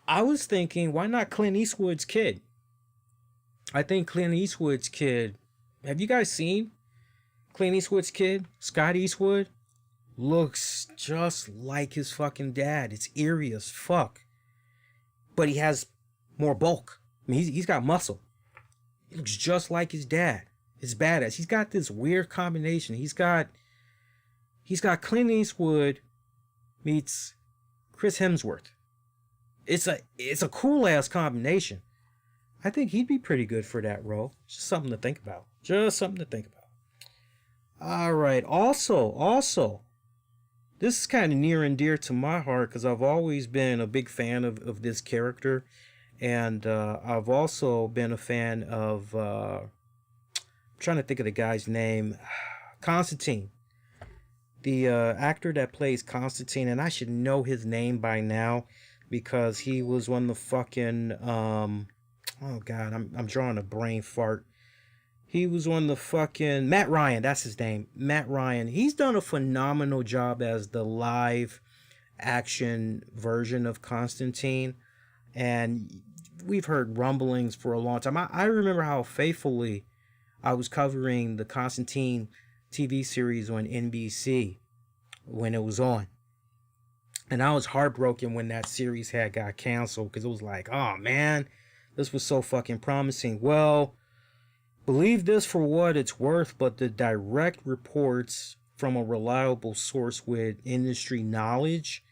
I was thinking, why not Clint Eastwood's kid? I think Clint Eastwood's kid, have you guys seen Clint Eastwood's kid? Scott Eastwood looks just like his fucking dad. It's eerie as fuck. But he has more bulk. I mean, he's got muscle. He looks just like his dad. It's badass. He's got this weird combination. He's got Clint Eastwood meets Chris Hemsworth. It's a cool ass combination. I think he'd be pretty good for that role. Just something to think about. All right. Also, this is kind of near and dear to my heart because I've always been a big fan of this character, And I've also been a fan of, I'm trying to think of the guy's name, Constantine. The actor that plays Constantine, and I should know his name by now because he was one of the fucking, oh God, I'm drawing a brain fart. He was on the fucking Matt Ryan, that's his name. Matt Ryan. He's done a phenomenal job as the live action version of Constantine. And we've heard rumblings for a long time. I remember how faithfully I was covering the Constantine TV series on NBC when it was on. And I was heartbroken when that series had got canceled because it was like, oh man, this was so fucking promising. Well, believe this for what it's worth, but the direct reports from a reliable source with industry knowledge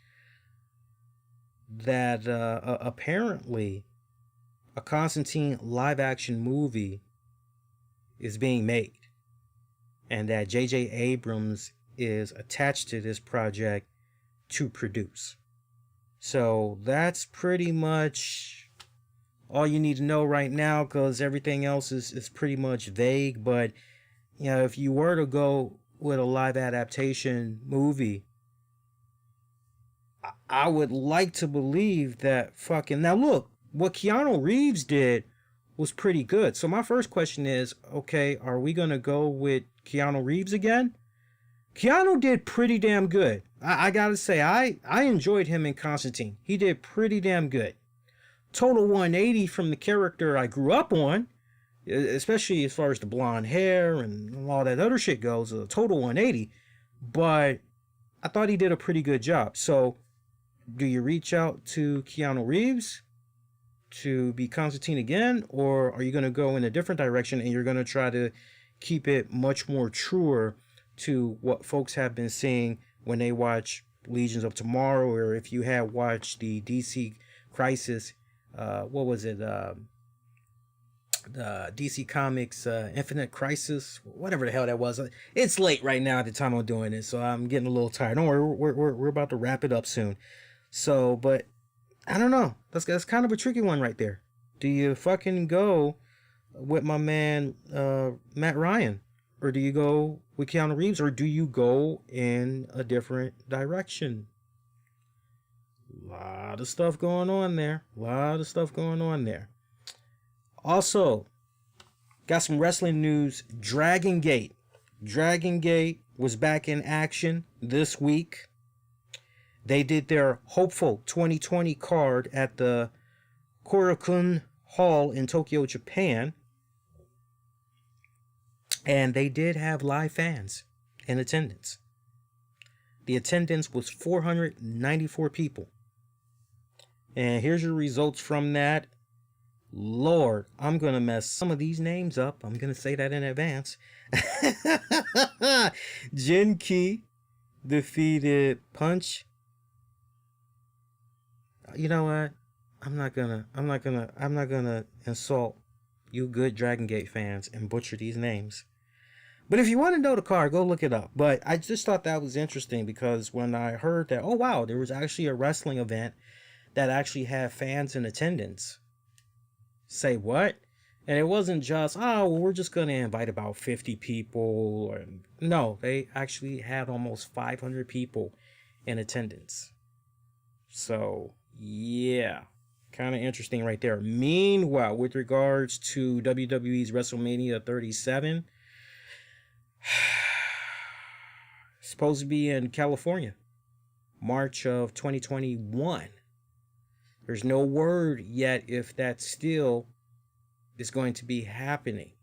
that apparently a Constantine live action movie is being made and that J.J. Abrams is attached to this project to produce. So that's pretty much all you need to know right now because everything else is pretty much vague. But, you know, if you were to go with a live adaptation movie, I would like to believe that fucking... Now, look, what Keanu Reeves did was pretty good. So my first question is, okay, are we going to go with Keanu Reeves again? Keanu did pretty damn good. I gotta say, I enjoyed him in Constantine. He did pretty damn good. Total 180 from the character I grew up on, especially as far as the blonde hair and all that other shit goes, a total 180. But I thought he did a pretty good job. So, do you reach out to Keanu Reeves to be Constantine again? Or are you going to go in a different direction and you're going to try to keep it much more truer to what folks have been seeing when they watch Legions of Tomorrow, or if you had watched the DC Crisis, what was it, the DC Comics Infinite Crisis, whatever the hell that was. It's late right now at the time I'm doing this, so I'm getting a little tired. Don't worry, we're about to wrap it up soon. So, but I don't know. That's kind of a tricky one right there. Do you fucking go with my man Matt Ryan, or do you go with Keanu Reeves, or do you go in a different direction? Lot of stuff going on there. Also, got some wrestling news. Dragon Gate was back in action this week. They did their hopeful 2020 card at the Korakuen Hall in Tokyo, Japan. And they did have live fans in attendance. The attendance was 494 people. And here's your results from that. Lord, I'm going to mess some of these names up. I'm going to say that in advance. Jinki defeated Punch. You know what? I'm not gonna insult you good Dragon Gate fans and butcher these names. But if you want to know the card, go look it up. But I just thought that was interesting because when I heard that, oh wow, there was actually a wrestling event that actually had fans in attendance. Say what? And it wasn't just, oh, well, we're just going to invite about 50 people. No, they actually had almost 500 people in attendance. So, yeah, kind of interesting right there. Meanwhile, with regards to WWE's WrestleMania 37, supposed to be in California, March of 2021. There's no word yet if that still is going to be happening.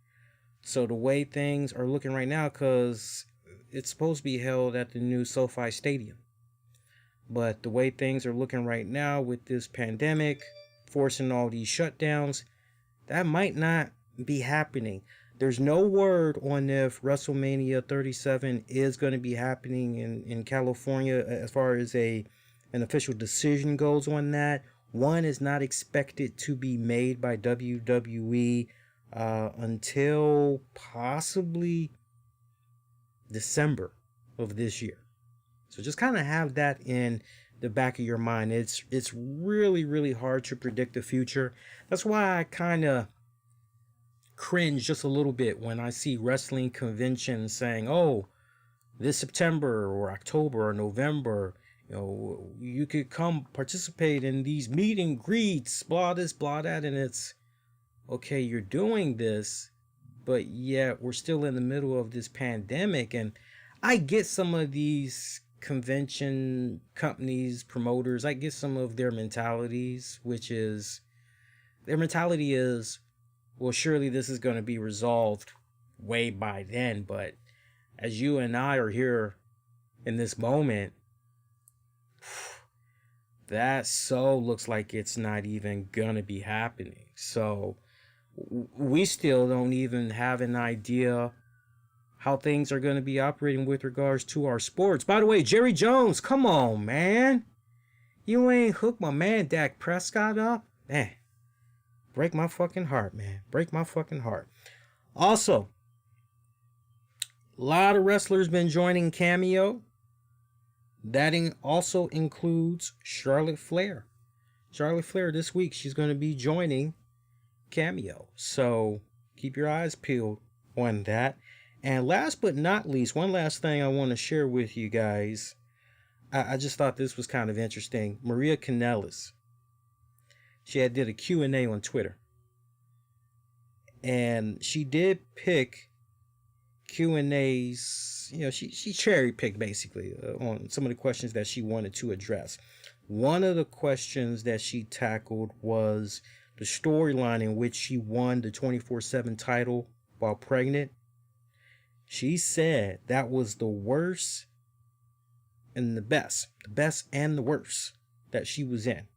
So the way things are looking right now, because it's supposed to be held at the new SoFi Stadium. But the way things are looking right now with this pandemic, forcing all these shutdowns, that might not be happening. There's no word on if WrestleMania 37 is going to be happening in California as far as an official decision goes on that. One is not expected to be made by WWE until possibly December of this year. So just kind of have that in the back of your mind. It's really, really hard to predict the future. That's why I kind of cringe just a little bit when I see wrestling conventions saying, "Oh, this September or October or November, you could come participate in these meet and greets, blah this, blah that," and it's okay, you're doing this, but yet we're still in the middle of this pandemic. And I get some of these convention companies, promoters, I get some of their mentalities, which is, their mentality is, well, surely this is going to be resolved way by then. But as you and I are here in this moment, that so looks like it's not even going to be happening. So we still don't even have an idea how things are going to be operating with regards to our sports. By the way, Jerry Jones, come on, man. You ain't hooked my man Dak Prescott up? Man, break my fucking heart, man. Break my fucking heart. Also, a lot of wrestlers been joining Cameo. That also includes Charlotte Flair. Charlotte Flair this week, she's going to be joining Cameo. So keep your eyes peeled on that. And last but not least, one last thing I want to share with you guys. I just thought this was kind of interesting. Maria Kanellis, she did a Q&A on Twitter. And she did pick Q&As, she cherry picked basically on some of the questions that she wanted to address. One of the questions that she tackled was the storyline in which she won the 24/7 title while pregnant. She said that was the worst and the best and the worst that she was in.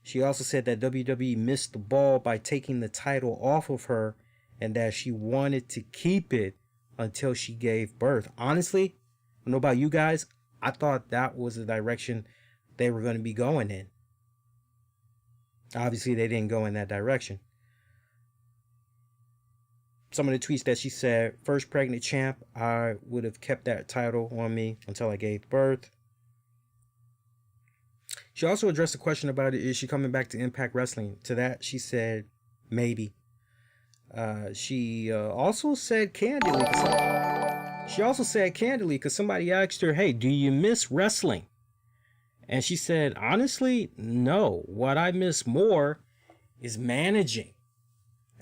She also said that WWE missed the ball by taking the title off of her and that she wanted to keep it until she gave birth. Honestly, I don't know about you guys, I thought that was the direction they were going to be going in. Obviously, they didn't go in that direction. Some of the tweets that she said: first pregnant champ, I would have kept that title on me until I gave birth. She also addressed the question about it, is she coming back to Impact Wrestling? To that, she said, maybe. She also said candidly, because somebody asked her, hey, do you miss wrestling? And she said, honestly, no. What I miss more is managing.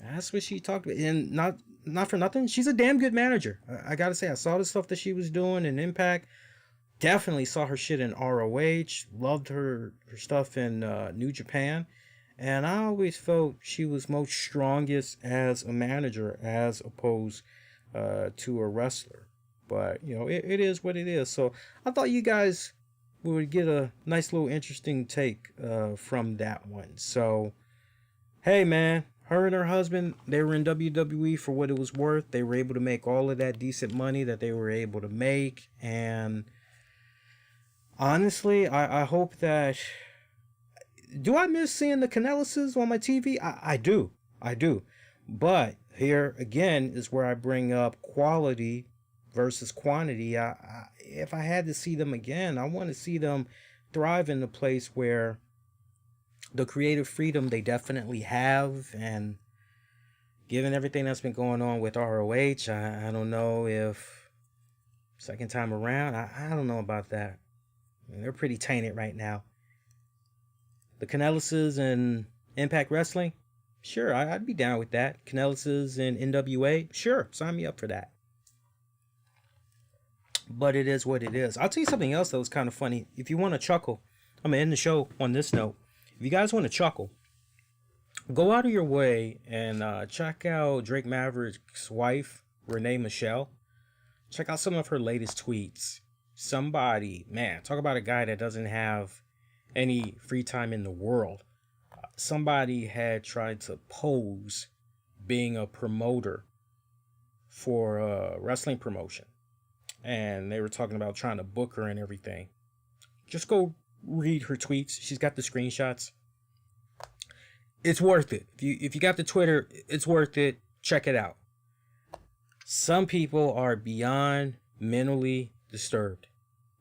That's what she talked about. And not for nothing, she's a damn good manager. I gotta say, I saw the stuff that she was doing in Impact. Definitely saw her shit in ROH. Loved her stuff in New Japan. And I always felt she was most strongest as a manager as opposed to a wrestler. But, it is what it is. So I thought you guys would get a nice little interesting take from that one. So, hey, man, her and her husband, they were in WWE for what it was worth. They were able to make all of that decent money that they were able to make. And honestly, I hope that... Do I miss seeing the Kanellises on my TV? I do. But here, again, is where I bring up quality versus quantity. If I had to see them again, I want to see them thrive in a place where the creative freedom they definitely have. And given everything that's been going on with ROH, I don't know if second time around, I don't know about that. I mean, they're pretty tainted right now. The Kanellises and Impact Wrestling, sure, I'd be down with that. Kanellises and NWA, sure, sign me up for that. But it is what it is. I'll tell you something else that was kind of funny. If you want to chuckle, I'm going to end the show on this note. If you guys want to chuckle, go out of your way and check out Drake Maverick's wife, Renee Michelle. Check out some of her latest tweets. Somebody, man, talk about a guy that doesn't have any free time in the world. Somebody had tried to pose being a promoter for a wrestling promotion. And they were talking about trying to book her and everything. Just go read her tweets. She's got the screenshots. It's worth it. If you got the Twitter, it's worth it. Check it out. Some people are beyond mentally disturbed.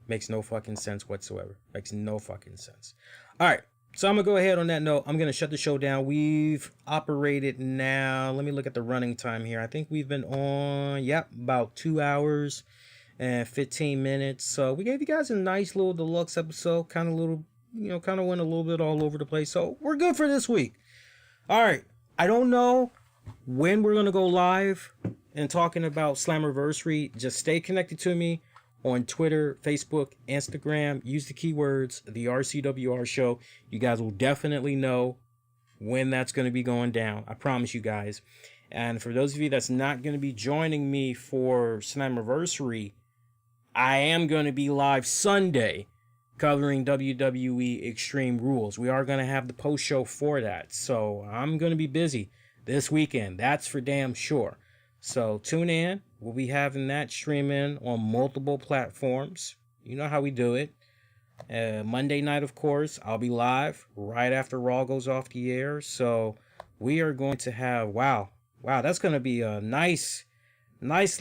Makes no fucking sense whatsoever. Makes no fucking sense. All right. So I'm going to go ahead on that note. I'm going to shut the show down. We've operated now. Let me look at the running time here. I think we've been on, about 2 hours and 15 minutes. So we gave you guys a nice little deluxe episode. Kind of went a little bit all over the place. So we're good for this week. All right. I don't know when we're going to go live and talking about Slammiversary. Just stay connected to me on Twitter, Facebook, Instagram. Use the keywords, the RCWR show. You guys will definitely know when that's going to be going down. I promise you guys. And for those of you that's not going to be joining me for Slammiversary, I am going to be live Sunday covering WWE Extreme Rules. We are going to have the post show for that. So I'm going to be busy this weekend. That's for damn sure. So tune in. We'll be having that streaming on multiple platforms. You know how we do it. Monday night, of course, I'll be live right after Raw goes off the air. So we are going to have, wow, that's going to be a nice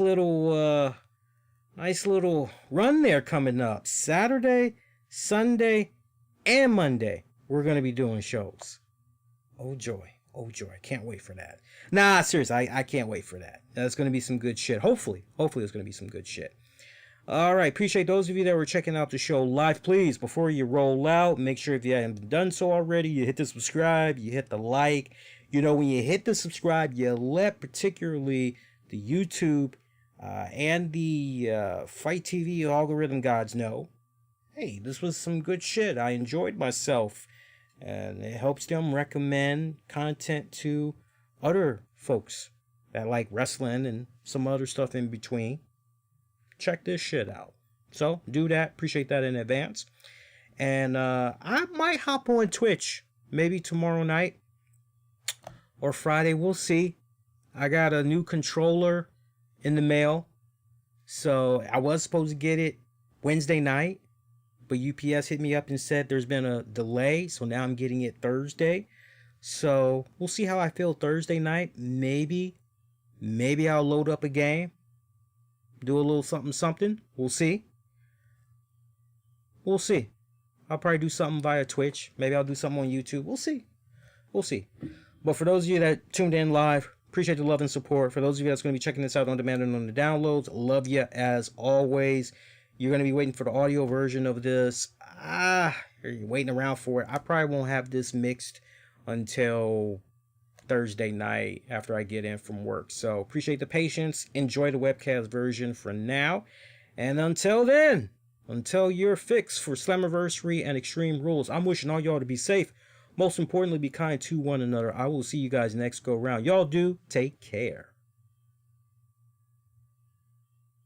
little run there coming up. Saturday, Sunday, and Monday, we're going to be doing shows. Oh joy. I can't wait for that. Nah, seriously, I can't wait for that. That's going to be some good shit. Hopefully it's going to be some good shit. All right, appreciate those of you that were checking out the show live. Please, before you roll out, make sure if you haven't done so already, you hit the subscribe, you hit the like. You know, when you hit the subscribe, you let particularly the YouTube and the Fight TV algorithm gods know, hey, this was some good shit. I enjoyed myself. And it helps them recommend content to other folks that like wrestling and some other stuff in between. Check this shit out. So do that. Appreciate that in advance. And I might hop on Twitch maybe tomorrow night or Friday. We'll see. I got a new controller in the mail. So I was supposed to get it Wednesday night. But UPS hit me up and said there's been a delay, so now I'm getting it Thursday. So we'll see how I feel Thursday night. Maybe I'll load up a game, do a little something. We'll see. I'll probably do something via Twitch. Maybe I'll do something on YouTube. We'll see. But for those of you that tuned in live, appreciate the love and support. For those of you that's going to be checking this out on demand and on the downloads, love you as always. You're going to be waiting for the audio version of this. You're waiting around for it. I probably won't have this mixed until Thursday night after I get in from work. So appreciate the patience. Enjoy the webcast version for now. And until then, until you're fixed for Slammiversary and Extreme Rules, I'm wishing all y'all to be safe. Most importantly, be kind to one another. I will see you guys next go round. Y'all do take care.